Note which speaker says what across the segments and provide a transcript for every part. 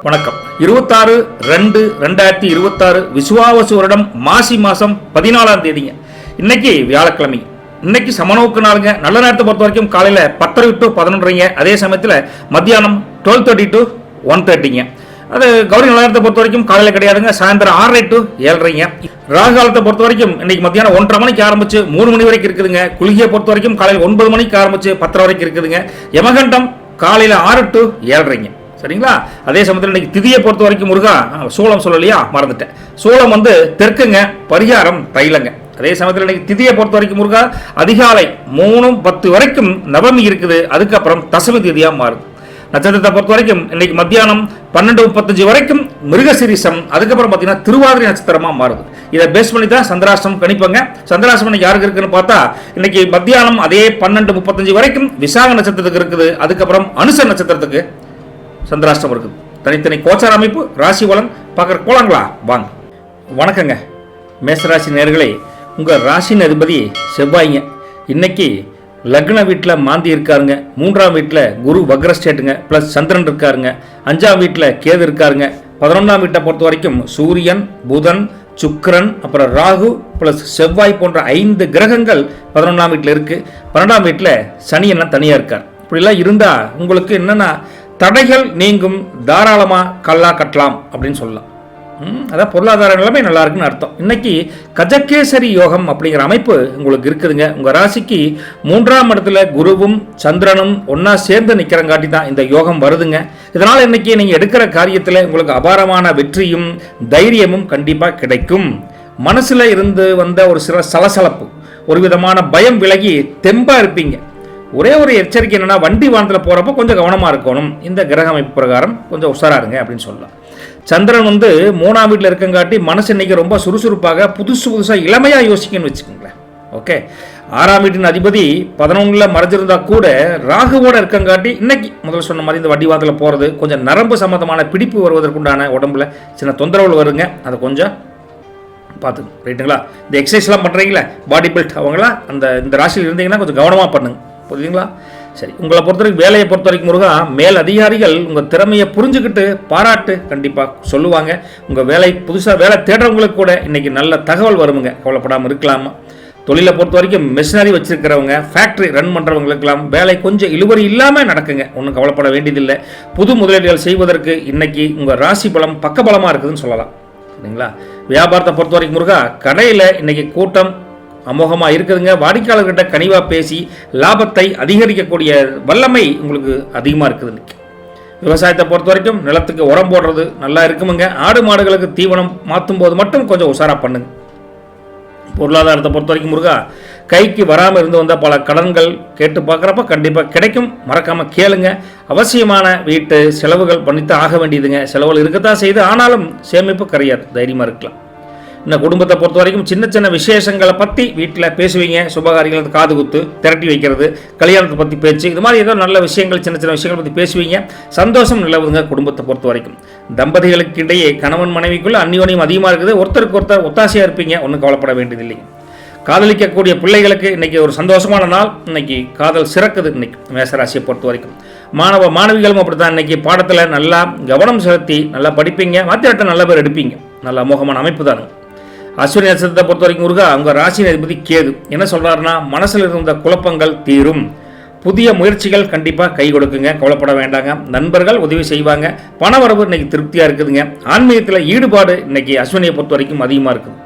Speaker 1: வணக்கம். 26/2/2026 விசுவாவசு வருடம் மாசி மாதம் 14ஆம் தேதிங்க. இன்னைக்கு வியாழக்கிழமை. இன்னைக்கு சமநோக்கு நாளுங்க. நல்ல நேரத்தை பொறுத்த வரைக்கும் காலையில் 10:30 to 11:30. அதே சமயத்தில் மத்தியானம் 12:30 to 1:30. அது கௌரி நல்ல நேரத்தை பொறுத்த வரைக்கும் காலையில் கிடையாதுங்க. சாயந்தரம் 6:30 to 7:30. ராகு காலத்தை பொறுத்த வரைக்கும் இன்னைக்கு மத்தியானம் 1:30 மணிக்கு ஆரம்பிச்சு 3 மணி வரைக்கும் இருக்குதுங்க. குளிகையை பொறுத்த வரைக்கும் காலையில் 9 மணிக்கு ஆரம்பிச்சு 10:30 வரைக்கும் இருக்குதுங்க. யமகண்டம் காலையில் 6 to 7:30. சரிங்களா? அதே சமயத்தில் இன்னைக்கு திதியை பொறுத்த வரைக்கும் முருகா சோளம் சொல்லலையா, மறந்துட்டேன். சோளம் தெற்குங்க, பரிகாரம் தைலங்க. அதே சமயத்தில் இன்னைக்கு திதியை பொறுத்த வரைக்கும் முருகா அதிகாலை 3:10 வரைக்கும் நவமி இருக்குது. அதுக்கப்புறம் தசமி திதியா மாறுது. நட்சத்திரத்தை பொறுத்த வரைக்கும் இன்னைக்கு மத்தியானம் 12:35 வரைக்கும் மிருகசிரீசம், அதுக்கப்புறம் பார்த்தீங்கன்னா திருவாதிரை நட்சத்திரமா மாறுது. இதை பேஸ் பண்ணி தான் சந்திராஷ்டம் கணிப்பாங்க. சந்திராஷ்டம் இன்னைக்கு யாருக்கு இருக்குன்னு பார்த்தா இன்னைக்கு மத்தியானம் அதே 12:35 வரைக்கும் விசாக நட்சத்திரத்துக்கு இருக்குது. அதுக்கப்புறம் அனுச நட்சத்திரத்துக்கு சந்திராஷ்டம் இருக்குது. தனித்தனி கோச்சார அமைப்பு, ராசி பலன் பார்க்குற போலாங்களா? வாங்க. வணக்கங்க மேசராசி நேயர்களே. உங்கள் ராசின் அதிபதி செவ்வாய்ங்க. இன்னைக்கு லக்ன வீட்டில் மாந்தி இருக்காருங்க. 3ஆம் வீட்டில் குரு வக்ரஸ்டேட்டுங்க, ப்ளஸ் சந்திரன் இருக்காருங்க. 5ஆம் வீட்டில் கேது இருக்காருங்க. 11ஆம் வீட்டை பொறுத்த வரைக்கும் சூரியன், புதன், சுக்கிரன், அப்புறம் ராகு ப்ளஸ் செவ்வாய் போன்ற 5 கிரகங்கள் 11ஆம் வீட்டில் இருக்குது. 12ஆம் வீட்டில் சனி என்ன தனியாக இருக்கார். இப்படிலாம் இருந்தால் உங்களுக்கு என்னென்னா தடைகள் நீங்கும், தாராளமாக கல்லா கட்டலாம் அப்படின்னு சொல்லலாம். அதான் பொருளாதார நிலைமை நல்லா இருக்குன்னு அர்த்தம். இன்னைக்கு கஜகேசரி யோகம் அப்படிங்கிற அமைப்பு உங்களுக்கு இருக்குதுங்க. உங்கள் ராசிக்கு 3ஆம் இடத்துல குருவும் சந்திரனும் ஒன்றா சேர்ந்து நிற்கிறங்காட்டி தான் இந்த யோகம் வருதுங்க. இதனால் இன்னைக்கு நீங்கள் எடுக்கிற காரியத்தில் உங்களுக்கு அபாரமான வெற்றியும் தைரியமும் கண்டிப்பாக கிடைக்கும். மனசில் இருந்து வந்த ஒரு சில சலசலப்பு, ஒரு விதமான பயம் விலகி தெம்பாக இருப்பீங்க. ஒரே ஒரு எச்சரிக்கை என்னன்னா, வண்டி வாகனத்தில் போகிறப்போ கொஞ்சம் கவனமாக இருக்கணும். இந்த கிரக அமைப்பு பிரகாரம் கொஞ்சம் உஷாராருங்க அப்படின்னு சொல்லலாம். சந்திரன் 3ஆம் வீட்டில் இருக்கங்காட்டி மனசு இன்னைக்கு ரொம்ப சுறுசுறுப்பாக புதுசாக இளமையாக யோசிக்கணும்னு வச்சுக்கோங்களேன். ஓகே. 6ஆம் வீட்டின் அதிபதி 11ல் மறைஞ்சிருந்தா கூட ராகுவோட இருக்கங்காட்டி இன்னைக்கு முதல்ல சொன்ன மாதிரி இந்த வண்டி வாகனத்தில் போகிறது கொஞ்சம் நரம்பு சம்மந்தமான பிடிப்பு வருவதற்குண்டான உடம்புல சின்ன தொந்தரவுகள் வருங்க. அதை கொஞ்சம் பார்த்துங்க. ரைட்டுங்களா? இந்த எக்ஸசைஸ்லாம் பண்ணுறீங்களா, பாடி பில்ட், அவங்களாம் இந்த ராசியில் இருந்தீங்கன்னா கொஞ்சம் கவனமாக பண்ணுங்க. புரியுதுங்களா? சரி. உங்களை பொறுத்த வரைக்கும், வேலையை பொறுத்த வரைக்கும் முருகா மேல் அதிகாரிகள் உங்கள் திறமையை புரிஞ்சுக்கிட்டு பாராட்டு கண்டிப்பாக சொல்லுவாங்க. உங்கள் புதுசாக வேலை தேடுறவங்களுக்கு கூட இன்றைக்கி நல்ல தகவல் வருமுங்க. கவலைப்படாமல் இருக்கலாமா? தொழிலை பொறுத்த வரைக்கும் மெஷினரி வச்சுருக்கிறவங்க, ஃபேக்ட்ரி ரன் பண்ணுறவங்களுக்கெல்லாம் வேலை கொஞ்சம் இழுவரி இல்லாமல் நடக்குங்க. ஒன்றும் கவலைப்பட வேண்டியதில்லை. புது முதலீடுகள் செய்வதற்கு இன்றைக்கி உங்கள் ராசி பலம் பக்கபலமாக இருக்குதுன்னு சொல்லலாம். சரிங்களா? வியாபாரத்தை பொறுத்த வரைக்கும் முருகா கடையில் இன்றைக்கி கூட்டம் அமோகமாக இருக்குதுங்க. வாடிக்கையாளர்கிட்ட கனிவாக பேசி லாபத்தை அதிகரிக்கக்கூடிய வல்லமை உங்களுக்கு அதிகமாக இருக்குது. விவசாயத்தை பொறுத்த வரைக்கும் நிலத்துக்கு உரம் போடுறது நல்லா இருக்குமுங்க. ஆடு மாடுகளுக்கு தீவனம் மாற்றும் போது மட்டும் கொஞ்சம் உஷாராக பண்ணுங்க. பொருளாதாரத்தை பொறுத்த வரைக்கும் முருகா கைக்கு வராமல் இருந்து வந்த பல கடன்கள் கேட்டு பார்க்குறப்ப கண்டிப்பாக கிடைக்கும். மறக்காமல் கேளுங்க. அவசியமான வீட்டு செலவுகள் பண்ணித்தான் ஆக வேண்டியதுங்க. செலவுகள் இருக்கத்தான் செய்து, ஆனாலும் சேமிப்பு கரையாது. தைரியமாக இருக்கலாம். இந்த குடும்பத்தை பொறுத்த வரைக்கும் சின்ன சின்ன விசேஷங்களை பற்றி வீட்டில் பேசுவீங்க. சுபகாரியங்கள், காது குத்து, திரட்டி வைக்கிறது, கல்யாணத்தை பற்றி பேச்சு, இது மாதிரி ஏதோ நல்ல விஷயங்கள், சின்ன சின்ன விஷயங்களை பற்றி பேசுவீங்க. சந்தோஷம் நிலவுதுங்க குடும்பத்தை பொறுத்த வரைக்கும். தம்பதிகளுக்கு இடையே கணவன் மனைவிக்குள்ள அந்யோன்யம் அதிகமாக இருக்குது. ஒருத்தருக்கு ஒருத்தர் ஒத்தாசையாக இருப்பீங்க. ஒன்றும் கவலைப்பட வேண்டியதில்லைங்க. காதலிக்கக்கூடிய பிள்ளைகளுக்கு இன்றைக்கி ஒரு சந்தோஷமான நாள். இன்றைக்கி காதல் சிறக்குது. இன்றைக்கி மேசராசியை பொறுத்த வரைக்கும் மாணவிகளும் அப்படி தான். இன்றைக்கி பாடத்தில் நல்லா கவனம் செலுத்தி நல்லா படிப்பீங்க. வாத்தியாட்ட நல்ல பேர் எடுப்பீங்க. நல்ல அமோகமான அமைப்பு தானே. அஸ்வினி நட்சத்திரத்தை பொறுத்த வரைக்கும் முருகா உங்கள் ராசியின் அதிபதி கேது என்ன சொல்கிறாருன்னா, மனசில் இருந்த குழப்பங்கள் தீரும். புதிய முயற்சிகள் கண்டிப்பாக கை கொடுக்குங்க. கவலைப்பட வேண்டாங்க. நண்பர்கள் உதவி செய்வாங்க. பணவரவு இன்னைக்கு திருப்தியாக இருக்குதுங்க. ஆன்மீகத்தில் ஈடுபாடு இன்னைக்கு அஸ்வினியை பொறுத்த வரைக்கும் அதிகமாக இருக்குது.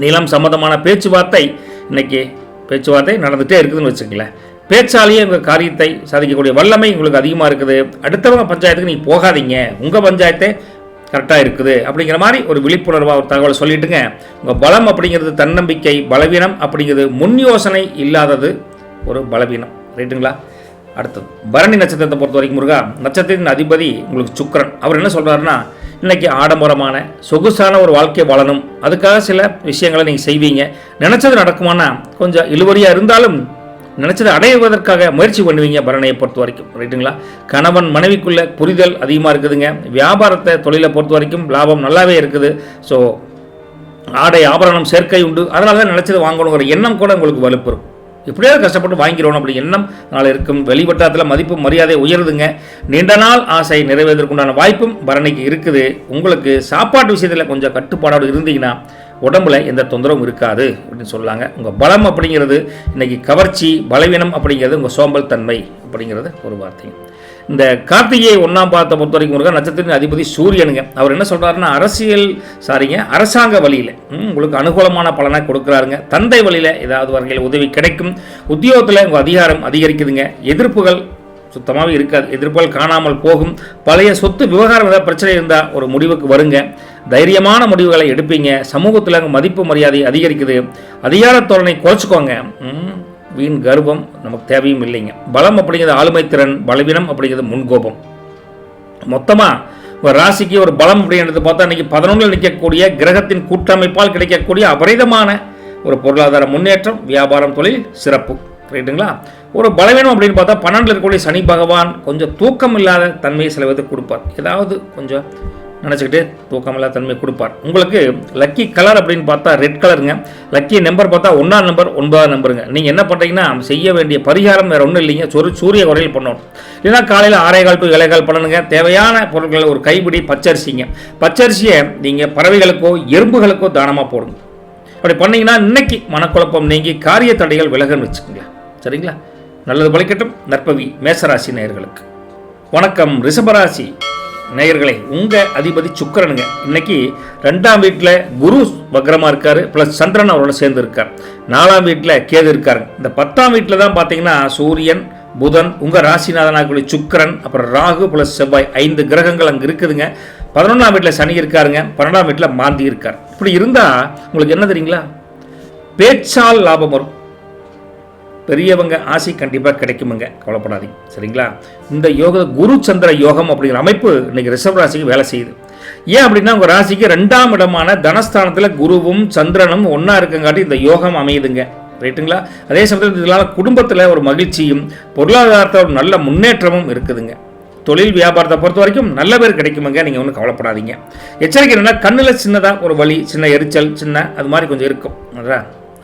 Speaker 1: நிலம் சம்மந்தமான பேச்சுவார்த்தை இன்னைக்கு நடந்துகிட்டே இருக்குதுன்னு வச்சுக்கங்களேன். பேச்சாலேயே உங்கள் காரியத்தை சாதிக்கக்கூடிய வல்லமை உங்களுக்கு அதிகமாக இருக்குது. அடுத்தவங்க பஞ்சாயத்துக்கு நீங்கள் போகாதீங்க. உங்கள் பஞ்சாயத்தை கரெக்டாக இருக்குது அப்படிங்கிற மாதிரி ஒரு விழிப்புணர்வாக ஒரு தகவலை சொல்லிட்டுங்க. உங்கள் பலம் அப்படிங்கிறது தன்னம்பிக்கை, பலவீனம் அப்படிங்கிறது முன் யோசனை இல்லாதது ஒரு பலவீனம். ரைட்டுங்களா? அடுத்தது பரணி நட்சத்திரத்தை பொறுத்த வரைக்கும் முருகா நட்சத்திரத்தின் அதிபதி உங்களுக்கு சுக்கிரன். அவர் என்ன சொல்கிறாருன்னா, இன்றைக்கி ஆடம்பரமான சொகுசான ஒரு வாழ்க்கை வாழணும். அதுக்காக சில விஷயங்களை நீங்கள் செய்வீங்க. நினச்சது நடக்குமானா கொஞ்சம் இழுவரியாக இருந்தாலும் நினச்சதை அடைவதற்காக முயற்சி பண்ணுவீங்க பரணியை பொறுத்த வரைக்கும். ரைட்டுங்களா? கணவன் மனைவிக்குள்ள புரிதல் அதிகமாக இருக்குதுங்க. வியாபாரத்தை தொழிலை பொறுத்த வரைக்கும் லாபம் நல்லாவே இருக்குது. ஸோ ஆடை ஆபரணம் சேர்க்கை உண்டு. அதனால தான் நினச்சது வாங்கணுங்கிற எண்ணம் கூட உங்களுக்கு வலுப்பெறும். எப்படியாவது கஷ்டப்பட்டு வாங்கிக்கிறோம் அப்படி எண்ணம் நாள் இருக்கும். வெளிவட்டாரத்தில் மதிப்பு மரியாதை உயருதுங்க. நீண்ட நாள் ஆசை நிறைவேறதுக்குண்டான வாய்ப்பும் பரணிக்கு இருக்குது. உங்களுக்கு சாப்பாட்டு விஷயத்தில் கொஞ்சம் கட்டுப்பாடோடு இருந்தீங்கன்னா உடம்புல எந்த தொந்தரவும் இருக்காது அப்படின்னு சொல்லாங்க. உங்கள் பலம் அப்படிங்கிறது இன்றைக்கி கவர்ச்சி, பலவீனம் அப்படிங்கிறது உங்கள் சோம்பல் தன்மை அப்படிங்கிறது ஒரு வார்த்தை. இந்த கார்த்திகை 1ஆம் பாதத்தை பொறுத்த வரைக்கும் முருகன் நட்சத்திரத்தின் அதிபதி சூரியனுங்க. அவர் என்ன சொல்கிறாருன்னா அரசாங்க வழியில் உங்களுக்கு அனுகூலமான பலனை கொடுக்குறாருங்க. தந்தை வழியில் ஏதாவது வகையில் உதவி கிடைக்கும். உத்தியோகத்தில் உங்கள் அதிகாரம் அதிகரிக்குதுங்க. எதிர்ப்புகள் சுத்தமாகவே இருக்காது. எதிர்ப்புகள் காணாமல் போகும். பழைய சொத்து விவகாரம் ஏதாவது பிரச்சனை இருந்தால் ஒரு முடிவுக்கு வருங்க. தைரியமான முடிவுகளை எடுப்பீங்க. சமூகத்தில் மதிப்பு மரியாதை அதிகரிக்குது. அதிகார தோரணை குறைச்சிக்கோங்க. வீண் கர்வம் நமக்கு தேவையும் இல்லைங்க. பலம் அப்படிங்கிறது ஆளுமை திறன், பலவீனம் அப்படிங்கிறது முன்கோபம். மொத்தமாக ஒரு ராசிக்கு ஒரு பலம் அப்படிங்கிறது பார்த்தா இன்றைக்கி 11 நிற்கக்கூடிய கிரகத்தின் கூட்டமைப்பால் கிடைக்கக்கூடிய அபரிதமான ஒரு பொருளாதார முன்னேற்றம், வியாபாரம், தொழில் சிறப்பு. ரைட்டுங்களா? ஒரு பலவீனம் அப்படின்னு பார்த்தா 12 இருக்கக்கூடிய சனி பகவான் கொஞ்சம் தூக்கம் இல்லாத தன்மையை சில விதத்தை கொடுப்பார். ஏதாவது கொஞ்சம் நினச்சிக்கிட்டே தூக்கமில்லாத தன்மை கொடுப்பார். உங்களுக்கு லக்கி கலர் அப்படின்னு பார்த்தா ரெட் கலருங்க. லக்கி நம்பர் பார்த்தா 1ஆம் நம்பர் 9ஆம் நம்பருங்க. நீங்கள் என்ன பண்ணுறீங்கன்னா செய்ய வேண்டிய பரிகாரம் வேறு ஒன்றும் இல்லைங்க. சூரிய உரையில் பண்ணணும். இல்லைன்னா காலையில் 6:15 to 7:15 பண்ணுங்க. தேவையான பொருட்கள் ஒரு கைப்பிடி பச்சரிசிங்க. பச்சரிசியை நீங்கள் பறவைகளுக்கோ எறும்புகளுக்கோ தானமாக போடுங்க. அப்படி பண்ணிங்கன்னா இன்னைக்கு மனக்குழப்பம் நீங்கி காரிய தடைகள் விலகுன்னு வச்சுக்கோங்க. சரிங்களா? நல்லது பலிக்கட்டும். நற்பவி மேசராசி நேயர்களுக்கு வணக்கம். ரிஷபராசி நேயர்களை, உங்கள் அதிபதி சுக்கிரனுங்க. இன்னைக்கு 2ஆம் வீட்டில் குரு வக்ரமாக இருக்கார், ப்ளஸ் சந்திரன் அவரோட சேர்ந்து இருக்கார். 4ஆம் வீட்டில் கேது இருக்காருங்க. இந்த 10ஆம் வீட்டில் தான் பார்த்தீங்கன்னா சூரியன், புதன், உங்கள் ராசிநாதனாக சுக்கிரன், அப்புறம் ராகு ப்ளஸ் செவ்வாய் 5 கிரகங்கள் அங்கே இருக்குதுங்க. 11ஆம் வீட்டில் சனி இருக்காருங்க. 12ஆம் வீட்டில் மாந்தி இருக்கார். இப்படி இருந்தால் உங்களுக்கு என்ன தெரியுங்களா? பேச்சால் லாபம் வரும். பெரியவங்க ஆசை கண்டிப்பாக கிடைக்குமுங்க, கவலைப்படாதீங்க. சரிங்களா? இந்த யோக குரு சந்திர யோகம் அப்படிங்கிற அமைப்பு இன்னைக்கு ரிஷப ராசிக்கு வேலை செய்யுது. ஏன் அப்படின்னா உங்கள் ராசிக்கு 2ஆம் இடமான தனஸ்தானத்தில் குருவும் சந்திரனும் ஒன்றா இருக்கங்காட்டி இந்த யோகம் அமையுதுங்க. ரைட்டுங்களா? அதே சமயத்தில் இதனால் குடும்பத்தில் ஒரு மகிழ்ச்சியும் பொருளாதாரத்தில் ஒரு நல்ல முன்னேற்றமும் இருக்குதுங்க. தொழில் வியாபாரத்தை பொறுத்த வரைக்கும் நல்ல பேர் கிடைக்குமுங்க. நீங்கள் ஒன்றும் கவலைப்படாதீங்க. எச்சரிக்கை என்னென்னா கண்ணில் சின்னதாக ஒரு வலி, சின்ன எரிச்சல், சின்ன அது மாதிரி கொஞ்சம் இருக்கும்.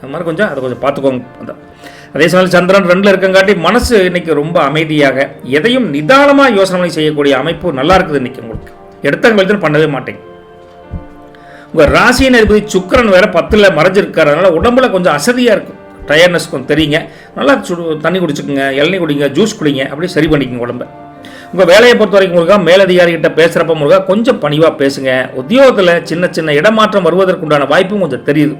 Speaker 1: அது மாதிரி கொஞ்சம் அதை கொஞ்சம் பார்த்துக்கோங்க. அதே சமயம் சந்திரன் 2ல் இருக்கங்காட்டி மனசு இன்னைக்கு ரொம்ப அமைதியாக எதையும் நிதானமாக யோசனை செய்யக்கூடிய அமைப்பு நல்லா இருக்குது. இன்னைக்கு உங்களுக்கு எடுத்தங்களுக்கு பண்ணவே மாட்டேங்க. உங்கள் ராசியின் அதிபதி சுக்கிரன் வேற 10ல் மறைஞ்சிருக்காரு. உடம்புல கொஞ்சம் அசதியாக இருக்கும். டயர்னஸ் கொஞ்சம் தெரியுங்க. நல்லா தண்ணி குடிச்சுக்குங்க, இளநீ குடிங்க, ஜூஸ் குடிங்க, அப்படியே சரி பண்ணிக்கோங்க உடம்பை. உங்கள் வேலையை பொறுத்த வரைக்கும் முருகா மேலதிகாரிகிட்ட பேசுகிறப்ப முருகா கொஞ்சம் பணிவாக பேசுங்க. உத்தியோகத்தில் சின்ன சின்ன இடமாற்றம் வருவதற்குண்டான வாய்ப்பும் கொஞ்சம் தெரியுது.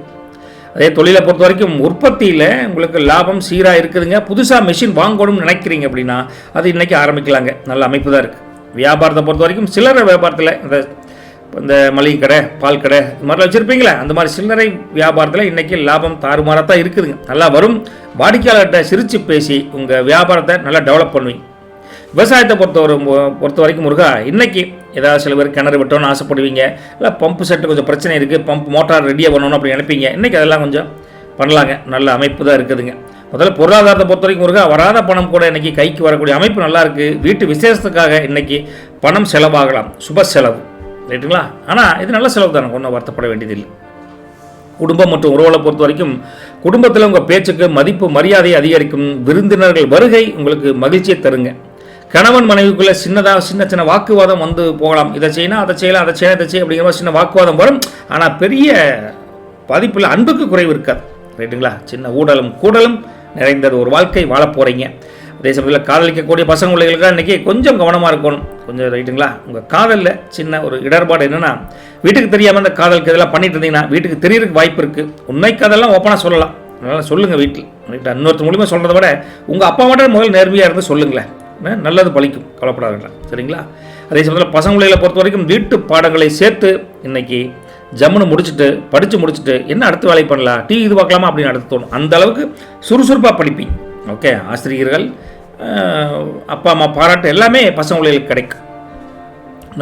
Speaker 1: அதே தொழிலை பொறுத்த வரைக்கும் உற்பத்தியில் உங்களுக்கு லாபம் சீராக இருக்குதுங்க. புதுசாக மெஷின் வாங்கணும்னு நினைக்கிறீங்க அப்படின்னா அது இன்றைக்கி ஆரம்பிக்கலாங்க. நல்ல அமைப்பு தான் இருக்குது. வியாபாரத்தை பொறுத்த வரைக்கும் சில்லறை வியாபாரத்தில் இந்த மளிகை கடை, பால் கடை இது மாதிரிலாம் வச்சுருப்பீங்களே, அந்த மாதிரி சில்லறை வியாபாரத்தில் இன்றைக்கி லாபம் தாறுமாறாக தான் இருக்குதுங்க. நல்லா வரும். வாடிக்கையாளர்கிட்ட சிரித்து பேசி உங்கள் வியாபாரத்தை நல்லா டெவலப் பண்ணுவீங்க. விவசாயத்தை பொறுத்த வரைக்கும் முருகா இன்னைக்கு ஏதாவது சில பேர் கிணறு விட்டோன்னு ஆசைப்படுவீங்க. இல்லை பம்பு செட்டு கொஞ்சம் பிரச்சனை இருக்குது, பம்ப் மோட்டார் ரெடியாக பண்ணணும் அப்படி நினைப்பீங்க. இன்றைக்கி அதெல்லாம் கொஞ்சம் பண்ணலாங்க. நல்ல அமைப்பு தான் இருக்குதுங்க. முதல்ல பொருளாதாரத்தை பொறுத்த வரைக்கும் முருகா வராத பணம் கூட இன்றைக்கி கைக்கு வரக்கூடிய அமைப்பு நல்லா இருக்குது. வீட்டு விசேஷத்துக்காக இன்றைக்கி பணம் செலவாகலாம், சுப செலவு. ரைட்டுங்களா? ஆனால் இது நல்ல செலவு தானே, ஒன்றும் வருத்தப்பட வேண்டியதில்லை. குடும்பம் மற்றும் உறவுகளை பொறுத்த வரைக்கும் குடும்பத்தில் உங்கள் பேச்சுக்கு மதிப்பு மரியாதை அதிகரிக்கும். விருந்தினர்கள் வருகை உங்களுக்கு மகிழ்ச்சியை தருங்க. கணவன் மனைவிக்குள்ளே சின்ன சின்ன வாக்குவாதம் வந்து போகலாம். இதை செய்யணும், அதை செய்யலாம், அதை செய்யலாம், இதை செய்ய அப்படிங்கிற மாதிரி சின்ன வாக்குவாதம் வரும். ஆனால் பெரிய பாதிப்பில் அன்புக்கு குறைவு இருக்காது. ரைட்டுங்களா? சின்ன ஊடலும் கூடலும் நிறைந்தது ஒரு வாழ்க்கை வாழ போகிறீங்க. அதே சமயத்தில் காதலிக்கக்கூடிய பசங்க பிள்ளைகளுக்காக இன்றைக்கி கொஞ்சம் கவனமாக இருக்கணும். கொஞ்சம் ரைட்டுங்களா? உங்கள் காதலில் சின்ன ஒரு இடர்பாடு என்னென்னா வீட்டுக்கு தெரியாமல் இந்த காதலுக்கு இதெல்லாம் பண்ணிட்டு இருந்தீங்கன்னா வீட்டுக்கு தெரியறதுக்கு வாய்ப்பு இருக்குது. உண்மை காதெல்லாம் ஓப்பனாக சொல்லலாம். அதனால் சொல்லுங்கள் வீட்டில். ரைட்டா? இன்னொருத்த மூலியமாக சொல்கிறத விட உங்கள் அப்பா மட்டும் முதல் நேர்மையாக இருந்து சொல்லுங்களேன். நல்லது பலிக்கும், கவலைப்படாதுங்களா? சரிங்களா? அதே சமயத்தில் பசங்க பிள்ளைகளை பொறுத்த வரைக்கும் வீட்டு பாடங்களை சேர்த்து இன்றைக்கி ஜம்முன்னு படித்து முடிச்சுட்டு என்ன அடுத்த வேலை பண்ணலாம், டிவி இது பார்க்கலாமா அப்படின்னு அடுத்து தோணும். அந்த அளவுக்கு சுறுசுறுப்பாக படிப்பீங்க. ஓகே? ஆசிரியர்கள், அப்பா அம்மா பாராட்டு எல்லாமே பசங்க பிள்ளைகளுக்கு கிடைக்கும்.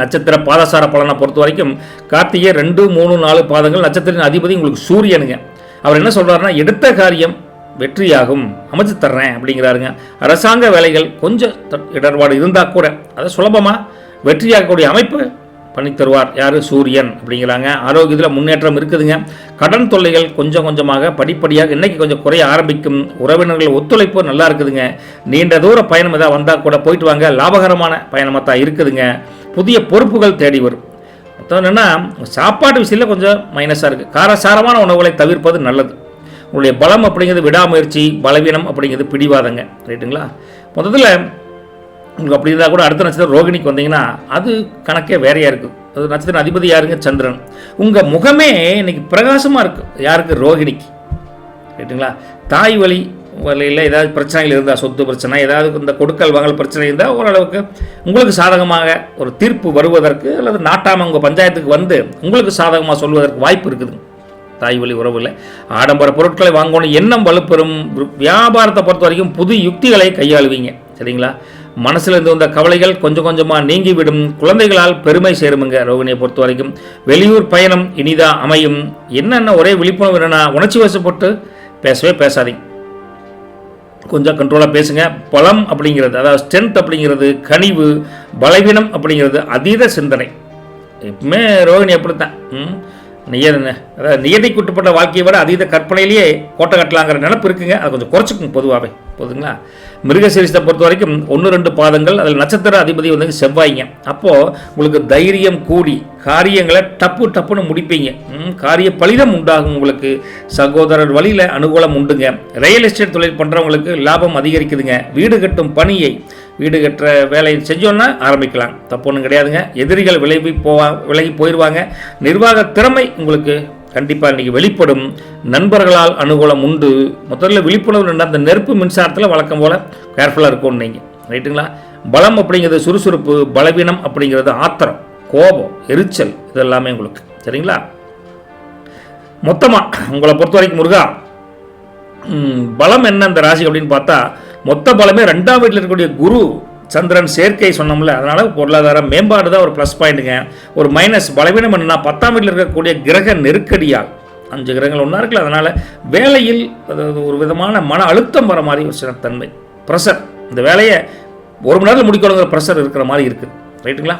Speaker 1: நட்சத்திர பாதசார பலனை பொறுத்த வரைக்கும் கார்த்திகை 2, 3, 4 பாதங்கள். நட்சத்திரின் அதிபதி உங்களுக்கு சூரியனுங்க. அவர் என்ன சொல்கிறாருன்னா எடுத்த காரியம் வெற்றியாகும், அமைச்சு தர்றேன் அப்படிங்கிறாருங்க. அரசாங்க வேலைகள் கொஞ்சம் இடர்பாடு இருந்தால் கூட அதை சுலபமாக வெற்றியாகக்கூடிய அமைப்பு பண்ணி தருவார். யார்? சூரியன் அப்படிங்கிறாங்க. ஆரோக்கியத்தில் முன்னேற்றம் இருக்குதுங்க. கடன் தொல்லைகள் கொஞ்சம் கொஞ்சமாக படிப்படியாக இன்றைக்கி கொஞ்சம் குறைய ஆரம்பிக்கும். உறவினர்கள் ஒத்துழைப்பு நல்லா இருக்குதுங்க. நீண்ட தூர பயணம் ஏதாவது வந்தால் கூட போயிட்டு வாங்க, லாபகரமான பயணமாக தான் இருக்குதுங்க. புதிய பொறுப்புகள் தேடி வரும். மொத்தம் என்னென்னா சாப்பாட்டு விஷயத்தில் கொஞ்சம் மைனஸாக இருக்குது. காரசாரமான உணவுகளை தவிர்ப்பது நல்லது. உங்களுடைய பலம் அப்படிங்கிறது விடாமுயற்சி, பலவீனம் அப்படிங்கிறது பிடிவாதங்க. ரைட்டுங்களா? மொத்தத்தில் உங்களுக்கு அப்படி இருந்தால் கூட அடுத்த நட்சத்திரம் ரோகிணிக்கு வந்தீங்கன்னா அது கணக்கே வேறையாக இருக்குது. அது நட்சத்திரம் அதிபதி யாருங்க? சந்திரன். உங்கள் முகமே இன்னைக்கு பிரகாசமாக இருக்குது. யாருக்கு? ரோகிணிக்கு. ரைட்டுங்களா? தாய் வழியில் ஏதாவது பிரச்சனைகள் இருந்தால், சொத்து பிரச்சனை, ஏதாவது இந்த கொடுக்கல் வாங்கல் பிரச்சனை இருந்தால் ஓரளவுக்கு உங்களுக்கு சாதகமாக ஒரு தீர்ப்பு வருவதற்கு அல்லது நாட்டாமல் உங்கள் பஞ்சாயத்துக்கு வந்து உங்களுக்கு சாதகமாக சொல்வதற்கு வாய்ப்பு இருக்குது. தாய் வழி உறவில் ஆடம்பர பொருட்களை வாங்கணும் எண்ணம் வலுப்பெறும். வியாபாரத்தை பொறுத்த வரைக்கும் புது யுக்திகளை கையாளுவீங்க. சரிங்களா? மனசில் இருந்து வந்த கவலைகள் கொஞ்சம் கொஞ்சமாக நீங்கிவிடும். குழந்தைகளால் பெருமை சேருமுங்க. ரோகிணியை பொறுத்த வரைக்கும் வெளியூர் பயணம் இனிதாக அமையும். என்னென்ன ஒரே விழிப்புணர்வு என்னென்னா, உணர்ச்சி வசப்பட்டு பேசவே பேசாதீங்க. கொஞ்சம் கண்ட்ரோலாக பேசுங்க. பலம் அப்படிங்கிறது, அதாவது ஸ்ட்ரென்த் அப்படிங்கிறது, கனிவு, பலவீனம் அப்படிங்கிறது அதீத சிந்தனை. எப்பவுமே ரோகிணி அப்படித்தான். அதாவது நியதிக்கு உட்பட்ட வாழ்க்கையை விட அதீத கற்பனையிலேயே கோட்டை கட்டலாங்கிற நினப்பு இருக்குங்க. அது கொஞ்சம் குறைச்சிக்கும் பொதுவாகவே. போதுங்களா? மிருகசீரிசத்தை பொறுத்த வரைக்கும் 1-2 பாதங்கள், அதில் நட்சத்திர அதிபதி வந்து செவ்வாய்ங்க. அப்போது உங்களுக்கு தைரியம் கூடி காரியங்களை டப்புன்னு முடிப்பீங்க. காரிய பலிதம் உண்டாகும். உங்களுக்கு சகோதரர் வழியில் அனுகூலம் உண்டுங்க. ரியல் எஸ்டேட் தொழில் பண்ணுறவங்களுக்கு லாபம் அதிகரிக்குதுங்க. வீடு கட்டும் பணியை, வீடு கட்டுற வேலையை செஞ்சோன்னா ஆரம்பிக்கலாம். தப்பு ஒன்றும் கிடையாதுங்க. எதிரிகள் விலகி போயிடுவாங்க. நிர்வாக திறமை உங்களுக்கு கண்டிப்பாக இன்றைக்கி வெளிப்படும். நண்பர்களால் அனுகூலம் உண்டு. முதல்ல விழிப்புணர்வு அந்த நெருப்பு மின்சாரத்தில் வழக்கம் போல் கேர்ஃபுல்லாக இருக்கும் நீங்கள். ரைட்டுங்களா? பலம் அப்படிங்கிறது சுறுசுறுப்பு, பலவீனம் அப்படிங்கிறது ஆத்திரம், கோபம், எரிச்சல், இது எல்லாமே உங்களுக்கு. சரிங்களா? மொத்தமாக உங்களை பொறுத்த வரைக்கும் முருகா, பலம் என்ன இந்த ராசி அப்படின்னு பார்த்தா, மொத்த பலமே 2ஆம் வீட்டில் இருக்கக்கூடிய குரு சந்திரன் சேர்க்கை சொன்னோம்ல, அதனால் பொருளாதார மேம்பாடு தான் ஒரு ப்ளஸ் பாயிண்ட்டுங்க. ஒரு மைனஸ் பலவீனம் என்னன்னா, 10ஆம் வீட்டில் இருக்கக்கூடிய கிரக நெருக்கடியால் 5 கிரகங்கள் ஒன்றா இருக்குல்ல, அதனால் வேலையில் அதாவது ஒரு விதமான மன அழுத்தம் வர மாதிரி ஒரு சில தன்மை, ப்ரெஷர். இந்த வேலையை 1 மணி நேரத்தில் முடிக்கணுங்கிற ப்ரெஷர் இருக்கிற மாதிரி இருக்குது. ரைட்டுங்களா?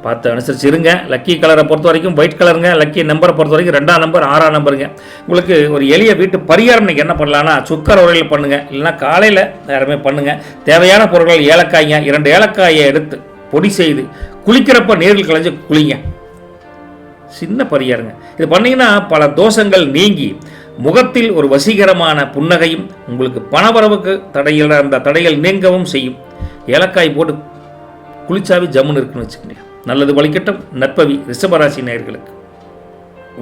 Speaker 1: பார்த்து அனுசரிச்சு இருங்க. லக்கி கலரை பொறுத்த வரைக்கும் ஒயிட் கலருங்க. லக்கி நம்பரை பொறுத்த வரைக்கும் 2ஆம் நம்பர், 6ஆம் நம்பருங்க. உங்களுக்கு ஒரு எளிய வீட்டு பரிகாரம் இன்றைக்கி என்ன பண்ணலான்னா, சுக்கர் உரையில் பண்ணுங்கள், இல்லைனா காலையில் நேரமே பண்ணுங்கள். தேவையான பொருட்கள் ஏலக்காய்ங்க, 2 ஏலக்காயை எடுத்து பொடி செய்து குளிக்கிறப்ப நீரில் கலைஞ்சு குளிங்க. சின்ன பரிகாரங்க. இது பண்ணிங்கன்னா பல தோஷங்கள் நீங்கி முகத்தில் ஒரு வசீகரமான புன்னகையும், உங்களுக்கு பணவரவுக்கு தடையில் அந்த தடைகள் நீங்கவும் செய்யும். ஏலக்காய் போட்டு குளிச்சாவி ஜம்முன்னு இருக்குன்னு வச்சுக்கோங்க. நல்லது வலிக்கட்டும். நற்பவி ரிஷபராசி நேயர்களுக்கு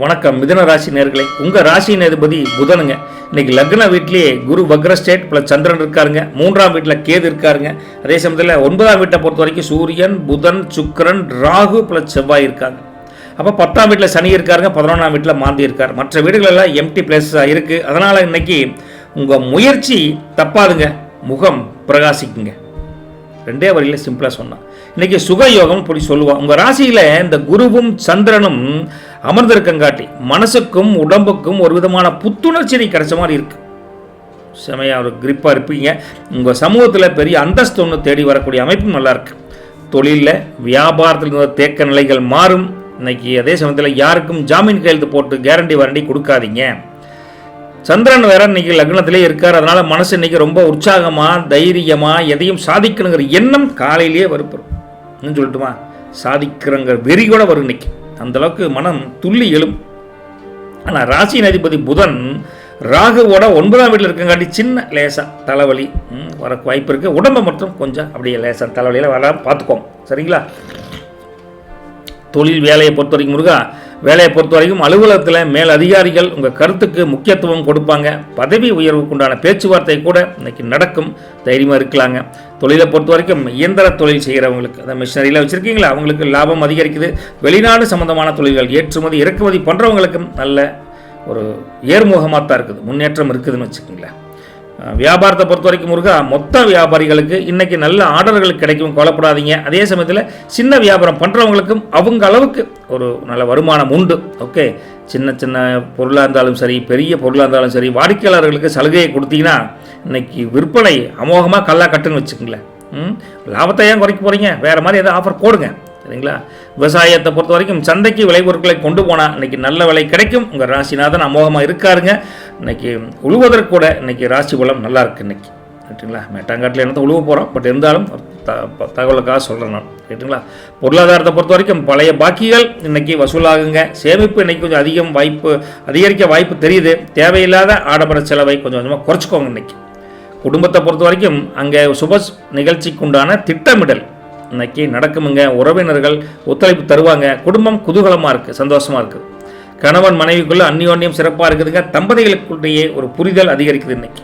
Speaker 1: வணக்கம். மிதுன ராசி நேயர்களே, உங்கள் ராசியின் அதிபதி புதனுங்க. இன்னைக்கு லக்ன வீட்டிலேயே குரு வக்ரஸ்டேட் ப்ளஸ் சந்திரன் இருக்காருங்க. 3ஆம் வீட்டில் கேது இருக்காருங்க. அதே சமயத்தில் 9ஆம் வீட்டை பொறுத்த வரைக்கும் சூரியன், புதன், சுக்கிரன், ராகு ப்ளஸ் செவ்வாய் இருக்காங்க. அப்போ 10ஆம் வீட்டில் சனி இருக்காருங்க. 11ஆம் வீட்டில் மாந்தி இருக்கார். மற்ற வீடுகளெல்லாம் எம்டி பிளேஸாக இருக்குது. அதனால் இன்னைக்கு உங்கள் முயற்சி தப்பாதுங்க, முகம் பிரகாசிக்குங்க. 2 வரியில் சிம்பிளாக சொன்னான். இன்றைக்கி சுகயோகம் இப்படி சொல்லுவான். உங்கள் ராசியில் இந்த குருவும் சந்திரனும் அமர்ந்திருக்கங்காட்டி மனசுக்கும் உடம்புக்கும் ஒரு விதமான புத்துணர்ச்சி கிடைச்ச மாதிரி இருக்குது. செமையாக ஒரு கிரிப்பாக இருப்பீங்க. உங்கள் சமூகத்தில் பெரிய அந்தஸ்து ஒன்று தேடி வரக்கூடிய அமைப்பும் நல்லாயிருக்கு. தொழிலில் வியாபாரத்தில் இருந்த தேக்க நிலைகள் மாறும். இன்னைக்கு அதே சமயத்தில் யாருக்கும் ஜாமீன் கையெழுத்து போட்டு கேரண்டி வாரண்டி கொடுக்காதீங்க. சந்திரன் வேற இன்னைக்கு லக்னத்திலே இருக்கார். அதனால மனசு இன்னைக்கு ரொம்ப உற்சாகமாக தைரியமாக எதையும் சாதிக்கணுங்கிற எண்ணம் காலையிலேயே வருப்படும். இன்னும் சொல்லட்டுமா, சாதிக்கிறங்கிற வெறி கூட வரும் இன்னைக்கு. அந்தளவுக்கு மனம் துள்ளி எழும். ஆனால் ராசியின் அதிபதி புதன் ராகுவோட 9ஆம் வீட்டில் இருக்கங்காட்டி சின்ன லேசாக தலைவலி வர வாய்ப்பு இருக்குது. உடம்பை மட்டும் கொஞ்சம் அப்படியே லேசாக தலைவலியில் வர பார்த்துக்கோம். சரிங்களா? தொழில் வேலையை பொறுத்த வரைக்கும் முருகா, வேலையை பொறுத்த வரைக்கும் அலுவலகத்தில் மேல் அதிகாரிகள் உங்கள் கருத்துக்கு முக்கியத்துவம் கொடுப்பாங்க. பதவி உயர்வுக்குண்டான பேச்சுவார்த்தை கூட இன்றைக்கி நடக்கும். தைரியமாக இருக்கலாங்க. தொழிலை பொறுத்த வரைக்கும் இயந்திர தொழில் செய்கிறவங்களுக்கு, அந்த மிஷினரியில் வச்சுருக்கீங்களா, அவங்களுக்கு லாபம் அதிகரிக்குது. வெளிநாடு சம்மந்தமான தொழில்கள் ஏற்றுமதி இறக்குமதி பண்ணுறவங்களுக்கும் நல்ல ஒரு ஏர்முகமாக தான் இருக்குது, முன்னேற்றம் இருக்குதுன்னு வச்சுக்கோங்களேன். வியாபாரத்தை பொறுத்த வரைக்கும் முருகா, மொத்த வியாபாரிகளுக்கு இன்றைக்கி நல்ல ஆர்டர்கள் கிடைக்கும், கவலைப்படாதீங்க. அதே சமயத்தில் சின்ன வியாபாரம் பண்ணுறவங்களுக்கும் அவங்க அளவுக்கு ஒரு நல்ல வருமானம் உண்டு. ஓகே, சின்ன சின்ன பொருளாக இருந்தாலும் சரி, பெரிய பொருளாக இருந்தாலும் சரி, வாடிக்கையாளர்களுக்கு சலுகையை கொடுத்தீங்கன்னா இன்றைக்கி விற்பனை அமோகமாக கல்லா கட்டுன்னு வச்சுக்கோங்களேன். லாபத்தை ஏன் குறைக்க போகிறீங்க? வேறு மாதிரி எதாவது ஆஃபர் போடுங்க. சரிங்களா? விவசாயத்தை பொறுத்த வரைக்கும் சந்தைக்கு விளைபொருட்களை கொண்டு போனால் இன்றைக்கி நல்ல விலை கிடைக்கும். உங்கள் ராசிநாதன் அமோகமாக இருக்காருங்க. இன்றைக்கி உழுவதற்கு கூட இன்றைக்கி ராசி பலம் நல்லா இருக்குது இன்றைக்கி, ரைட்டுங்களா? மேட்டாங்காட்டில் என்ன உழுவ போகிறோம், பட் இருந்தாலும் தகவலுக்காக சொல்கிறேன் நான், ரைட்டுங்களா? பொருளாதாரத்தை பொறுத்த வரைக்கும் பழைய பாக்கிகள் இன்றைக்கி வசூலாகுங்க. சேமிப்பு இன்றைக்கி கொஞ்சம் அதிகரிக்க வாய்ப்பு தெரியுது. தேவையில்லாத ஆடம்பர செலவை கொஞ்சம் கொஞ்சமாக குறைச்சிக்கோங்க. இன்றைக்கி குடும்பத்தை பொறுத்த வரைக்கும் அங்கே சுப நிகழ்ச்சிக்குண்டான திட்டமிடல் இன்றைக்கி நடக்குமுங்க. உறவினர்கள் ஒத்துழைப்பு தருவாங்க. குடும்பம் குதூகலமாக இருக்குது, சந்தோஷமாக இருக்குது. கணவன் மனைவிக்குள்ளே அந்யோன்யம் சிறப்பாக இருக்குதுங்க. தம்பதிகளுக்குள்ளேயே ஒரு புரிதல் அதிகரிக்குது. இன்றைக்கி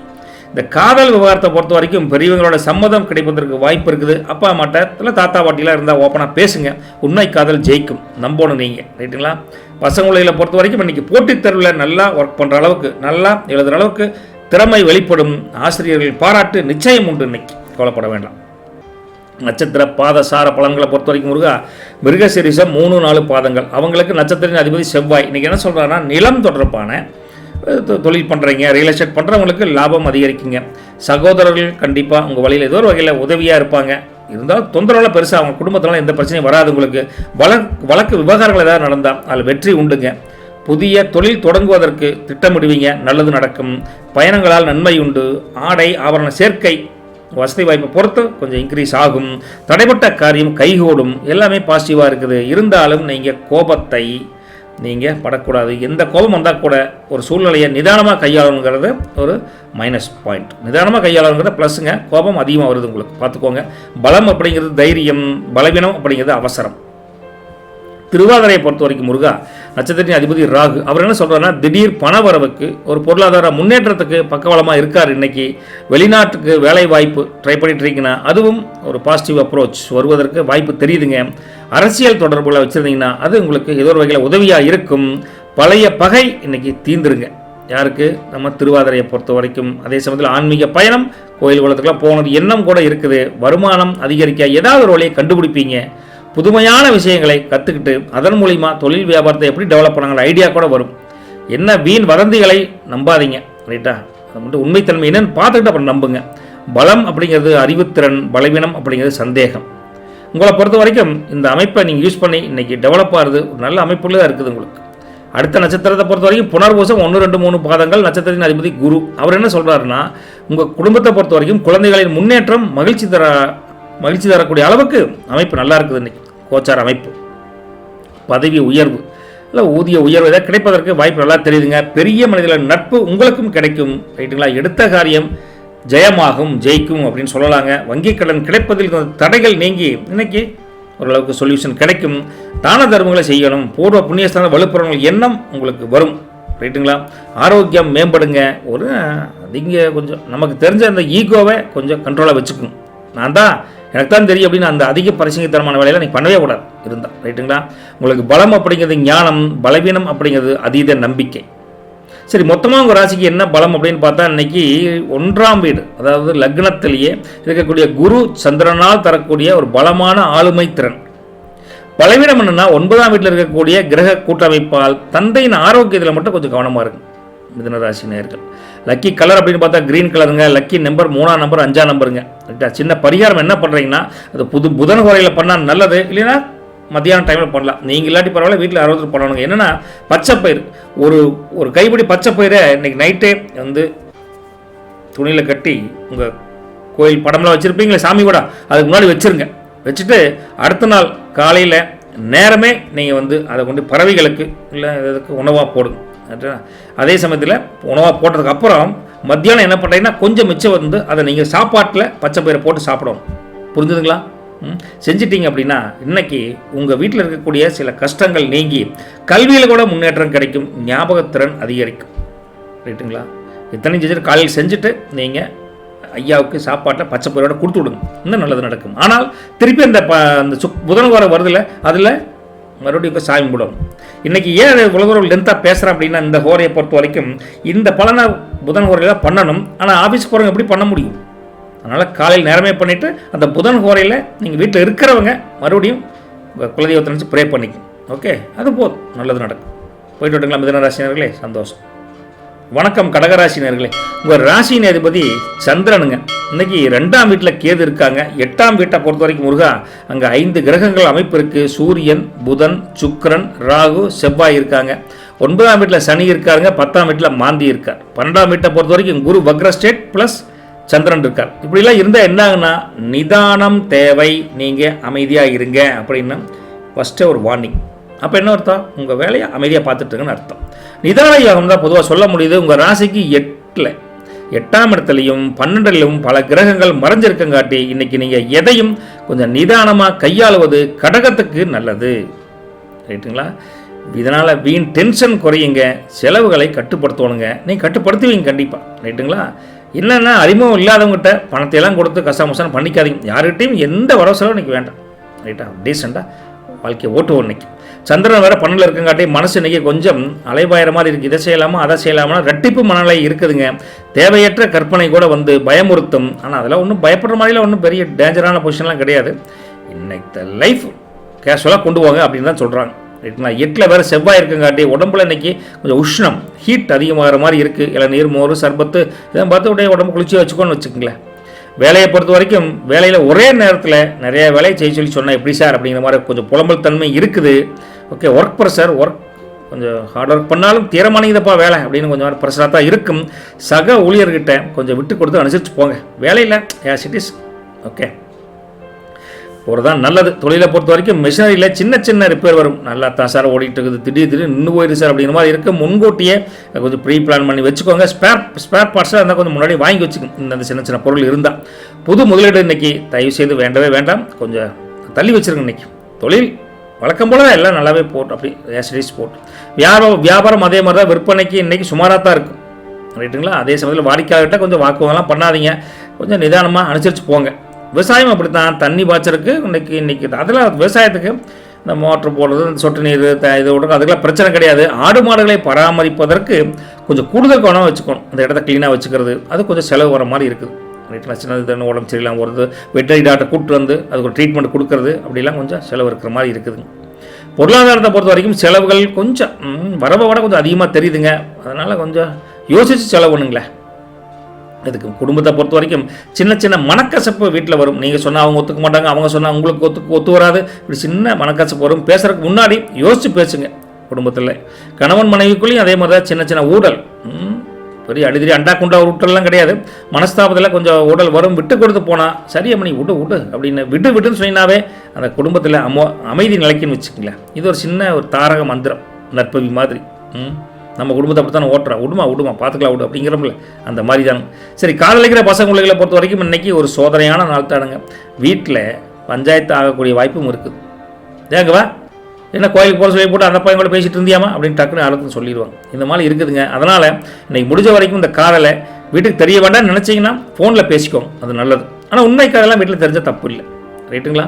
Speaker 1: இந்த காதல் விவகாரத்தை பொறுத்த வரைக்கும் பெரியவங்களோட சம்மதம் கிடைப்பதற்கு வாய்ப்பு இருக்குது. அப்பா அம்மாட்ட இல்லை தாத்தா பாட்டிலாம் இருந்தால் ஓப்பனாக பேசுங்க. உண்மை காதல் ஜெயிக்கும், நம்பணும் நீங்கள், ரைட்டுங்களா? பசங்களை பொறுத்த வரைக்கும் இன்றைக்கி போட்டித் தேர்வில் நல்லா ஒர்க் பண்ணுற அளவுக்கு, நல்லா எழுதுகிற அளவுக்கு திறமை வெளிப்படும். ஆசிரியர்கள் பாராட்டு நிச்சயம் உண்டு. இன்னைக்கு கவலைப்பட வேண்டாம். நட்சத்திர பாத சார பலன்களை பொறுத்த வரைக்கும் மிருகசீரிஷம் 3-4 பாதங்கள், அவங்களுக்கு நட்சத்திரின் அதிபதி செவ்வாய். இன்றைக்கி என்ன சொல்கிறாங்கன்னா, நிலம் தொடர்பான தொழில் பண்ணுறீங்க, ரியல் எஸ்டேட் பண்ணுறவங்களுக்கு லாபம் அதிகரிக்குங்க. சகோதரர்கள் கண்டிப்பாக உங்கள் வழியில் ஏதோ ஒரு வகையில் உதவியாக இருப்பாங்க. இருந்தாலும் தொந்தரவுலாம் பெருசாக அவங்க குடும்பத்தினால எந்த பிரச்சனையும் வராது. உங்களுக்கு வழக்கு விவகாரங்கள் ஏதாவது நடந்தால் அதில் வெற்றி உண்டுங்க. புதிய தொழில் தொடங்குவதற்கு திட்டமிடுவீங்க, நல்லது நடக்கும். பயணங்களால் நன்மை உண்டு. ஆடை ஆபரண சேர்க்கை வசதி வாய்ப்பை பொறுத்து கொஞ்சம் இன்க்ரீஸ் ஆகும். தடைப்பட்ட காரியம் கைகூடும். எல்லாமே பாசிட்டிவாக இருக்குது. இருந்தாலும் நீங்கள் கோபத்தை நீங்கள் படக்கூடாது. எந்த கோபம் வந்தால் கூட ஒரு சூழ்நிலையை நிதானமாக கையாளணுங்கிறது ஒரு மைனஸ் பாயிண்ட். நிதானமாக கையாளணுங்கிறத ப்ளஸ்ஸுங்க. கோபம் அதிகமாக வருது உங்களுக்கு, பார்த்துக்கோங்க. பலம் அப்படிங்கிறது தைரியம், பலவீனம் அப்படிங்கிறது அவசரம். திருவாதிரையை பொறுத்த வரைக்கும் நட்சத்திரத்தின் அதிபதி ராகு. அவர் என்ன சொல்கிறாருன்னா, திடீர் பண வரவுக்கு ஒரு பொருளாதார முன்னேற்றத்துக்கு பக்கவலமாக இருக்கார். இன்றைக்கி வெளிநாட்டுக்கு வேலை வாய்ப்பு ட்ரை பண்ணிட்டு இருக்கீங்கன்னா அதுவும் ஒரு பாசிட்டிவ் அப்ரோச் வருவதற்கு வாய்ப்பு தெரியுதுங்க. அரசியல் தொடர்புகளை வச்சுருந்தீங்கன்னா அது உங்களுக்கு ஏதோ ஒரு வகையில் உதவியாக இருக்கும். பழைய பகை இன்றைக்கி தீந்துருங்க. யாருக்கு? நம்ம திருவாதிரையை பொறுத்த வரைக்கும். அதே சமயத்தில் ஆன்மீக பயணம், கோயில் குளத்துக்கெல்லாம் போனது எண்ணம் கூட இருக்குது. வருமானம் அதிகரிக்க ஏதாவது ஒரு வழியை கண்டுபிடிப்பீங்க. புதுமையான விஷயங்களை கற்றுக்கிட்டு அதன் மூலிமா தொழில் வியாபாரத்தை எப்படி டெவலப் பண்ணாங்கிற ஐடியா கூட வரும். என்ன வீண் வதந்திகளை நம்பாதீங்க, ரைட்டா? அது மட்டும் உண்மைத்தன்மை என்னன்னு பார்த்துக்கிட்டு அப்புறம் நம்புங்க. பலம் அப்படிங்கிறது அறிவுத்திறன், பலவீனம் அப்படிங்கிறது சந்தேகம். உங்களை பொறுத்த வரைக்கும் இந்த அமைப்பை நீங்கள் யூஸ் பண்ணி இன்றைக்கி டெவலப் ஆகிறது ஒரு நல்ல அமைப்புள்ள தான் இருக்குது உங்களுக்கு. அடுத்த நட்சத்திரத்தை பொறுத்த வரைக்கும் புனர்பூசம் 1, 2, 3 பாதங்கள், நட்சத்திரத்தின் அதிபதி குரு. அவர் என்ன சொல்கிறாருன்னா, உங்கள் குடும்பத்தை பொறுத்த வரைக்கும் குழந்தைகளின் முன்னேற்றம் மகிழ்ச்சி தரக்கூடிய அளவுக்கு அமைப்பு நல்லா இருக்குது. இன்றைக்கி கோச்சார அமைப்பு, பதவி உயர்வு இல்லை ஊதிய உயர்வு ஏதாவது கிடைப்பதற்கு வாய்ப்பு நல்லா தெரியுதுங்க. பெரிய மனிதர்களின் நட்பு உங்களுக்கும் கிடைக்கும், ரைட்டுங்களா? எடுத்த காரியம் ஜெயிக்கும் அப்படின்னு சொல்லலாங்க. வங்கி கடன் கிடைப்பதில் தடைகள் நீங்கி இன்னைக்கு ஓரளவுக்கு சொல்யூஷன் கிடைக்கும். தான தர்மங்களை செய்யணும், பூர்வ புண்ணியஸ்தான வலுப்புறவங்கள் எண்ணம் உங்களுக்கு வரும், ரைட்டுங்களா? ஆரோக்கியம் மேம்படுங்க. இங்கே கொஞ்சம் நமக்கு தெரிஞ்ச அந்த ஈகோவை கொஞ்சம் கண்ட்ரோலாக வச்சுக்கணும். நான் தான் எனக்கு தான் தெரியும் அப்படின்னு அந்த அதிக பரிசீலித்தனமான வேலையில் நீங்கள் பண்ணவே கூடாது இருந்தால், ரைட்டுங்களா? உங்களுக்கு பலம் அப்படிங்கிறது ஞானம், பலவீனம் அப்படிங்கிறது அதீத நம்பிக்கை. சரி, மொத்தமாக உங்கள் ராசிக்கு என்ன பலம் அப்படின்னு பார்த்தா, இன்னைக்கு 1ஆம் வீடு, அதாவது லக்னத்திலேயே இருக்கக்கூடிய குரு சந்திரனால் தரக்கூடிய ஒரு பலமான ஆளுமை திறன். பலவீனம் என்னன்னா 9ஆம் வீட்டில் இருக்கக்கூடிய கிரக கூட்டமைப்பால் தந்தையின் ஆரோக்கியத்தில் மட்டும் கொஞ்சம் கவனமாக இருக்கும் மிதுன ராசி நேயர்கள். லக்கி கலர் அப்படின்னு பார்த்தா கிரீன் கலருங்க. லக்கி நம்பர் 3ஆம் நம்பர் 5ஆம் நம்பருங்க. சின்ன பரிகாரம் என்ன பண்ணுறீங்கன்னா, அது புதன் குறையில் பண்ணால் நல்லது, இல்லைன்னா மத்தியான டைமில் பண்ணலாம். நீங்கள் இல்லாட்டி பரவாயில்ல, வீட்டில் 60 பண்ணணுங்க. என்னென்னா பச்சை பயிர், ஒரு கைப்பிடி பச்சை பயிரை இன்றைக்கி நைட்டே துணியில் கட்டி உங்கள் கோயில் படம்லாம் வச்சுருப்பீங்களே சாமி கூட, அதுக்கு முன்னாடி வச்சுருங்க. வச்சுட்டு அடுத்த நாள் காலையில் நேரமே நீங்கள் அதை கொண்டு பறவைகளுக்கு இல்லை இதுக்கு உணவாக போடுங்க. அதே சமயத்தில் உணவாக போட்டதுக்கு அப்புறம் மத்தியானம் என்ன பண்ணுறீங்கன்னா, கொஞ்சம் மிச்சம் அதை நீங்கள் சாப்பாட்டில் பச்சை பயிரை போட்டு சாப்பிடணும். புரிஞ்சுதுங்களா? செஞ்சிட்டிங்க அப்படின்னா இன்னைக்கு உங்கள் வீட்டில் இருக்கக்கூடிய சில கஷ்டங்கள் நீங்கி கல்வியில் கூட முன்னேற்றம் கிடைக்கும், ஞாபகத்திறன் அதிகரிக்கும், ரைட்டுங்களா? இத்தனையும் செஞ்சுட்டு காலையில் செஞ்சுட்டு நீங்கள் ஐயாவுக்கு சாப்பாட்டில் பச்சை பயிரோட கொடுத்து விடுங்க, இன்னும் நல்லது நடக்கும். ஆனால் திருப்பி அந்த புதன் வாரம் வருதில்ல, அதில் மறுபடியும் இப்போ சாமி விடணும். இன்றைக்கி ஏன் உலகம் லென்த்தாக பேசுகிறேன் அப்படின்னா, இந்த ஹோரையை பொறுத்த வரைக்கும் இந்த பலனை புதன் ஹோரையில் பண்ணணும். ஆனால் ஆஃபீஸ் போகிறவங்க எப்படி பண்ண முடியும்? அதனால் காலையில் நேரமே பண்ணிவிட்டு அந்த புதன் ஹோரையில் நீங்கள் வீட்டில் இருக்கிறவங்க மறுபடியும் குலதெய்வத்தை நினச்சி ப்ரே பண்ணிக்கும். ஓகே, அது போதும், நல்லது நடக்கும். போயிட்டு விட்டுங்களா மிதுன ராசினர்களே? சந்தோஷம். வணக்கம் கடகராசினர்களே. உங்கள் ராசியின் அதிபதி சந்திரனுங்க. இன்னைக்கு 2ஆம் வீட்டில் கேது இருக்காங்க. 8ஆம் வீட்டை பொறுத்த வரைக்கும் முருகா அங்கே 5 கிரகங்கள் அமைப்பு இருக்குது. சூரியன், புதன், சுக்கிரன், ராகு, செவ்வாய் இருக்காங்க. 9ஆம் வீட்டில் சனி இருக்காருங்க. 10ஆம் வீட்டில் மாந்தி இருக்கார். 12ஆம் வீட்டை பொறுத்த வரைக்கும் குரு வக்ர ஸ்டேட் ப்ளஸ் சந்திரன் இருக்கார். இப்படிலாம் இருந்தால் என்னாகுன்னா நிதானம் தேவை, நீங்கள் அமைதியாக இருங்க அப்படின்னு ஃபஸ்ட்டு ஒரு வார்னிங். அப்போ என்ன அர்த்தம்? உங்கள் வேலையை அமைதியாக பார்த்துட்டுருங்கன்னு அர்த்தம். நிதான யோகம் தான் பொதுவாக சொல்ல முடியுது. உங்கள் ராசிக்கு 8ஆம் இடத்துலையும் 12லையும் பல கிரகங்கள் மறைஞ்சிருக்கங்காட்டி இன்றைக்கி நீங்கள் எதையும் கொஞ்சம் நிதானமாக கையாளுவது கடகத்துக்கு நல்லது. ரைட்டுங்களா? இதனால் வீண் டென்ஷன் குறையுங்க, செலவுகளை கட்டுப்படுத்தணுங்க. நீங்கள் கட்டுப்படுத்துவீங்க கண்டிப்பாக. ரைட்டுங்களா? இல்லைன்னா அறிமுகம் இல்லாதவங்ககிட்ட பணத்தையெல்லாம் கொடுத்து கஷ்டமோசனம் பண்ணிக்காதீங்க. யார்கிட்டையும் எந்த வரவு செலவு இன்றைக்கி வேண்டாம். ரைட்டா? டீசெண்டாக வாழ்க்கையை ஓட்டுவோம். இன்னைக்கு சந்திரன் வேறு 12 இருக்கங்காட்டி மனசு இன்றைக்கி கொஞ்சம் அலைபாயிற மாதிரி இருக்குது. இதை செய்யலாமா அதை செய்யலாமா ரெட்டிப்பு மனநிலை இருக்குதுங்க. தேவையற்ற கற்பனை கூட வந்து பயமுறுத்தும். ஆனால் அதெல்லாம் ஒன்றும் பயப்படுற மாதிரிலாம் ஒன்றும் பெரிய டேஞ்சரான பொசிஷன்லாம் கிடையாது. இன்னைக்கு லைஃப் கேஷுவலாக கொண்டு போங்க அப்படின்னு தான் சொல்கிறாங்க. ரைட்டுங்களா? 8ல் வேறு செவ்வாய் இருக்கங்காட்டி உடம்புல இன்றைக்கி கொஞ்சம் உஷ்ணம், ஹீட் அதிகமாகிற மாதிரி இருக்குது. இல்லை நீர், மோர், சர்பத்து இதெல்லாம் பார்த்து உடைய உடம்பு குளிச்சு வச்சுக்கோன்னு வச்சுக்கோங்களேன். வேலையை பொறுத்த வரைக்கும் வேலையில் ஒரே நேரத்தில் நிறைய வேலையை செய்ய சொன்னால் எப்படி சார் அப்படிங்கிற மாதிரி கொஞ்சம் புலம்பல் தன்மை இருக்குது. ஓகே, ஒர்க் ப்ரெஷர், கொஞ்சம் ஹார்ட் ஒர்க் பண்ணாலும் தீரமானதப்பா வேலை அப்படின்னு கொஞ்சம் ப்ரெஷராக தான் இருக்கும். சக ஊழியர்கிட்ட கொஞ்சம் விட்டு கொடுத்து அனுசரித்து போங்க. வேலையில் ஆஸ் இட் இஸ் ஓகே ஒரு தான் நல்லது. தொழிலை பொறுத்த வரைக்கும் மிஷினரியில் சின்ன சின்ன ரிப்பேர் வரும். நல்லா தான் சார் ஓடிட்டு இருக்குது, திடீர்னு நின்று போயிடுது சார் அப்படிங்கிற மாதிரி இருக்குது. முன்கூட்டியே கொஞ்சம் ப்ரீ பிளான் பண்ணி வச்சுக்கோங்க. ஸ்பேர் பார்ட்ஸாக இருந்தால் கொஞ்சம் முன்னாடி வாங்கி வச்சுக்கோங்க. இந்த சின்ன சின்ன பொருள் இருந்தால். புது முதலீடு இன்றைக்கி தயவு செய்து வேண்டவே வேண்டாம், கொஞ்சம் தள்ளி வச்சுருங்க. இன்றைக்கி தொழில் வழக்கம் போல தான் எல்லாம் நல்லாவே போட்டு அப்படி ஆசிரியஸ் போட்டு வியாபாரம் அதே மாதிரி தான். விற்பனைக்கு இன்றைக்கி சுமாராக தான் இருக்கும். ரைட்டுங்களா? அதே சமயத்தில் வாடிக்கையாளர்கிட்ட கொஞ்சம் வாக்குவெல்லாம் பண்ணாதீங்க. கொஞ்சம் நிதானமாக அனுசரித்து போங்க. விவசாயம் அப்படி தான், தண்ணி பாய்ச்சறதுக்கு இன்றைக்கி அதெல்லாம் விவசாயத்துக்கு இந்த மோட்ரு போடுறது, இந்த சொட்டு நீர் இது விடுறது அதுக்கெல்லாம் பிரச்சனை கிடையாது. ஆடு மாடுகளை பராமரிப்பதற்கு கொஞ்சம் கூடுதல் கவனம் வச்சுக்கணும். அந்த இடத்த க்ளீனாக வச்சுக்கிறது அது கொஞ்சம் செலவு வர மாதிரி இருக்குது. ரைட்டில் சின்னது உடம்பு சரியில்லாமல் வருது, வெட்டரி டாக்டர் கூப்பிட்டு வந்து அதுக்கு ஒரு ட்ரீட்மெண்ட் கொடுக்கறது அப்படிலாம் கொஞ்சம் செலவு இருக்கிற மாதிரி இருக்குதுங்க. பொருளாதாரத்தை பொறுத்த வரைக்கும் செலவுகள் கொஞ்சம் வரவை விட கொஞ்சம் அதிகமாக தெரியுதுங்க. அதனால் கொஞ்சம் யோசித்து செலவு பண்ணுங்களேன். இதுக்கு குடும்பத்தை பொறுத்த வரைக்கும் சின்ன சின்ன மனக்கசப்பு வீட்டில் வரும். நீங்கள் சொன்னால் அவங்க ஒத்துக்க மாட்டாங்க, அவங்க சொன்னால் உங்களுக்கு ஒத்து வராது. இப்படி சின்ன மனக்கசப்பு வரும். பேசுறதுக்கு முன்னாடி யோசித்து பேசுங்க. குடும்பத்தில் கணவன் மனைவிக்குள்ளேயும் அதே மாதிரி தான் சின்ன சின்ன ஊடல், பெரிய அடிதிரி அண்டா குண்டா ஊட்டல்லாம் கிடையாது. மனஸ்தாபத்தில் கொஞ்சம் ஊடல் வரும். விட்டு கொடுத்து போனால் சரியா மணி விட்டு அப்படின்னு விட்டுன்னு சொன்னாவே அந்த குடும்பத்தில் அமைதி நிலைக்குன்னு வச்சுக்கங்களேன். இது ஒரு சின்ன ஒரு தாரக மந்திரம், நற்பவி மாதிரி. நம்ம குடும்பத்தை அப்படி தானே ஓட்டுறோம். விடுமா பார்த்துக்கலாம் விடு அப்படிங்கிறோம்ல, அந்த மாதிரி தானே. சரி, காதலிக்கிற பசங்களை பொறுத்த வரைக்கும் இன்றைக்கி ஒரு சோதனையான நாள் தானுங்க. வீட்டில் பஞ்சாயத்து ஆகக்கூடிய வாய்ப்பும் இருக்குது. ஏங்கவா என்ன கோயிலுக்கு போகிற சொல்லி போட்டு அந்த பையன் கூட பேசிகிட்டு இருந்தியாமா அப்படின்னு டக்குன்னு அறுத்து சொல்லிடுவாங்க. இந்த மாதிரி இருக்குதுங்க. அதனால் இன்றைக்கி முடிஞ்ச வரைக்கும் இந்த காதலை வீட்டுக்கு தெரிய வேண்டாம்னு நினச்சிங்கன்னா ஃபோனில் பேசிக்கோங்க, அது நல்லது. ஆனால் உண்மை காதெல்லாம் வீட்டில் தெரிஞ்ச தப்பு இல்லை. ரைட்டுங்களா?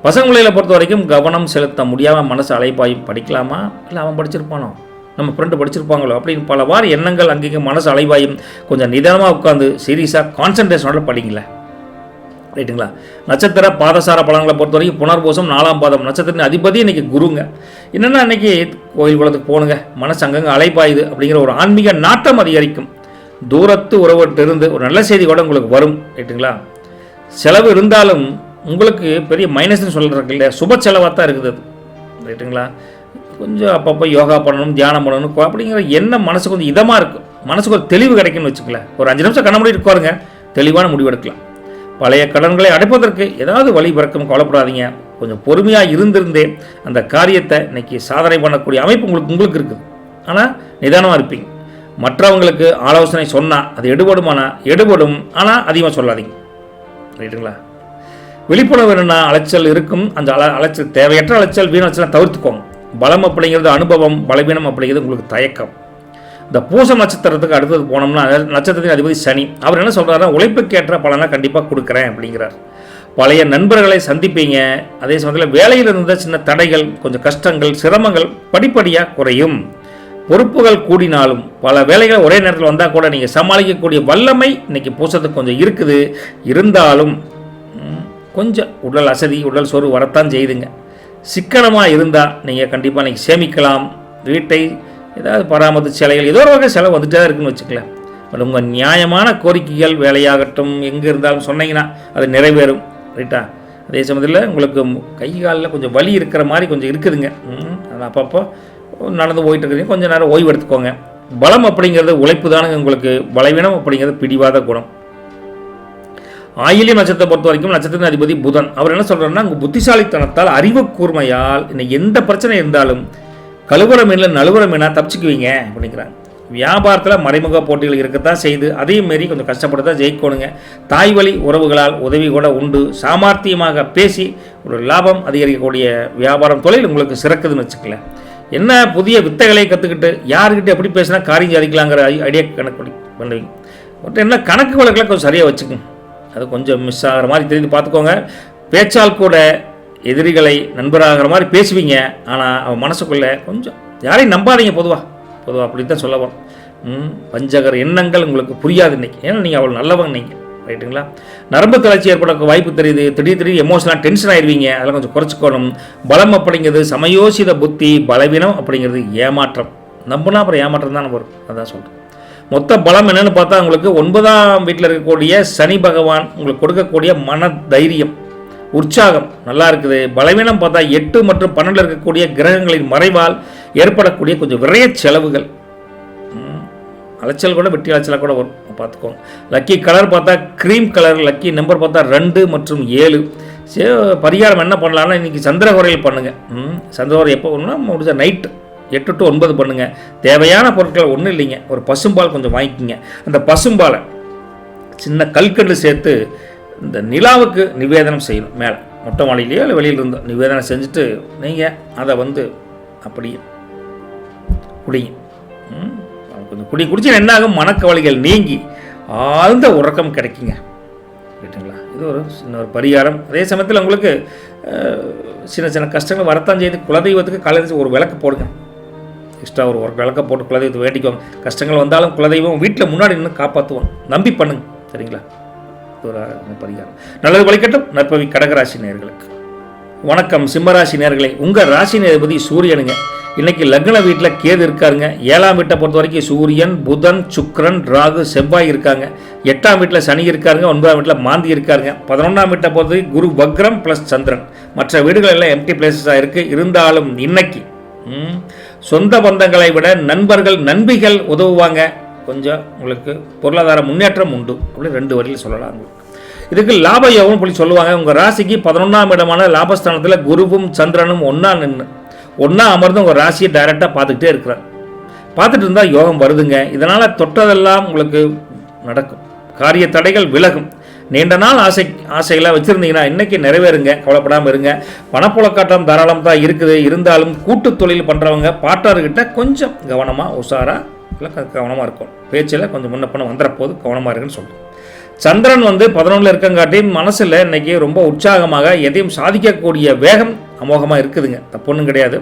Speaker 1: பசங்களை பொறுத்த வரைக்கும் கவனம் செலுத்த முடியாமல் மனசு அலைப்பாயும். படிக்கலாமா, இல்லை அவன் படிச்சிருப்பானோ, நம்ம ஃப்ரெண்டு படிச்சிருப்பாங்களோ அப்படின்னு பலவாறு எண்ணங்கள் அங்கேயும் மனசு அலைவாயும். கொஞ்சம் நிதானமாக உட்காந்து சீரியஸாக கான்சன்ட்ரேஷனோட படிங்களேன். ரைட்டுங்களா? நட்சத்திர பாதசார பலன்களை பொறுத்த வரைக்கும் புனர்பூசம் 4ஆம் பாதம் நட்சத்திரத்தின் அதிபதி இன்றைக்கி குருங்க. என்னென்னா இன்றைக்கி கோயில் குளத்துக்கு போகணுங்க, மனசு அங்கங்கே அலைப்பாயுது அப்படிங்கிற ஒரு ஆன்மீக நாட்டம் அதிகரிக்கும். தூரத்து உறவுகிட்ட இருந்து ஒரு நல்ல செய்தி கூட உங்களுக்கு வரும். ரைட்டுங்களா? செலவு இருந்தாலும் உங்களுக்கு பெரிய மைனஸ்ன்னு சொல்கிறதுக்கு இல்லை, சுப செலவாக தான் இருக்குது அது. ரைட்டுங்களா? கொஞ்சம் அப்பப்போ யோகா பண்ணணும், தியானம் பண்ணணும் அப்படிங்கிற எண்ணம் மனசு கொஞ்சம் இதமாக இருக்கும். மனசுக்கு ஒரு தெளிவு கிடைக்கும்னு வச்சுக்கல. ஒரு 5 நிமிஷம் கண்ண மூடி இருக்காருங்க, தெளிவான முடிவு எடுக்கலாம். பழைய கடன்களை அடைப்பதற்கு ஏதாவது வழி பிறக்கும், கவலைப்படாதீங்க. கொஞ்சம் பொறுமையாக இருந்திருந்தே அந்த காரியத்தை இன்றைக்கி சாதனை பண்ணக்கூடிய அமைப்பு உங்களுக்கு இருக்குது. ஆனால் நிதானமாக இருப்பீங்க. மற்றவங்களுக்கு ஆலோசனை சொன்னால் அது எடுபடும், ஆனால் அதிகமாக சொல்லாதீங்க. ரைட்டுங்களா? விழிப்புணர்வு என்னென்னா அலைச்சல் இருக்கும். அந்த அலைச்சல் தேவையற்ற அலைச்சல் வீணாச்சலாம் தவிர்த்துக்கோங்க. பலம் அப்படிங்கிறது அனுபவம், பலவீனம் அப்படிங்கிறது உங்களுக்கு தயக்கம். இந்த பூசம் நட்சத்திரத்துக்கு அடுத்தது போனோம்னா நட்சத்திரத்தின் அதிபதி சனி. அவர் என்ன சொல்கிறாருன்னா உழைப்புக்கேற்ற பலனை கண்டிப்பாக கொடுக்குறேன் அப்படிங்கிறார். பழைய நண்பர்களை சந்திப்பீங்க. அதே சமயத்தில் வேலையில் இருந்த சின்ன தடைகள், கொஞ்சம் கஷ்டங்கள், சிரமங்கள் படிப்படியாக குறையும். பொறுப்புகள் கூடினாலும் பல வேலைகள் ஒரே நேரத்தில் வந்தால் கூட நீங்கள் சமாளிக்கக்கூடிய வல்லமை இன்றைக்கி பூசத்துக்கு கொஞ்சம் இருக்குது. இருந்தாலும் கொஞ்சம் உடல் அசதி, உடல் சோர்வு வரத்தான் செய்துங்க. சிக்கனமாக இருந்தால் நீங்கள் கண்டிப்பாக இன்றைக்கி சேமிக்கலாம். வீட்டை ஏதாவது பராமரிப்பு சிலைகள் ஏதோ ஒரு வகை செலவு வந்துட்டே தான் இருக்குன்னு வச்சுக்கலாம். பட் உங்கள் நியாயமான கோரிக்கைகள் வேலையாகட்டும் எங்கே இருந்தாலும் சொன்னீங்கன்னா அது நிறைவேறும். ரைட்டா? அதே சமயத்தில் உங்களுக்கு கை காலில் கொஞ்சம் வலி இருக்கிற மாதிரி கொஞ்சம் இருக்குதுங்க. அது அப்பப்போ நடந்து போயிட்டு இருக்கிறீங்க, கொஞ்சம் நேரம் ஓய்வு எடுத்துக்கோங்க. பலம் அப்படிங்கிறது உழைப்பு தானுங்க உங்களுக்கு. பலவீனம் அப்படிங்கிறது பிடிவாத குணம். ஆயிலியம் நட்சத்திரத்தை பொறுத்த வரைக்கும் நட்சத்திரத்தின் அதிபதி புதன். அவர் என்ன சொல்கிறாருன்னா, உங்கள் புத்திசாலித்தனத்தால் அறிவு கூர்மையால் இன்னைக்கு எந்த பிரச்சனை இருந்தாலும் கழுவுற மீனில் நழுவுற மீனாக தப்பிச்சுக்குவீங்க அப்படிங்கிறாங்க. வியாபாரத்தில் மறைமுக போட்டிகள் இருக்கத்தான் செய்து அதையும் மாரி கொஞ்சம் கஷ்டப்பட்டு தான் ஜெயிக்கணுங்க. தாய் வழி உறவுகளால் உதவி கூட உண்டு. சாமர்த்தியமாக பேசி ஒரு லாபம் அதிகரிக்கக்கூடிய வியாபாரம் தொழில் உங்களுக்கு சிறக்குதுன்னு வச்சுக்கல. என்ன புதிய வித்தைகளை கற்றுக்கிட்டு யாருக்கிட்ட எப்படி பேசினா காரியம் சாதிக்கலாங்கிற ஐடியா கணக்கு பண்ணுவீங்க. மட்டும் என்ன கணக்கு வழக்கில் கொஞ்சம் சரியாக வச்சுக்கோங்க. அது கொஞ்சம் மிஸ் ஆகிற மாதிரி தெரிஞ்சு பார்த்துக்கோங்க. பேச்சால் கூட எதிரிகளை நண்பராகிற மாதிரி பேசுவீங்க. ஆனால் அவன் மனசுக்குள்ளே கொஞ்சம் யாரையும் நம்பாதீங்க. பொதுவாக அப்படி தான் சொல்ல வரும். வஞ்சகர் எண்ணங்கள் உங்களுக்கு புரியாது இன்றைக்கி. ஏன்னா நீங்கள் அவ்வளோ நல்லவங்க நீங்கள். ரைட்டுங்களா? நரம்பு தளர்ச்சி ஏற்பட வாய்ப்பு தெரியுது. திடீர் எமோஷனலாக டென்ஷன் ஆயிடுவீங்க. அதெல்லாம் கொஞ்சம் குறைச்சிக்கணும். பலம் அப்படிங்கிறது சமயோசித புத்தி. பலவீனம் அப்படிங்கிறது ஏமாற்றம். நம்பினா அப்புறம் ஏமாற்றம் தான் வரும். அதான் சொல்கிறேன். மொத்த பலம் என்னென்னு பார்த்தா உங்களுக்கு 9ஆம் வீட்டில் இருக்கக்கூடிய சனி பகவான் உங்களுக்கு கொடுக்கக்கூடிய மன தைரியம், உற்சாகம் நல்லா இருக்குது. பலவீனம் பார்த்தா 8 மற்றும் 12 இருக்கக்கூடிய கிரகங்களின் மறைவால் ஏற்படக்கூடிய கொஞ்சம் விரைய செலவுகள், அலைச்சல் கூட வெட்டி அலைச்சலாக கூட வரும். பார்த்துக்கோங்க. லக்கி கலர் பார்த்தா க்ரீம் கலர். லக்கி நம்பர் பார்த்தா 2 மற்றும் 7. பரிகாரம் என்ன பண்ணலாம்னா, இன்றைக்கி சந்திரஹோரையில் பண்ணுங்கள். சந்திரஹோரை எப்போ ஒன்றுனா முடிஞ்ச நைட்டு 8 to 9 பண்ணுங்கள். தேவையான பொருட்கள் ஒன்றும் இல்லைங்க. ஒரு பசும்பால் கொஞ்சம் வாங்கிக்கிங்க. அந்த பசும்பாலை சின்ன கல்கண்டு சேர்த்து இந்த நிலாவுக்கு நிவேதனம் செய்யணும். மேலே மொட்டை மாடியிலையோ இல்லை வெளியில் இருந்தோ நிவேதனம் செஞ்சுட்டு நீங்கள் அதை அப்படியே குடிங்க. கொஞ்சம் குடிச்சு என்ன ஆகும், மனக்கவலைகள் நீங்கி ஆழ்ந்த உறக்கம் கிடைக்குங்க. ரைட்டுங்களா? இது ஒரு சின்ன ஒரு பரிகாரம். அதே சமயத்தில் உங்களுக்கு சின்ன கஷ்டங்கள் வரத்தான் செய்து குலதெய்வத்துக்கு காலையில் ஒரு விளக்கு போடுங்க. எக்ஸ்ட்ரா ஒரு விளக்க போட்டு குலதெய்வத்தை வேண்டிக்குவாங்க. கஷ்டங்கள் வந்தாலும் குலதெய்வம் வீட்டில் முன்னாடி நின்று காப்பாற்றுவோம். நம்பி பண்ணுங்க. சரிங்களா? ஒரு பரிகாரம். நல்லது வழிகட்டும். நற்பவி கடகராசி நேயர்களுக்கு வணக்கம். சிம்மராசி நேயர்களே, உங்கள் ராசி நேபதி சூரியனுங்க. இன்னைக்கு லக்ன வீட்டில் கேது இருக்காருங்க. 7ஆம் வீட்டை பொறுத்த வரைக்கும் சூரியன், புதன், சுக்கிரன், ராகு, செவ்வாய் இருக்காங்க. 8ஆம் வீட்டில் சனி இருக்காருங்க. 9ஆம் வீட்டில் மாந்தி இருக்காருங்க. 11ஆம் வீட்டை பொறுத்த வரைக்கும் குரு வக்ரம் ப்ளஸ் சந்திரன். மற்ற வீடுகள் எல்லாம் எம்டி பிளேசஸாக இருக்குது. இருந்தாலும் இன்னைக்கு சொந்த பந்தங்களை விட நண்பர்கள் நண்பிகள் உதவுவாங்க. கொஞ்சம் உங்களுக்கு பொருளாதார முன்னேற்றம் உண்டு. அப்படி 2 வரியில் சொல்லலாம். உங்களுக்கு இதுக்கு லாப யோகம் அப்படி சொல்லுவாங்க. உங்கள் ராசிக்கு 11ஆம் இடமான லாபஸ்தானத்தில் குருவும் சந்திரனும் ஒன்றா அமர்ந்து உங்கள் ராசியை டைரெக்டாக பார்த்துக்கிட்டே இருக்கிறார். பார்த்துட்டு இருந்தால் யோகம் வருதுங்க. இதனால் தொட்டதெல்லாம் உங்களுக்கு நடக்கும். காரிய தடைகள் விலகும். நீண்ட நாள் ஆசைகளாக வச்சுருந்தீங்கன்னா இன்றைக்கி நிறைவேறுங்க. கவலைப்படாமல் இருங்க. பணப்புழக்காட்டம் தாராளம் தான் இருக்குது. இருந்தாலும் கூட்டு தொழில் பண்ணுறவங்க பார்ட்னர்கிட்ட கொஞ்சம் கவனமாக உஷாராக இல்லை கவனமாக இருக்கும். பேச்சில் கொஞ்சம் முன்ன பண்ண வந்துடுறப்போது கவனமாக இருக்குன்னு சொல்லுவோம். சந்திரன் 11ல் இருக்கங்காட்டி மனசில் இன்றைக்கி ரொம்ப உற்சாகமாக எதையும் சாதிக்கக்கூடிய வேகம் அமோகமாக இருக்குதுங்க. தப்பொன்றும் கிடையாது.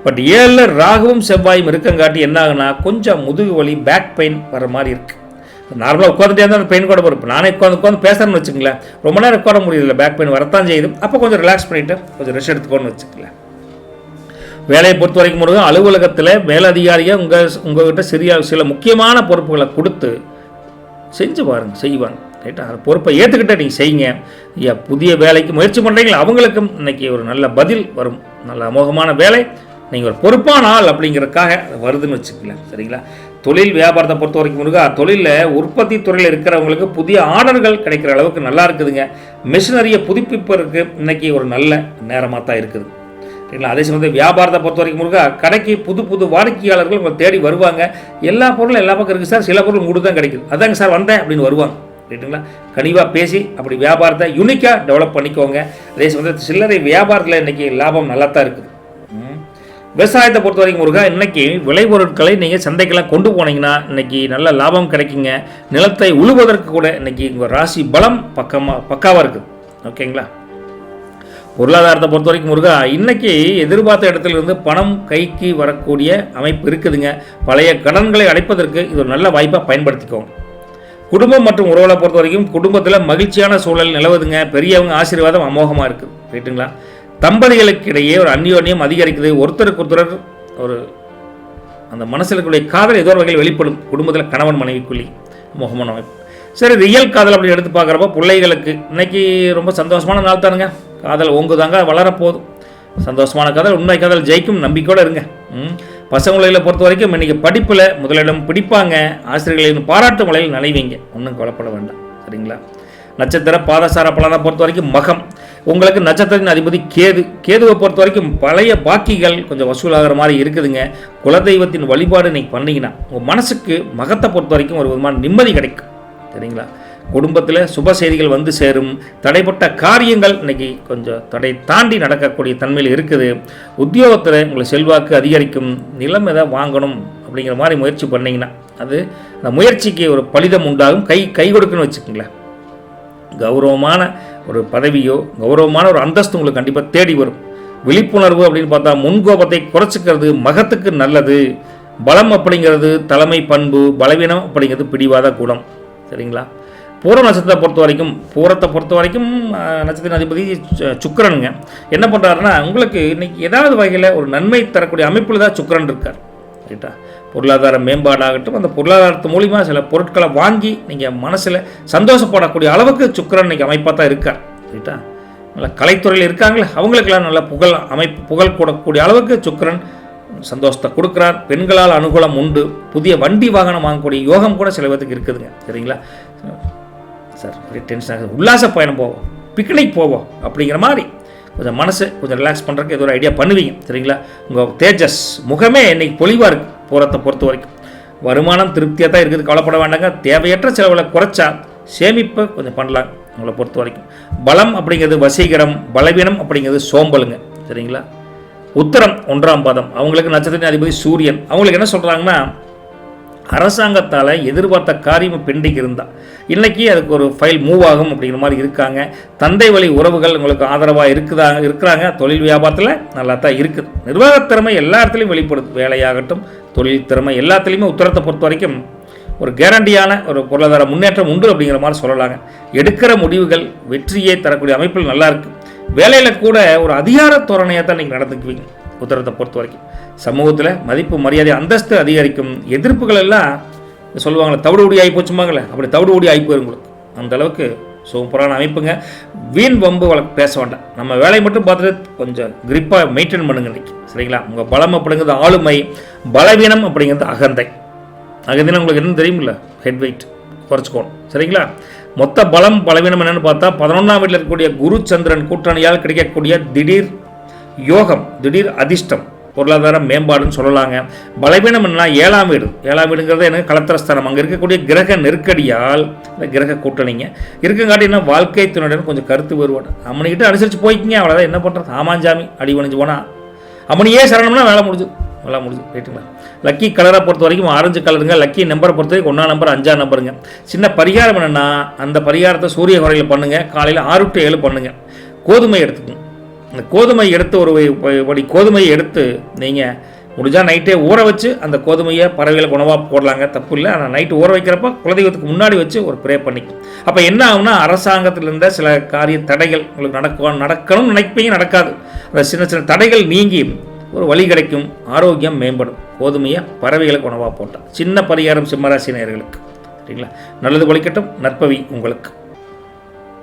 Speaker 1: பட் 7ல் ராகுவும் செவ்வாயும் இருக்கங்காட்டி என்ன ஆகுனா கொஞ்சம் முதுகு வலி, பேக் பெயின் வர மாதிரி இருக்குது. நார்மலாக உட்காந்துட்டே இருந்தால் அந்த பெயின் கூட வரும். நானே உட்காந்து பேசுகிறேன்னு வச்சுக்கங்களேன், ரொம்ப நேரம் உட்கார முடியல, பேக் பெயின் வரத்தான் செய்யுது. அப்போ கொஞ்சம் ரிலாக்ஸ் பண்ணிவிட்டு கொஞ்சம் ரெஸ்ட் எடுத்துக்கோன்னு வச்சுக்கங்களேன். வேலையை பொறுத்த வரைக்கும் முருகன் அலுவலகத்தில் மேலதிகாரியாக உங்கள்கிட்ட சில முக்கியமான பொறுப்புகளை கொடுத்து செஞ்சு பாருங்க, செய்வாங்க. ரைட்டா? அந்த பொறுப்பை ஏற்றுக்கிட்ட நீங்கள் செய்யுங்க. புதிய வேலைக்கு முயற்சி பண்ணுறீங்களா அவங்களுக்கும் இன்றைக்கி ஒரு நல்ல பதில் வரும். நல்ல அமோகமான வேலை, நீங்கள் ஒரு பொறுப்பான ஆள் அப்படிங்கிறதுக்காக வருதுன்னு வச்சுக்கலாம். சரிங்களா? தொழில் வியாபாரத்தை பொறுத்த வரைக்கும் முருகா தொழிலில் உற்பத்தி துறையில் இருக்கிறவங்களுக்கு புதிய ஆர்டர்கள் கிடைக்கிற அளவுக்கு நல்லா இருக்குதுங்க. மிஷினரியை புதுப்பிப்பதற்கு இன்றைக்கி ஒரு நல்ல நேரமாக தான் இருக்குது. சரிங்களா? அதே சமயத்தில் வியாபாரத்தை பொறுத்த வரைக்கும் முருகா கடைக்கு புது வாடிக்கையாளர்கள் உங்களை தேடி வருவாங்க. எல்லா பொருளும் எல்லா பக்கம் இருக்குது சார், சில பொருள் உங்களுக்கு தான் கிடைக்குது, அதாங்க சார் வந்தேன் அப்படின்னு வருவாங்க. ரைட்டுங்களா? கனிவாக பேசி அப்படி வியாபாரத்தை யூனிக்காக டெவலப் பண்ணிக்கோங்க. அதே சமயத்தில் சில்லறை வியாபாரத்தில் இன்றைக்கி லாபம் நல்லா தான் இருக்குது. விவசாயத்தை பொறுத்த வரைக்கும் முருகா இன்றைக்கி விளைபொருட்களை நீங்கள் சந்தைக்கெல்லாம் கொண்டு போனீங்கன்னா இன்றைக்கி நல்ல லாபம் கிடைக்குங்க. நிலத்தை உழுவதற்கு கூட இன்றைக்கி உங்கள் ராசி பலம் பக்காவாக இருக்குது. ஓகேங்களா? பொருளாதாரத்தை பொறுத்த வரைக்கும் முருகா இன்றைக்கி எதிர்பார்த்த இடத்துல இருந்து பணம் கைக்கு வரக்கூடிய அமைப்பு இருக்குதுங்க. பழைய கடன்களை அடைப்பதற்கு இது ஒரு நல்ல வாய்ப்பாக பயன்படுத்திக்கோங்க. குடும்பம் மற்றும் உறவுகளை பொறுத்த வரைக்கும் குடும்பத்தில் மகிழ்ச்சியான சூழல் நிலவுதுங்க. பெரியவங்க ஆசீர்வாதம் அமோகமாக இருக்குது. ரைட்டுங்களா? தம்பதிகளுக்கு இடையே ஒரு அந்யோன்யம் அதிகரிக்குது. ஒருத்தருக்கு ஒருத்தர் ஒரு அந்த மனசில் இருக்கக்கூடிய காதல் ஏதோ ஒரு வகையில் வெளிப்படும். குடும்பத்தில் கணவன் மனைவிக்குள்ளி முகமான அமைப்பு. சரி, ரியல் காதல் அப்படி எடுத்து பார்க்குறப்போ பிள்ளைகளுக்கு இன்றைக்கி ரொம்ப சந்தோஷமான நாள் தானுங்க. காதல் ஓங்குதாங்க, வளரப்போகுது. சந்தோஷமான காதல், உண்மை காதல் ஜெயிக்கும், நம்பிக்கையோடு இருங்க. பசங்களை பொறுத்த வரைக்கும் இன்றைக்கி படிப்பில் முதலிடம் பிடிப்பாங்க. ஆசிரியர்களின் பாராட்டு மலையில் நனைவீங்க, ஒன்றும் கொலப்பட வேண்டாம். சரிங்களா? நட்சத்திர பாதசார பலனை பொறுத்த வரைக்கும் மகம். உங்களுக்கு நட்சத்திரத்தின் அதிபதி கேது. கேதுவை பொறுத்த வரைக்கும் பழைய பாக்கிகள் கொஞ்சம் வசூலாகிற மாதிரி இருக்குதுங்க. குலதெய்வத்தின் வழிபாடு இன்னைக்கு பண்ணிங்கன்னா உங்கள் மனசுக்கு மகத்தை பொறுத்த வரைக்கும் ஒரு விதமான நிம்மதி கிடைக்கும். சரிங்களா? குடும்பத்தில் சுப செய்திகள் வந்து சேரும். தடைப்பட்ட காரியங்கள் இன்னைக்கு கொஞ்சம் தடை தாண்டி நடக்கக்கூடிய தன்மையில் இருக்குது. உத்தியோகத்தில் உங்களுக்கு செல்வாக்கு அதிகரிக்கும். நிலம் எதாவது வாங்கணும் அப்படிங்கிற மாதிரி முயற்சி பண்ணிங்கன்னா அது அந்த முயற்சிக்கு ஒரு பலிதம் உண்டாகும். கை கொடுக்குன்னு வச்சுக்கோங்களேன். கௌரவமான ஒரு பதவியோ கௌரவமான ஒரு அந்தஸ்து உங்களுக்கு கண்டிப்பாக தேடி வரும். விழிப்புணர்வு அப்படின்னு பார்த்தா முன்கோபத்தை குறைச்சிக்கிறது மகத்துக்கு நல்லது. பலம் அப்படிங்கிறது தலைமை பண்பு, பலவீனம் அப்படிங்கிறது பிடிவாத குணம். சரிங்களா? பூர நட்சத்திரத்தை பொறுத்த வரைக்கும் நட்சத்திர அதிபதி சுக்கிரனுங்க. என்ன பண்ணுறாருன்னா உங்களுக்கு இன்னைக்கு ஏதாவது வகையில் ஒரு நன்மை தரக்கூடிய அமைப்பில் தான் சுக்கிரன் இருக்கார். ரைட்டா? பொருளாதார மேம்பாடாகட்டும், அந்த பொருளாதாரத்து மூலிமா சில பொருட்களை வாங்கி நீங்கள் மனசில் சந்தோஷப்படக்கூடிய அளவுக்கு சுக்கிரன் இன்னைக்கு அமைப்பாக தான் இருக்கார். ரைட்டா? நல்ல கலைத்துறையில் இருக்காங்களே அவங்களுக்கெல்லாம் நல்ல புகழ் கூடக்கூடிய அளவுக்கு சுக்கிரன் சந்தோஷத்தை கொடுக்குறார். பெண்களால் அனுகூலம் உண்டு. புதிய வண்டி வாகனம் வாங்கக்கூடிய யோகம் கூட சில பேருக்கு இருக்குதுங்க. சரிங்களா? சார் ஒரே டென்ஷன் ஆகுது, உல்லாச பயணம் போவோம், பிக்னிக் போவோம் அப்படிங்கிற மாதிரி கொஞ்சம் மனசு கொஞ்சம் ரிலாக்ஸ் பண்ணுறதுக்கு ஏதோ ஒரு ஐடியா பண்ணுவீங்க. சரிங்களா? உங்கள் தேஜஸ் முகமே இன்னைக்கு பொலிவாக இருக்குது. போகிறத பொறுத்த வரைக்கும் வருமானம் திருப்தியாக தான் இருக்குது, கவலைப்பட வேண்டாங்க. தேவையற்ற செலவில் குறைச்சா சேமிப்பை கொஞ்சம் பண்ணலாம். உங்களை பொறுத்த வரைக்கும் பலம் அப்படிங்கிறது வசீகரம், பலவீனம் அப்படிங்கிறது சோம்பலுங்க. சரிங்களா? உத்தரம் 1ஆம் பாதம் அவங்களுக்கு நட்சத்திரத்தின் அதிபதி சூரியன். அவங்களுக்கு என்ன சொல்கிறாங்கன்னா அரசாங்கத்தால் எதிர்பார்த்த காரியம் பெண்டிங் இருந்தால் இன்றைக்கி அதுக்கு ஒரு ஃபைல் மூவ் ஆகும் அப்படிங்கிற மாதிரி இருக்காங்க. தந்தை வழி உறவுகள் உங்களுக்கு ஆதரவாக இருக்கிறாங்க. தொழில் வியாபாரத்தில் நல்லா தான் இருக்குது. நிர்வாகத்திறமை எல்லா இடத்துலையும் வெளிப்படுது. வேலையாகட்டும், தொழில் திறமை எல்லாத்துலேயுமே உத்தரத்தை பொறுத்த வரைக்கும் ஒரு கேரண்டியான ஒரு பொருளாதார முன்னேற்றம் உண்டு அப்படிங்கிற மாதிரி சொல்லலாங்க. எடுக்கிற முடிவுகள் வெற்றியை தரக்கூடிய அமைப்பில் நல்லா இருக்குது. வேலையில் கூட ஒரு அதிகார தோரணையாக தான் நீங்கள் நடந்துக்குவீங்க. உத்தரத்தை பொறுத்த வரைக்கும் சமூகத்தில் மதிப்பு மரியாதை அந்தஸ்து அதிகரிக்கும். எதிர்ப்புகள் எல்லாம் சொல்லுவாங்களே தவிடு ஊடி ஆகி போச்சுமாங்களே, அப்படி தவிடு ஊடி ஆகி போயிடும் உங்களுக்கு. அந்த அளவுக்கு சூப்பரான அமைப்புங்க. வீண் வம்பு பேச வேண்டாம். நம்ம வேலையை மட்டும் பார்த்துட்டு கொஞ்சம் கிரிப்பாக மெயின்டைன் பண்ணுங்க இன்னைக்கு. சரிங்களா? உங்கள் பலம் அப்படிங்கிறது ஆளுமை, பலவீனம் அப்படிங்கிறது அகந்தை. அகந்தினா உங்களுக்கு என்ன தெரியுமில்ல, ஹெட் வெயிட் குறைச்சிக்கணும். சரிங்களா? மொத்த பலம் பலவீனம் என்னென்னு பார்த்தா 11ஆம் வீட்டில் இருக்கக்கூடிய குரு சந்திரன் கூட்டணியால் கிடைக்கக்கூடிய திடீர் யோகம், திடீர் அதிர்ஷ்டம், பொருளாதார மேம்பாடுன்னு சொல்லலாங்க. பலவீனம் என்ன, 7ஆம் வீடுங்கிறது எனக்கு கலத்திரஸ்தானம். அங்கே இருக்கக்கூடிய கிரக நெருக்கடியால் இந்த கிரக கூட்டணிங்க இருக்குங்காட்டி என்ன வாழ்க்கை துணையுடன் கொஞ்சம் கருத்து வேறுபாடு. அம்மனிக்கிட்ட அனுசரித்து போய்க்கிங்க, அவ்வளோதான். என்ன பண்ணுறது, ஆமாஞ்சாமி அடி வணிஞ்சு போனால் அம்மனியே சரணம்னா வேலை முடிஞ்சு ரைட்டுங்களா? லக்கி கலரை பொறுத்த வரைக்கும் ஆரஞ்சு கலருங்க. லக்கி நம்பரை பொறுத்த வரைக்கும் 1ஆம் நம்பர் 5ஆம் நம்பருங்க. சின்ன பரிகாரம் என்னென்னா அந்த பரிகாரத்தை சூரிய குறையில் பண்ணுங்கள். காலையில் 6 to 7 பண்ணுங்கள். கோதுமை எடுத்துக்கணும். அந்த கோதுமை எடுத்து ஒரு படி கோதுமையை எடுத்து நீங்கள் முடிஞ்சால் நைட்டே ஊற வச்சு அந்த கோதுமையை பறவைகளுக்கு உணவாக போடலாங்க, தப்பு இல்லை. ஆனால் நைட்டு ஊற வைக்கிறப்ப குலதெய்வத்துக்கு முன்னாடி வச்சு ஒரு ப்ரே பண்ணிக்கும். அப்போ என்ன ஆகும்னா அரசாங்கத்தில் இருந்த சில காரிய தடைகள் உங்களுக்கு நடக்கணும்னு நினைப்பீங்க, நடக்காது. அந்த சின்ன சின்ன தடைகள் நீங்கி ஒரு வழி கிடைக்கும், ஆரோக்கியம் மேம்படும். கோதுமையை பறவைகளுக்கு உணவாக போட்டால் சின்ன பரிகாரம் சிம்மராசி நேயர்களுக்கு. சரிங்களா? நல்லது ஒழிக்கட்டும். நற்பவி உங்களுக்கு.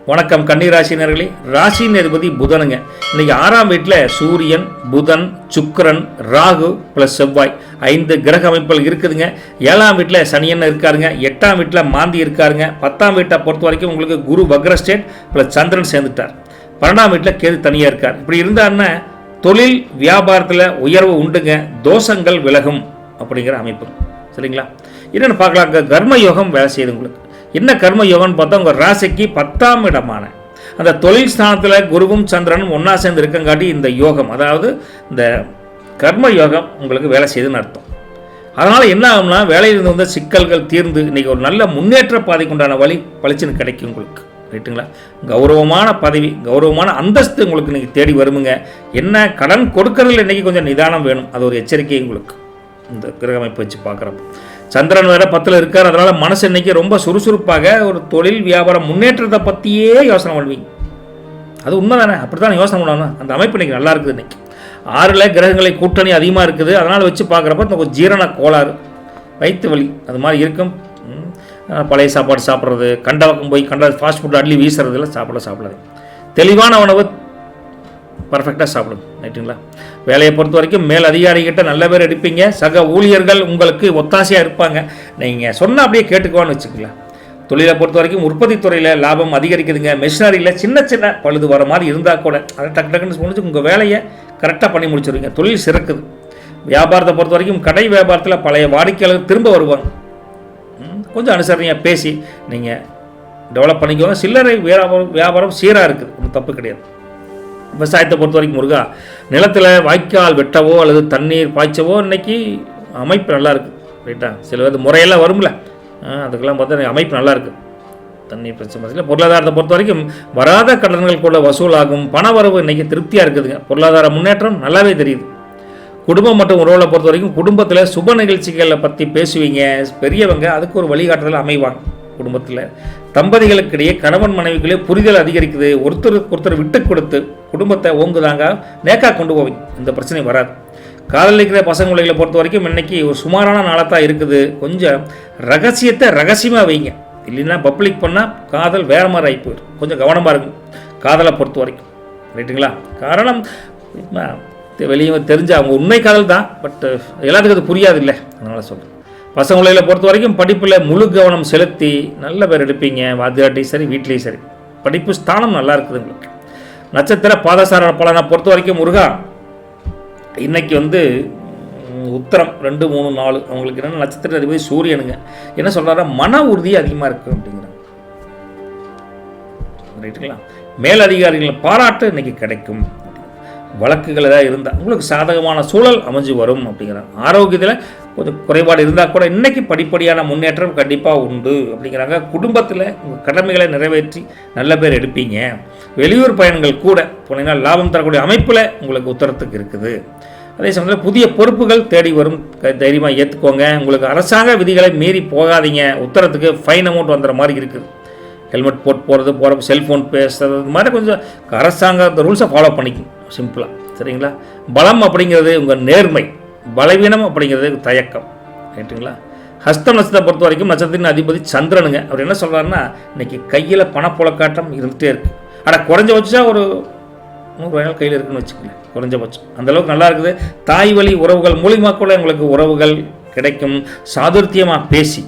Speaker 1: வணக்கம் கன்னிராசினர்களே. ராசியின் அதிபதி புதனுங்க. இன்னைக்கு 6ஆம் வீட்டில் சூரியன், புதன், சுக்கிரன், ராகு ப்ளஸ் செவ்வாய் 5 கிரக அமைப்புகள் இருக்குதுங்க. 7ஆம் வீட்டில் சனியன் இருக்காருங்க. 8ஆம் வீட்டில் மாந்தி இருக்காருங்க. 10ஆம் வீட்டை பொறுத்த வரைக்கும் உங்களுக்கு குரு வக்ரஸ்டேட் ப்ளஸ் சந்திரன் சேர்ந்துட்டார். 12ஆம் வீட்டில் கேது தனியாக இருக்கார். இப்படி இருந்தாருன்னா தொழில் வியாபாரத்தில் உயர்வு உண்டுங்க, தோஷங்கள் விலகும் அப்படிங்கிற அமைப்பு. சரிங்களா? என்னென்னு பார்க்கலாம். கர்ம யோகம் வேலை செய்யுது உங்களுக்கு. என்ன கர்ம யோகம்னு பார்த்தா உங்கள் ராசிக்கு 10ஆம் இடமான அந்த தொழில் ஸ்தானத்தில் குருவும் சந்திரனும் ஒன்றா சேர்ந்து இருக்கங்காட்டி இந்த யோகம், அதாவது இந்த கர்ம யோகம் உங்களுக்கு வேலை செய்யுதுன்னு அர்த்தம். அதனால் என்ன ஆகும்னா வேலையிலிருந்து வந்த சிக்கல்கள் தீர்ந்து இன்றைக்கி ஒரு நல்ல முன்னேற்ற பாதைக்கு உண்டான வழி பளிச்சுன்னு கிடைக்கும் உங்களுக்கு. ரைட்டுங்களா? கௌரவமான பதவி, கௌரவமான அந்தஸ்து உங்களுக்கு இன்றைக்கி தேடி வருமுங்க. என்ன கடன் கொடுக்கறதுல இன்றைக்கி கொஞ்சம் நிதானம் வேணும், அது ஒரு எச்சரிக்கை உங்களுக்கு இந்த கிரக அமைப்பு வச்சு பார்க்குறப்ப. சந்திரன் வேற 10ல் இருக்கார். அதனால் மனசு இன்னைக்கு ரொம்ப சுறுசுறுப்பாக ஒரு தொழில் வியாபாரம் முன்னேற்றத்தை பற்றியே யோசனை பண்ணுவீங்க. அது உண்மை தானே, அப்படி தான் யோசனை பண்ணணும். அந்த அமைப்பு இன்றைக்கி நல்லா இருக்குது. இன்றைக்கி 6 கிரகங்களை கூட்டணி அதிகமாக இருக்குது. அதனால் வச்சு பார்க்குறப்ப இந்த கொஞ்சம் ஜீரண கோளாறு, வயிற்று வலி அது மாதிரி இருக்கும். பழைய சாப்பாடு சாப்பிட்றது, கண்ட பக்கம் போய் கண்ட ஃபாஸ்ட் ஃபுட் அள்ளி வீசுறதுல சாப்பிடாது. தெளிவான உணவு பர்ஃபெக்டாக சாப்பிடுங்க. ரைட்டுங்களா? வேலையை பொறுத்த வரைக்கும் மேல் அதிகாரிகிட்ட நல்ல பேர் எடுப்பீங்க. சக ஊழியர்கள் உங்களுக்கு ஒத்தாசையாக இருப்பாங்க. நீங்கள் சொன்னால் அப்படியே கேட்டுக்குவான்னு வச்சுக்கலாம். தொழிலை பொறுத்த வரைக்கும் உற்பத்தி துறையில் லாபம் அதிகரிக்குதுங்க. மிஷினரியில் சின்ன சின்ன பழுது வர மாதிரி இருந்தால் கூட அதை டக்குன்னு முடிச்சு உங்கள் வேலையை கரெக்டாக பண்ணி முடிச்சுருவீங்க. தொழில் சிறக்குது. வியாபாரத்தை பொறுத்த வரைக்கும் கடை வியாபாரத்தில் பழைய வாடிக்கையாளர் திரும்ப வருவாங்க. கொஞ்சம் அனுசரணையாக பேசி நீங்கள் டெவலப் பண்ணிக்கோங்க. சில்லறை வியாபாரம் சீராக இருக்குது, ஒன்றும் தப்பு கிடையாது. விவசாயத்தை பொறுத்த வரைக்கும் முருகா, நிலத்தில் வாய்க்கால் வெட்டவோ அல்லது தண்ணீர் பாய்ச்சவோ இன்றைக்கி அமைப்பு நல்லா இருக்குது. ரைட்டா? சில முறையெல்லாம் வரும்ல, அதுக்கெல்லாம் பார்த்தா அமைப்பு நல்லா இருக்குது. தண்ணீர் பிரச்சனை. பொருளாதாரத்தை பொறுத்த வரைக்கும் வராத கடன்கள் கூட வசூலாகும். பண வரவு இன்றைக்கி திருப்தியாக இருக்குதுங்க. பொருளாதார முன்னேற்றம் நல்லாவே தெரியுது. குடும்பம் மற்றும் உறவுகளை பொறுத்த வரைக்கும் குடும்பத்தில் சுப நிகழ்ச்சிகளை பற்றி பேசுவீங்க. பெரியவங்க அதுக்கு ஒரு வழிகாட்டுதல் அமைவாங்க. குடும்பத்தில் தம்பதிகளுக்கிடையே கணவன் மனைவிகளே புரிதல் அதிகரிக்குது. ஒருத்தர் விட்டு கொடுத்து குடும்பத்தை ஓங்குதாங்க நேக்காக கொண்டு போவீங்க. இந்த பிரச்சனை வராது. காதலிக்கிற பசங்களை பொறுத்த வரைக்கும் இன்றைக்கி ஒரு சுமாரான நாளாக தான் இருக்குது. கொஞ்சம் ரகசியத்தை ரகசியமாக வைங்க. இல்லைன்னா பப்ளிக் பண்ணால் காதல் வேறு மாதிரி ஆகி போயிடும். கொஞ்சம் கவனமாக இருக்கும் காதலை பொறுத்த வரைக்கும். ரைட்டுங்களா? காரணம் வெளியே தெரிஞ்ச அவங்க உண்மை காதல் தான், பட் எல்லாத்துக்கும் அது புரியாது இல்லை. அதனால் சொல்கிறேன். பசங்களை பொறுத்த வரைக்கும் படிப்பில் முழு கவனம் செலுத்தி நல்ல பேர் எடுப்பீங்க. வாத்தியாட்டையும் சரி, வீட்லேயும் சரி. படிப்பு ஸ்தானம் நல்லா இருக்குது உங்களுக்கு. நட்சத்திர பாதசார பலனை பொறுத்த வரைக்கும் முருகா, இன்றைக்கி உத்திரம் 2, 3, 4 அவங்களுக்கு என்னென்ன நட்சத்திர அதிபதி சூரியனுங்க. என்ன சொல்கிறாரா, மன உறுதி அதிகமாக இருக்குது அப்படிங்கிறாங்க. ரைட்டுங்களா? மேலதிகாரிகள் பாராட்டு இன்றைக்கி கிடைக்கும். வழக்குகள் ஏதாவது இருந்தால் உங்களுக்கு சாதகமான சூழல் அமைஞ்சு வரும் அப்படிங்கிறாங்க. ஆரோக்கியத்தில் கொஞ்சம் குறைபாடு இருந்தால் கூட இன்றைக்கி படிப்படியான முன்னேற்றம் கண்டிப்பாக உண்டு அப்படிங்கிறாங்க. குடும்பத்தில் உங்கள் கடமைகளை நிறைவேற்றி நல்ல பேர் எடுப்பீங்க. வெளியூர் பயணங்கள் கூட போனீங்கன்னா லாபம் தரக்கூடிய அமைப்பில் உங்களுக்கு உத்தரத்துக்கு இருக்குது. அதே சமயத்தில் புதிய பொறுப்புகள் தேடி வரும். தைரியமாக ஏற்றுக்கோங்க. உங்களுக்கு அரசாங்க விதிகளை மீறி போகாதீங்க. உத்தரத்துக்கு ஃபைன் அமௌண்ட் வந்துடுற மாதிரி இருக்குது. ஹெல்மெட் போகிறப்ப செல்ஃபோன் பேசுறது மாதிரி கொஞ்சம் அரசாங்க ரூல்ஸை ஃபாலோ பண்ணிக்கும் சிம்பிளாக. சரிங்களா? பலம் அப்படிங்கிறது உங்கள் நேர்மை, பலவீனம் அப்படிங்கிறது தயக்கம். ரைட்டுங்களா? ஹஸ்தம் நட்சத்திரத்தை பொறுத்த வரைக்கும் நட்சத்திரத்தின் அதிபதி சந்திரனுங்க. அவர் என்ன சொல்கிறாருன்னா, இன்றைக்கி கையில் பணப்புழக்காட்டம் இருந்துகிட்டே இருக்குது. ஆனால் குறைஞ்சபட்சம் ஒரு 100 கையில் இருக்குன்னு வச்சுக்கோங்க. குறைஞ்சபட்சம் அந்தளவுக்கு நல்லா இருக்குது. தாய் வழி உறவுகள் மூலிமா கூட உங்களுக்கு உறவுகள் கிடைக்கும். சாதுர்த்தியமாக பேசி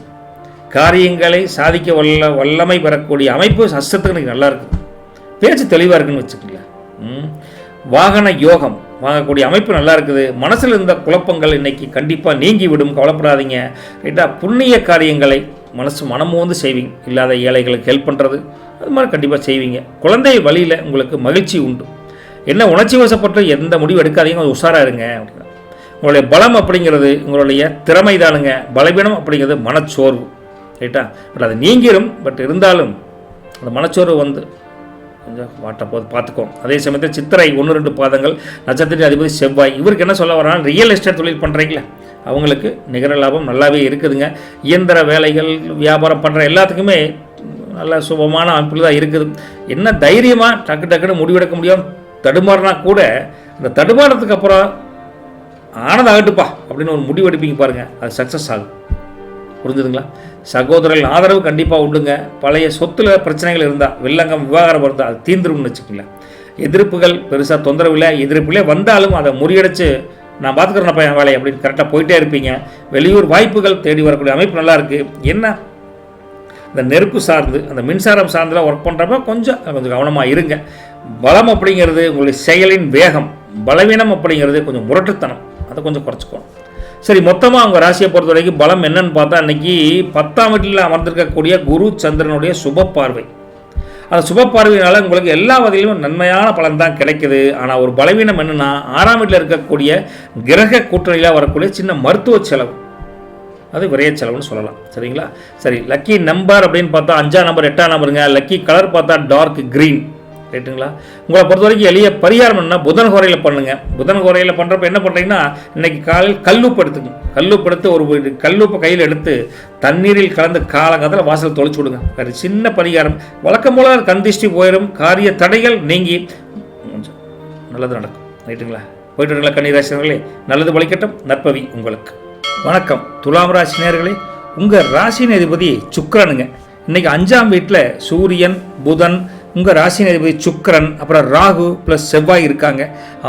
Speaker 1: காரியங்களை சாதிக்க வல்லமை பெறக்கூடிய அமைப்பு ஹஸ்தத்துக்கு இன்றைக்கி நல்லா இருக்குது. பேச்சு தெளிவாக இருக்குன்னு வச்சுக்கோங்க. வாகன யோகம் வாங்கக்கூடிய அமைப்பு நல்லா இருக்குது. மனசில் இருந்த குழப்பங்கள் இன்றைக்கி கண்டிப்பாக நீங்கி விடும். கவலைப்படாதீங்க. ரைட்டாக? புண்ணிய காரியங்களை மனமு செய்வீங்க. இல்லாத ஏழைகளுக்கு ஹெல்ப் பண்ணுறது அது மாதிரி கண்டிப்பாக செய்வீங்க. குழந்தை வழியில் உங்களுக்கு மகிழ்ச்சி உண்டு. என்ன உணர்ச்சி வசப்பட்டு எந்த முடிவு எடுக்காதீங்க, கொஞ்சம் உஷாராக இருங்க அப்படின்னா. உங்களுடைய பலம் அப்படிங்கிறது உங்களுடைய திறமை தானுங்க. பலவீனம் அப்படிங்கிறது மனச்சோர்வு. ரைட்டா? பட் அது நீங்கிடும். பட் இருந்தாலும் அந்த மனச்சோர்வு கொஞ்சம் வாட்ட போது பார்த்துக்கோங்க. அதே சமயத்தில் சித்திரை 1, 2 பாதங்கள் நட்சத்திர அதிபதி செவ்வாய். இவருக்கு என்ன சொல்ல வர்றாங்க, ரியல் எஸ்டேட் தொழில் பண்ணுறீங்களா அவங்களுக்கு நிகர லாபம் நல்லாவே இருக்குதுங்க. இயந்திர வேலைகள் வியாபாரம் பண்ணுற எல்லாத்துக்குமே நல்ல சுபமான அமைப்பில் தான் இருக்குது. என்ன தைரியமாக டக்குன்னு முடிவெடுக்க முடியும். தடுமாறினா கூட அந்த தடுமாறத்துக்கு அப்புறம் ஆனது ஆகட்டுப்பா அப்படின்னு ஒரு முடிவெடுப்பீங்க பாருங்கள், அது சக்ஸஸ் ஆகும். புரிஞ்சுதுங்களா? சகோதரர்கள் ஆதரவு கண்டிப்பாக உண்டுங்க. பழைய சொத்துல பிரச்சனைகள் இருந்தால், வெள்ளங்கம் விவாகரம் இருந்தால் அது தீந்துரும்னு வச்சுக்கோங்களேன். எதிர்ப்புகள் பெருசாக தொந்தரவு இல்லை. எதிர்ப்புகளே வந்தாலும் அதை முறியடிச்சு நான் பார்த்துக்கிறேன் என் வேலையை அப்படின்னு கரெக்டாக போயிட்டே இருப்பீங்க. வெளியூர் வாய்ப்புகள் தேடி வரக்கூடிய அமைப்பு நல்லா இருக்குது. என்ன இந்த நெருப்பு சார்ந்து அந்த மின்சாரம் சார்ந்தெலாம் ஒர்க் பண்ணுறப்ப கொஞ்சம் கவனமாக இருங்க. பலம் அப்படிங்கிறது உங்களுடைய செயலின் வேகம், பலவீனம் அப்படிங்கிறது கொஞ்சம் முரட்டுத்தனம், அதை கொஞ்சம் குறைச்சிக்கணும். சரி, மொத்தமாக அவங்க ராசியை பொறுத்த வரைக்கும் பலம் என்னன்னு பார்த்தா, அன்றைக்கி 10ஆம் வீட்டில் அமர்ந்திருக்கக்கூடிய குரு சந்திரனுடைய சுப பார்வை. அந்த சுப பார்வையினால் உங்களுக்கு எல்லா வகையிலும் நன்மையான பலன் தான் கிடைக்குது. ஆனால் ஒரு பலவீனம் என்னென்னா, 6ஆம் வீட்டில் இருக்கக்கூடிய கிரக கூட்டணியில் வரக்கூடிய சின்ன மருத்துவ செலவு, அது விரைய செலவுன்னு சொல்லலாம். சரிங்களா? சரி, லக்கி நம்பர் அப்படின்னு பார்த்தா 5ஆம் நம்பர் 8ஆம் நம்பருங்க. லக்கி கலர் பார்த்தா டார்க் க்ரீன். ரைட்டுங்களா? உங்களை பொறுத்த வரைக்கும் எளிய பரிகாரம் என்ன, புதன் குறையில் பண்ணுங்கள். புதன் குறையில் பண்ணுறப்ப என்ன பண்ணுறீங்கன்னா, இன்றைக்கி காலையில் கல்லுப்பு எடுத்துக்கணும். கல்லுப்பு எடுத்து ஒரு கல்லுப்பை கையில் எடுத்து தண்ணீரில் கலந்து காலங்காலத்தில் வாசல் தொலைச்சி விடுங்க. வேறு சின்ன பரிகாரம். வழக்கம் போல் கண் திருஷ்டி போயிடும், காரிய தடைகள் நீங்கி நல்லது நடக்கும். ரைட்டுங்களா? போயிட்டு வரீங்களா கன்னிராசினர்களே? நல்லது பலிக்கட்டும், நற்பவி உங்களுக்கு. வணக்கம் துலாம் ராசி நேயர்களே. உங்கள் ராசியின் அதிபதி சுக்கிரனுங்க. இன்றைக்கி 5ஆம் வீட்டில் சூரியன், புதன், உங்கள் ராசியின் அதிபதி சுக்கிரன், அப்புறம் ராகு ப்ளஸ் செவ்வாய் இருக்காங்க.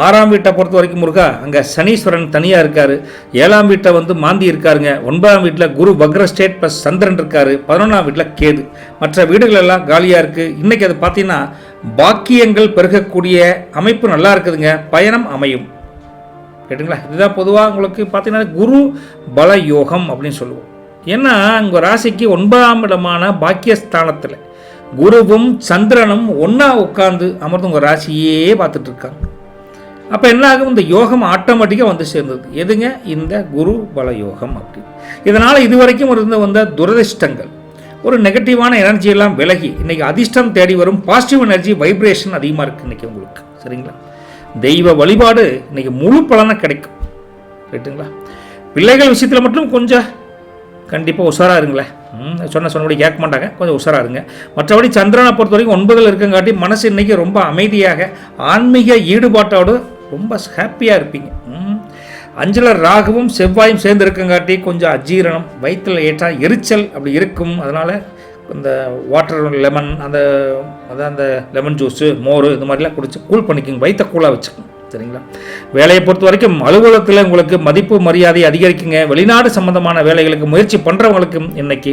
Speaker 1: 6ஆம் வீட்டை பொறுத்த வரைக்கும் முருகா அங்கே சனீஸ்வரன் தனியாக இருக்கார். 7ஆம் வீட்டை மாந்தி இருக்காருங்க. 9ஆம் வீட்டில் குரு வக்ர ஸ்டேட் ப்ளஸ் சந்திரன் இருக்கார். 11ஆம் வீட்டில் கேது. மற்ற வீடுகள் எல்லாம் காலியாக இருக்குது. இன்றைக்கி அது பார்த்தீங்கன்னா பாக்கியங்கள் பெருகக்கூடிய அமைப்பு நல்லா இருக்குதுங்க. பயணம் அமையும். கேட்டுங்களா? இதுதான் பொதுவாக உங்களுக்கு பார்த்தீங்கன்னா குரு பல யோகம் அப்படின்னு சொல்லுவோம். ஏன்னா உங்கள் ராசிக்கு 9ஆம் இடமான பாக்கியஸ்தானத்தில் குருவும் சந்திரனும் ஒன்றா உட்கார்ந்து அமர்ந்து உங்கள் ராசியே பார்த்துட்டு இருக்காங்க. அப்போ என்ன ஆகும், இந்த யோகம் ஆட்டோமேட்டிக்காக வந்து சேர்ந்தது. எதுங்க? இந்த குரு பல யோகம். அப்படி இதனால் இதுவரைக்கும் வந்த துரதிர்ஷ்டங்கள், ஒரு நெகட்டிவான எனர்ஜியெல்லாம் விலகி இன்றைக்கி அதிர்ஷ்டம் தேடி வரும். பாசிட்டிவ் எனர்ஜி வைப்ரேஷன் அதிகமாக இருக்குது இன்றைக்கி உங்களுக்கு. சரிங்களா? தெய்வ வழிபாடு இன்றைக்கி முழு பலனை கிடைக்கும். ரைட்டுங்களா? பிள்ளைகள் விஷயத்தில் மட்டும் கொஞ்சம் கண்டிப்பாக உஷாராக இருங்களேன். சொன்னபடி கேட்க மாட்டாங்க, கொஞ்சம் உஷாராக இருங்க. மற்றபடி சந்திரனை பொறுத்த வரைக்கும் 9ல் இருக்கங்காட்டி மனசு இன்றைக்கி ரொம்ப அமைதியாக ஆன்மீக ஈடுபாட்டோடு ரொம்ப ஹாப்பியாக இருப்பீங்க. 5ல் ராகுவும் செவ்வாயும் சேர்ந்து இருக்கங்காட்டி கொஞ்சம் அஜீரணம், வயிற்றில் ஏற்றா எரிச்சல் அப்படி இருக்கும். அதனால் இந்த வாட்டர் லெமன் அந்த லெமன் ஜூஸு, மோர் இது மாதிரிலாம் குடிச்சு கூல் பண்ணிக்கோங்க. வயிற்ற கூலாக வச்சுக்கோங்க. சரிங்களா? வேலையை பொறுத்த வரைக்கும் அலுவலகத்தில் உங்களுக்கு மதிப்பு மரியாதை அதிகரிக்குங்க. வெளிநாடு சம்பந்தமான வேலைகளுக்கு முயற்சி பண்ணுறவங்களுக்கும் இன்னைக்கு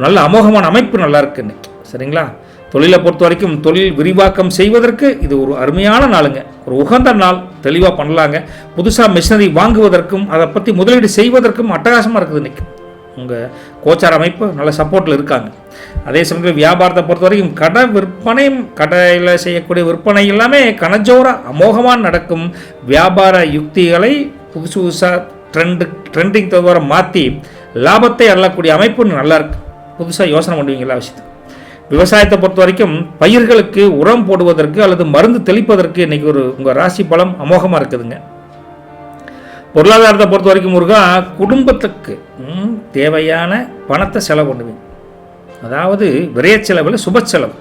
Speaker 1: நல்ல அமோகமான அமைப்பு நல்லா இருக்குது இன்னைக்கு. சரிங்களா? தொழிலை பொறுத்த வரைக்கும் தொழில் விரிவாக்கம் செய்வதற்கு இது ஒரு அருமையான நாளுங்க. ஒரு உகந்த நாள். தெளிவாக பண்ணலாங்க. புதுசாக மிஷினரி வாங்குவதற்கும் அதை பற்றி முதலீடு செய்வதற்கும் அட்டகாசமாக இருக்குது இன்னைக்கு. உங்கள் கோச்சார அமைப்பு நல்ல சப்போர்ட்டில் இருக்காங்க. அதே சமயத்தில் வியாபாரத்தை பொறுத்த வரைக்கும் கடை விற்பனையும், கடையில் செய்யக்கூடிய விற்பனை எல்லாமே கனஜோராக அமோகமாக நடக்கும். வியாபார யுக்திகளை புதுசாக ட்ரெண்டிங் தவிர மாற்றி லாபத்தை அள்ளக்கூடிய அமைப்பு நல்லா இருக்குது. புதுசாக யோசனை பண்ணுவீங்க எல்லா விஷயத்துக்கும். விவசாயத்தை பொறுத்த வரைக்கும் பயிர்களுக்கு உரம் போடுவதற்கு அல்லது மருந்து தெளிப்பதற்கு இன்றைக்கி உங்கள் ராசி பலம் அமோகமாக இருக்குதுங்க. பொருளாதாரத்தை பொறுத்த வரைக்கும் முருகா குடும்பத்துக்கு தேவையான பணத்தை செலவு பண்ணுவீங்க. அதாவது விரைய செலவில் சுப செலவு.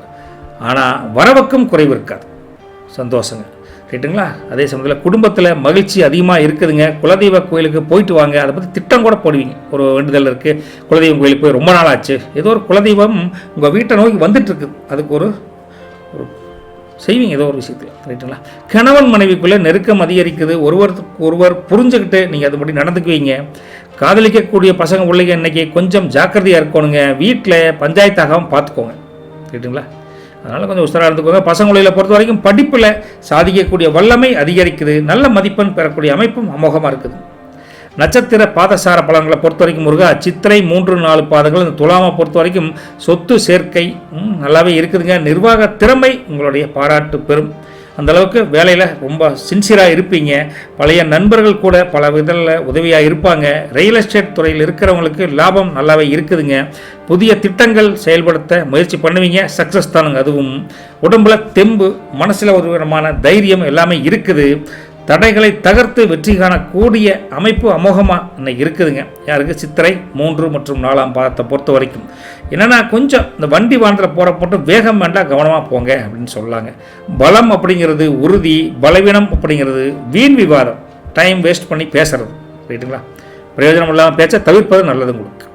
Speaker 1: ஆனால் வரவுக்கும் குறைவு இருக்காது. சந்தோஷங்க. ரைட்டுங்களா? அதே சமயத்தில் குடும்பத்தில் மகிழ்ச்சி அதிகமாக இருக்குதுங்க. குலதெய்வ கோயிலுக்கு போயிட்டு வாங்க. அதை பற்றி திட்டம் கூட போடுவீங்க. ஒரு வேண்டுதல் இருக்குது, குலதெய்வம் கோயிலுக்கு போய் ரொம்ப நாள் ஆச்சு, ஏதோ ஒரு குலதெய்வம் உங்கள் வீட்டை நோக்கி வந்துட்டு இருக்குது, அதுக்கு ஒரு செய்வீங்க ஏதோ ஒரு விஷயத்தில். ரைட்டுங்களா? கணவன் மனைவிக்குள்ளே நெருக்கம் அதிகரிக்குது. ஒருவர் புரிஞ்சுக்கிட்டு நீங்கள் அது மட்டும் நடந்துக்குவீங்க. காதலிக்கக்கூடிய பசங்க பிள்ளைங்க இன்றைக்கி கொஞ்சம் ஜாக்கிரதையாக இருக்கணுங்க. வீட்டில் பஞ்சாயத்தாகவும் பார்த்துக்கோங்க. ரைட்டுங்களா? அதனால் கொஞ்சம் உஷாராக இருந்துக்கோங்க. பசங்களை பொறுத்த வரைக்கும் படிப்பில் சாதிக்கக்கூடிய வல்லமை அதிகரிக்குது. நல்ல மதிப்பெண் பெறக்கூடிய அமைப்பும் அமோகமாக இருக்குது. நட்சத்திர பாதசார பலன்களை பொறுத்த வரைக்கும் முருகா சித்திரை 3-4 பாதங்கள். இந்த துலாமை பொறுத்த வரைக்கும் சொத்து சேர்க்கை நல்லாவே இருக்குதுங்க. நிர்வாக திறமை உங்களுடைய பாராட்டு பெறும். அந்தளவுக்கு வேலையில் ரொம்ப சின்சியராக இருப்பீங்க. பழைய நண்பர்கள் கூட பல விதத்தில் உதவியாக இருப்பாங்க. ரியல் எஸ்டேட் துறையில் இருக்கிறவங்களுக்கு லாபம் நல்லாவே இருக்குதுங்க. புதிய திட்டங்கள் செயல்படுத்த முயற்சி பண்ணுவீங்க. சக்ஸஸ் தானுங்க. அதுவும் உடம்புல தெம்பு, மனசில் ஒரு விதமான தைரியம் எல்லாமே இருக்குது. தடைகளை தகர்த்து வெற்றி காணக்கூடிய அமைப்பு அமோகமாக இன்னைக்கு இருக்குதுங்க. யாருக்கு? சித்திரை 3 மற்றும் 4ஆம் பாதத்தை பொறுத்த வரைக்கும் என்னென்னா கொஞ்சம் இந்த வண்டி வாகனத்தில் போகிற போட்டு வேகம் வேண்டாம், கவனமாக போங்க அப்படின்னு சொல்லாங்க. பலம் அப்படிங்கிறது உறுதி, பலவீனம் அப்படிங்கிறது வீண் விவாதம், டைம் வேஸ்ட் பண்ணி பேசுறது. ரைட்டுங்களா? பிரயோஜனம் இல்லாமல் பேச்ச தவிர்ப்பது நல்லது உங்களுக்கு.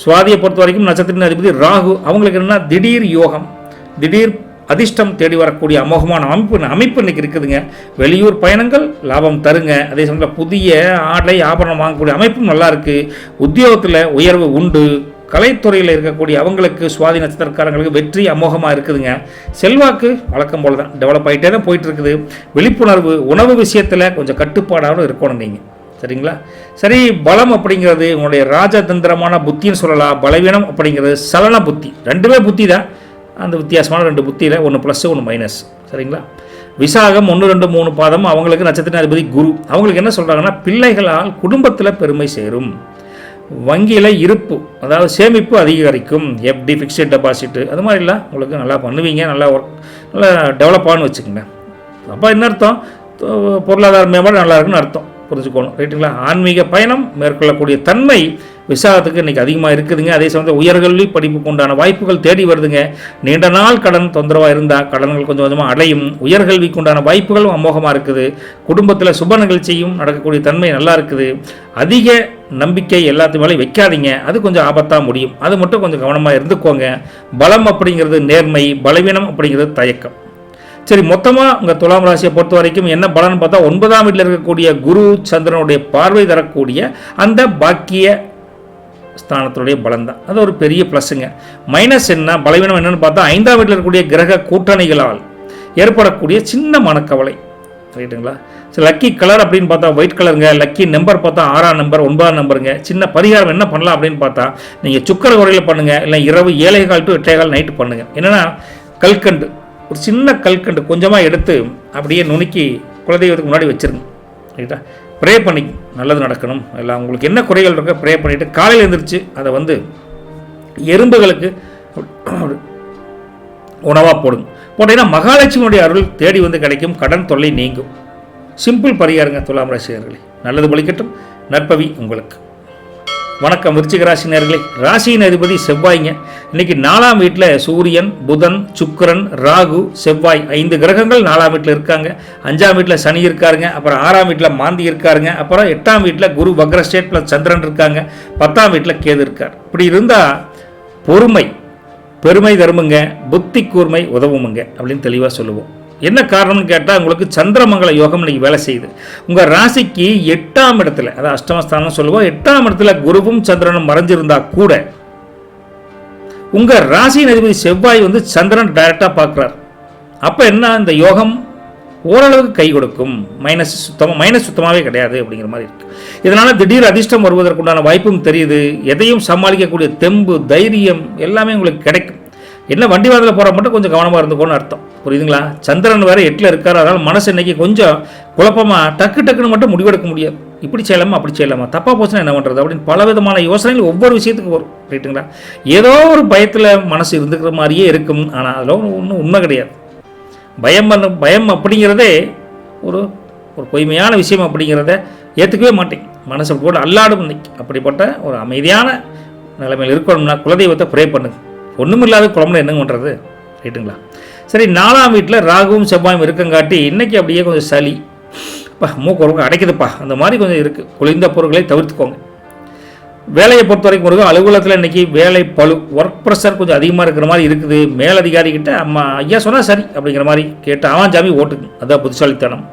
Speaker 1: சுவாதியை பொறுத்த வரைக்கும் நட்சத்திரத்தின் அதிபதி ராகு. அவங்களுக்கு என்னென்னா திடீர் யோகம், திடீர் அதிர்ஷ்டம் தேடி வரக்கூடிய அமோகமான அமைப்பு இன்னைக்கு இருக்குதுங்க. வெளியூர் பயணங்கள் லாபம் தருங்க. அதே சமயத்தில் புதிய ஆடை ஆபரணம் வாங்கக்கூடிய அமைப்பும் நல்லா இருக்குது. உத்தியோகத்தில் உயர்வு உண்டு. கலைத்துறையில் இருக்கக்கூடிய அவங்களுக்கு சுவாதி நட்சத்திரக்காரங்களுக்கு வெற்றி அமோகமாக இருக்குதுங்க. செல்வாக்கு வழக்கம் போல தான் டெவலப் ஆகிட்டே தான் போயிட்டு இருக்குது. விழிப்புணர்வு, உணவு விஷயத்தில் கொஞ்சம் கட்டுப்பாடாகவும் இருக்கணும் நீங்கள். சரிங்களா? சரி, பலம் அப்படிங்கிறது உங்களுடைய ராஜதந்திரமான புத்தின்னு சொல்லலாம். பலவீனம் அப்படிங்கிறது சலன புத்தி. ரெண்டுமே புத்தி தான். அந்த வித்தியாசமான 2 புத்தியில் 1 ப்ளஸ் 1 மைனஸ். சரிங்களா? விசாகம் 1, 2, 3 பாதம். அவங்களுக்கு நட்சத்திர அதிபதி குரு. அவங்களுக்கு என்ன சொல்கிறாங்கன்னா பிள்ளைகளால் குடும்பத்தில் பெருமை சேரும். வங்கியில் இருப்பு, அதாவது சேமிப்பு அதிகரிக்கும். எஃப்டி, ஃபிக்ஸட் டெபாசிட்டு, அது மாதிரிலாம் உங்களுக்கு நல்லா பண்ணுவீங்க. நல்லா நல்லா டெவலப் ஆகுன்னு வச்சுக்கோங்க. அப்போ என்ன அர்த்தம்? பொருளாதார மேம்பாடு நல்லா இருக்குன்னு அர்த்தம், புரிஞ்சுக்கணும். ரைட்டுங்களா? ஆன்மீக பயணம் மேற்கொள்ளக்கூடிய தன்மை விசாகத்துக்கு இன்றைக்கி அதிகமாக இருக்குதுங்க. அதே சமயத்தில் உயர்கல்வி படிப்புக்கு உண்டான வாய்ப்புகள் தேடி வருதுங்க. நீண்ட நாள் கடன் தொந்தரவாக இருந்தால் கடன்கள் கொஞ்சம் கொஞ்சமாக அடையும். உயர்கல்விக்கு உண்டான வாய்ப்புகளும் அமோகமாக இருக்குது. குடும்பத்தில் சுப நிகழ்ச்சியும் நடக்கக்கூடிய தன்மை நல்லா இருக்குது. அதிக நம்பிக்கை எல்லாத்து மேலேயும் வைக்காதீங்க, அது கொஞ்சம் ஆபத்தாக முடியும். அது மட்டும் கொஞ்சம் கவனமாக இருந்துக்கோங்க. பலம் அப்படிங்கிறது நேர்மை, பலவீனம் அப்படிங்கிறது தயக்கம். சரி, மொத்தமாக உங்கள் துலாம் ராசியை பொறுத்த வரைக்கும் என்ன பலன் பார்த்தா, 9ஆம் வீட்டில் இருக்கக்கூடிய குரு சந்திரனுடைய பார்வை தரக்கூடிய அந்த பாக்கிய ஸ்தானத்துடைய பலம் தான். அது ஒரு பெரிய ப்ளஸ்ஸுங்க. மைனஸ் என்ன, பலவீனம் என்னன்னு பார்த்தா, 5ஆம் வீட்டில் இருக்கக்கூடிய கிரக கூட்டணிகளால் ஏற்படக்கூடிய சின்ன மனக்கவலை. ரைட்டுங்களா? சரி, லக்கி கலர் அப்படின்னு பார்த்தா ஒயிட் கலருங்க. லக்கி நம்பர் பார்த்தா 6ஆம் நம்பர் 9ஆம் நம்பருங்க. சின்ன பரிகாரம் என்ன பண்ணலாம் அப்படின்னு பார்த்தா, நீங்கள் சுக்கர உரையில் பண்ணுங்கள், இல்லை இரவு 7:15 to 8:15 நைட்டு பண்ணுங்கள். என்னென்னா, கல்கண்டு, ஒரு சின்ன கல்கண்டு கொஞ்சமாக எடுத்து அப்படியே நுணுக்கி குலதெய்வத்துக்கு முன்னாடி வச்சுருங்க. ரைட்டா? ப்ரே பண்ணி நல்லது நடக்கணும், இல்லை உங்களுக்கு என்ன குறைகள் இருக்கோ ப்ரே பண்ணிவிட்டு காலையில் எழுந்திரிச்சு அதை எறும்புகளுக்கு உணவாக போடுங்க. போட்டீங்கன்னா மகாலட்சுமியுடைய அருள் தேடி கிடைக்கும், கடன் தொல்லை நீங்கும். சிம்பிள் பரிகாரங்க துலாம் ராசினர்களே. நல்லது பலிக்கட்டும். நற்பவி உங்களுக்கு. வணக்கம் விருச்சிக ராசினியர்களே. ராசியின் அதிபதி செவ்வாய்ங்க. இன்னைக்கு 4ஆம் வீட்டில் சூரியன், புதன், சுக்கிரன், ராகு, செவ்வாய் 5 கிரகங்கள் 4ஆம் வீட்டில் இருக்காங்க. 5ஆம் வீட்டில் சனி இருக்காருங்க. அப்புறம் 6ஆம் வீட்டில் மாந்தி இருக்காருங்க. அப்புறம் 8ஆம் வீட்டில் குரு வக்ர ஸ்டேட் ப்ளஸ் சந்திரன் இருக்காங்க. 10ஆம் வீட்டில் கேது இருக்கார். இப்படி இருந்தால் பொறுமை பெருமை தருமுங்க, புத்தி கூர்மை உதவுமுங்க அப்படின்னு தெளிவாக சொல்லுவோம். என்ன காரணம்னு கேட்டால், உங்களுக்கு சந்திரமங்கல யோகம் இன்னைக்கு வேலை செய்யுது. உங்கள் ராசிக்கு 8ஆம் இடத்துல, அதாவது அஷ்டமஸ்தானம் சொல்லுவோம், 8ஆம் இடத்துல குருவும் சந்திரனும் மறைஞ்சிருந்தா கூட உங்கள் ராசியின் அதிபதி செவ்வாய் சந்திரன் டைரக்டாக பார்க்குறார். அப்போ என்ன, இந்த யோகம் ஓரளவுக்கு கை கொடுக்கும். மைனஸ் சுத்தமாகவே கிடையாது அப்படிங்கிற மாதிரி இருக்குது. இதனால் திடீர் அதிர்ஷ்டம் வருவதற்குண்டான வாய்ப்பும் தெரியுது. எதையும் சமாளிக்கக்கூடிய தெம்பு, தைரியம் எல்லாமே உங்களுக்கு கிடைக்கும். என்ன, வண்டி வாதத்தில் போகிற மட்டும் கொஞ்சம் கவனமாக இருந்துக்கோன்னு அர்த்தம், புரியுதுங்களா? சந்திரன் வேறு 8ல் இருக்கார். அதனால் மனசு இன்னைக்கு கொஞ்சம் குழப்பமாக டக்குன்னு மட்டும் முடிவெடுக்க முடியாது. இப்படி செய்யலாமா அப்படி செய்யலாமா, தப்பாக போச்சுன்னா என்ன பண்ணுறது அப்படின்னு பலவிதமான யோசனைகள் ஒவ்வொரு விஷயத்துக்கு வரும். ரைட்டுங்களா? ஏதோ ஒரு பயத்தில் மனசு இருந்துக்கிற மாதிரியே இருக்கும். ஆனால் அதில் ஒன்றும் உண்மை கிடையாது. பயம் அப்படிங்கிறதே ஒரு பொய்மையான விஷயம் அப்படிங்கிறத ஏற்றுக்கவே மாட்டேன். மனசை கூட அல்லாடும் இன்னைக்கு. அப்படிப்பட்ட ஒரு அமைதியான நிலைமையில் இருக்கணும்னா குலதெய்வத்தை ப்ரே பண்ணுங்க. ஒன்றும் இல்லாத குழம்புல என்னங்க பண்ணுறது? ரைட்டுங்களா? சரி, 4ஆம் வீட்டில் ராகுவும் செவ்வாயும் இருக்கங்காட்டி இன்றைக்கி அப்படியே கொஞ்சம் சளி, மூக்கு அடைக்குதுப்பா, அந்த மாதிரி கொஞ்சம் இருக்குது. குளிர்ந்த பொருட்களை தவிர்த்துக்கோங்க. வேலையை பொறுத்த வரைக்கும் அலுவலகத்தில் இன்றைக்கி வேலை பளு, ஒர்க் ப்ரெஷர் கொஞ்சம் அதிகமாக இருக்கிற மாதிரி இருக்குது. மேலதிகாரிகிட்ட அம்மா ஐயா சொன்னால் சரி அப்படிங்கிற மாதிரி கேட்டு அவன் ஜாமி ஓட்டுக்கு, அதுதான் புத்திசாலித்தனம்.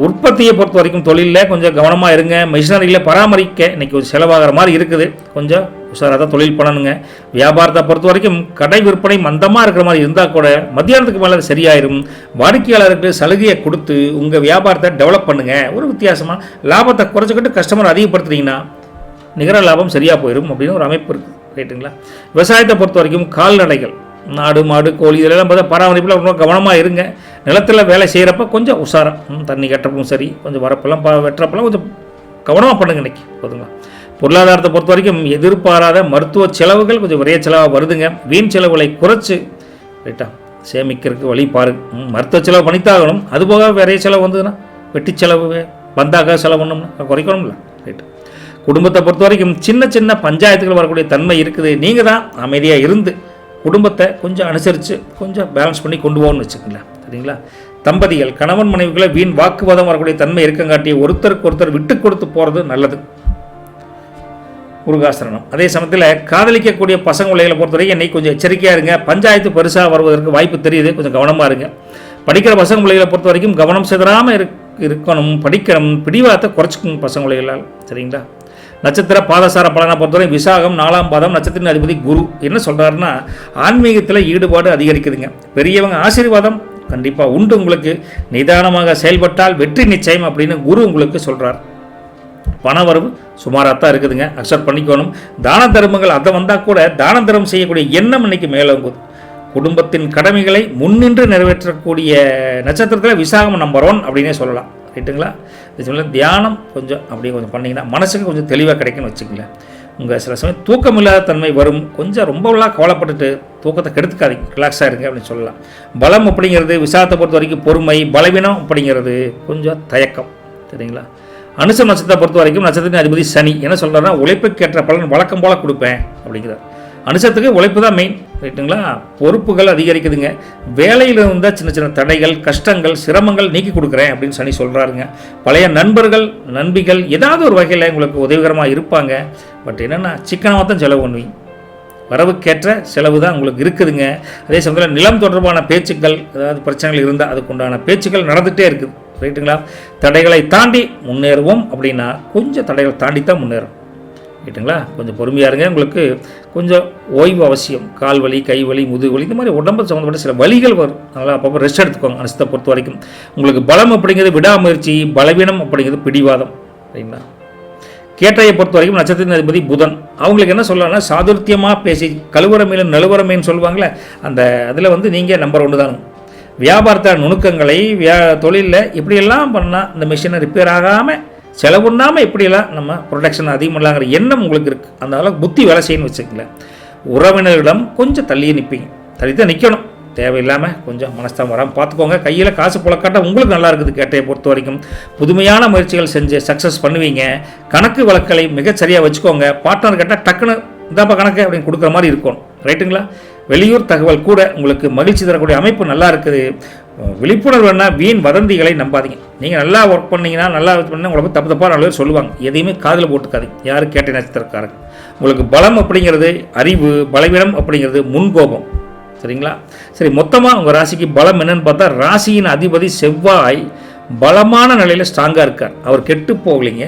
Speaker 1: உற்பத்தியை பொறுத்த வரைக்கும் தொழிலில் கொஞ்சம் கவனமாக இருங்க. மிஷினரியில் பராமரிக்க இன்றைக்கி கொஞ்சம் செலவாகிற மாதிரி இருக்குது. கொஞ்சம் உஷாராக தான் தொழில் பண்ணணுங்க. வியாபாரத்தை பொறுத்த வரைக்கும் கடை விற்பனை மந்தமாக இருக்கிற மாதிரி இருந்தால் கூட மத்தியானத்துக்கு மேலே சரியாயிரும். வாடிக்கையாளருக்கு சலுகையை கொடுத்து உங்கள் வியாபாரத்தை டெவலப் பண்ணுங்கள். ஒரு வித்தியாசமாக லாபத்தை குறைச்சிக்கிட்டு கஸ்டமர் அதிகப்படுத்துனீங்கன்னா நிகர லாபம் சரியாக போயிடும் அப்படின்னு ஒரு அமைப்பு இருக்குது. ரைட்டுங்களா? விவசாயத்தை பொறுத்த வரைக்கும் கால்நடைகள், நாடு மாடு கோழி இதெல்லாம் பார்த்தா பராமரிப்பில் ரொம்ப கவனமாக இருங்க. நிலத்தில் வேலை செய்கிறப்ப கொஞ்சம் உஷாராக, தண்ணி கட்டுறப்பவும் சரி, கொஞ்சம் வரப்பெல்லாம் வெட்டுறப்பெல்லாம் கொஞ்சம் கவனமாக பண்ணுங்க இன்றைக்கி, போதுங்களா? பொருளாதாரத்தை பொறுத்த வரைக்கும் எதிர்பாராத மருத்துவ செலவுகள் கொஞ்சம் விரைய செலவாக வருதுங்க. வீண் செலவுகளை குறைச்சி ரைட்டா சேமிக்கிறதுக்கு வழி பாருங்க. மருத்துவ செலவு பண்ணித்தாகணும். அதுபோக விரைய செலவு வந்ததுன்னா வெட்டி செலவு வந்தாக செலவு பண்ணோம்னா குறைக்கணும்ல. ரைட்டு. குடும்பத்தை பொறுத்த வரைக்கும் சின்ன சின்ன பஞ்சாயத்துகள் வரக்கூடிய தன்மை இருக்குது. நீங்கள் தான் அமைதியாக இருந்து குடும்பத்தை கொஞ்சம் அனுசரித்து கொஞ்சம் பேலன்ஸ் பண்ணி கொண்டு போகணும்னு வச்சுக்கோங்களேன். சரிங்களா? தம்பதிகள் கணவன் மனைவிகளை வீண் வாக்குவாதம் வரக்கூடிய தன்மை இருக்கங்காட்டி ஒருத்தருக்கு ஒருத்தர் விட்டு கொடுத்து போகிறது நல்லது. முருகாசரணம். அதே சமயத்தில் காதலிக்கக்கூடிய பசங்க பிள்ளைகளை பொறுத்த வரைக்கும் இன்னைக்கு கொஞ்சம் எச்சரிக்கையாக இருங்க. பஞ்சாயத்து பெருசாக வருவதற்கு வாய்ப்பு தெரியுது, கொஞ்சம் கவனமாக இருங்க. படிக்கிற பசங்க பிள்ளைகளை பொறுத்த வரைக்கும் கவனம் சிதறாமல் இருக்கணும், படிக்கணும், பிடிவாதத்தை குறைச்சிக்கணும் பசங்க பிள்ளைகளால். சரிங்களா? நட்சத்திர பாதசார பலனை பொறுத்தவரை விசாகம் 4ஆம் பாதம், நட்சத்திர அதிபதி குரு. என்ன சொல்கிறாருன்னா, ஆன்மீகத்தில் ஈடுபாடு அதிகரிக்குதுங்க. பெரியவங்க ஆசீர்வாதம் கண்டிப்பாக உண்டு. உங்களுக்கு நிதானமாக செயல்பட்டால் வெற்றி நிச்சயம் அப்படின்னு குரு உங்களுக்கு சொல்கிறார். பணவரவு சுமாராக தான் இருக்குதுங்க, அக்செப்ட் பண்ணிக்கணும். தான தர்மங்கள் அதை வந்தால் கூட தான தர்மம் செய்யக்கூடிய எண்ணம் இன்னைக்கு மேலோங்குது. குடும்பத்தின் கடமைகளை முன்னின்று நிறைவேற்றக்கூடிய நட்சத்திரத்தில் விசாகம் நம்பர் 1 அப்படின்னே சொல்லலாம். ரைட்டுங்களா? இது சொல்ல தியானம் கொஞ்சம் அப்படியே கொஞ்சம் பண்ணிங்கன்னா மனசுக்கு கொஞ்சம் தெளிவாக கிடைக்குன்னு வச்சுக்கங்களேன். உங்கள் சில சமயம் தூக்கமில்லாத தன்மை வரும். கொஞ்சம் ரொம்பலாம் கவலைப்பட்டுட்டு தூக்கத்தை கெடுத்துக்காதீங்க, ரிலாக்ஸாக இருங்க அப்படின்னு சொல்லலாம். பலம் அப்படிங்கிறது விசாகத்தை பொறுத்த வரைக்கும் பொறுமை, பலவீனம் அப்படிங்கிறது கொஞ்சம் தயக்கம். சரிங்களா? அனுசம் நட்சத்திரத்தை பொறுத்த வரைக்கும் நட்சத்திரத்தின் அதிபதி சனி என்ன சொல்கிறாருன்னா, உழைப்புக்கேற்ற பலன் வழக்கம் போல் கொடுப்பேன் அப்படிங்கிறார். அனுசத்துக்கு உழைப்பு தான் மெயின், ரைட்டுங்களா? பொறுப்புகள் அதிகரிக்குதுங்க. வேலையில் இருந்தால் சின்ன சின்ன தடைகள், கஷ்டங்கள், சிரமங்கள் நீக்கி கொடுக்குறேன் அப்படின்னு சனி சொல்கிறாருங்க. பழைய நண்பர்கள், நண்பிகள் ஏதாவது ஒரு வகையில் உங்களுக்கு உதவிகரமாக இருப்பாங்க. பட் என்னென்னா சிக்கனமாக தான் செலவு பண்ணுவீங்க. வரவுக்கேற்ற செலவு தான் உங்களுக்கு இருக்குதுங்க. அதே சமயத்தில் நிலம் தொடர்பான பேச்சுக்கள், அதாவது பிரச்சனைகள் இருந்தால் அதுக்குண்டான பேச்சுக்கள் நடந்துகிட்டே இருக்குது, ரைட்டுங்களா? தடைகளை தாண்டி முன்னேறுவோம் அப்படின்னா கொஞ்சம் தடைகள் தாண்டி தான் முன்னேறும், ரைட்டுங்களா? கொஞ்சம் பொறுமையாக இருங்க. உங்களுக்கு கொஞ்சம் ஓய்வு அவசியம். கால் வலி, கை வலி, முதுகு வலி, இந்த மாதிரி உடம்பு சம்மந்தப்பட்ட சில வலிகள் வரும். அதனால் அப்பப்போ ரெஸ்ட் எடுத்துக்கோங்க. அனுசத்தை பொறுத்த வரைக்கும் உங்களுக்கு பலம் அப்படிங்கிறது விடாமுயற்சி, பலவீனம் அப்படிங்கிறது பிடிவாதம், சரிங்களா? கேட்டையை பொறுத்த வரைக்கும் நட்சத்திரத்தின் அதிபதி புதன். அவங்களுக்கு என்ன சொல்லலாம்னா, சாதுர்த்தியமாக பேசி கழுவுறமையிலும் நழுவுறமைன்னு சொல்லுவாங்களே, அந்த அதில் வந்து நீங்கள் நம்பர் 1 தானுங்க. வியாபாரத்தை நுணுக்கங்களை தொழிலில் இப்படியெல்லாம் பண்ணால் இந்த மிஷினை ரிப்பேர் ஆகாமல் செலவுண்ணாமல் இப்படியெல்லாம் நம்ம ப்ரொடக்ஷன் அதிகமில்லாங்கிற எண்ணம் உங்களுக்கு இருக்குது. அந்த அளவுக்கு புத்தி வேலை செய்யணும்னு வச்சுக்கங்களேன். உறவினரிடம் கொஞ்சம் தள்ளியே நிற்பீங்க. தள்ளி தான் நிற்கணும், தேவையில்லாமல் கொஞ்சம் மனஸ்தாபம் வராமல் பார்த்துக்கோங்க. கையில் காசு புழக்காட்ட உங்களுக்கு நல்லா இருக்குது. கேட்டையை பொறுத்த வரைக்கும் புதுமையான முயற்சிகள் செஞ்சு சக்ஸஸ் பண்ணுவீங்க. கணக்கு வழக்கலை மிகச்சரியாக வச்சுக்கோங்க. பார்ட்னர் கேட்டால் டக்குன்னு இந்தாப்பா கணக்கு அப்படின்னு கொடுக்குற மாதிரி இருக்கணும், ரைட்டுங்களா? வெளியூர் தகவல் கூட உங்களுக்கு மகிழ்ச்சி தரக்கூடிய அமைப்பு நல்லா இருக்குது. விழிப்புணர்வுன்னா வீண் வதந்திகளை நம்பாதீங்க. நீங்கள் நல்லா ஒர்க் பண்ணிங்கன்னா, நல்லா பண்ணால் உங்களை தப்பு தப்பாக நல்ல சொல்லுவாங்க. எதையுமே காதில் போட்டுக்காதீங்க. யாரும் கேட்ட நட்சத்திரக்காரங்க. உங்களுக்கு பலம் அப்படிங்கிறது அறிவு, பலவீனம் அப்படிங்கிறது முன்கோபம், சரிங்களா? சரி, மொத்தமாக உங்கள் ராசிக்கு பலம் என்னன்னு பார்த்தா, ராசியின் அதிபதி செவ்வாய் பலமான நிலையில் ஸ்ட்ராங்காக இருக்கார். அவர் கெட்டு போகலைங்க,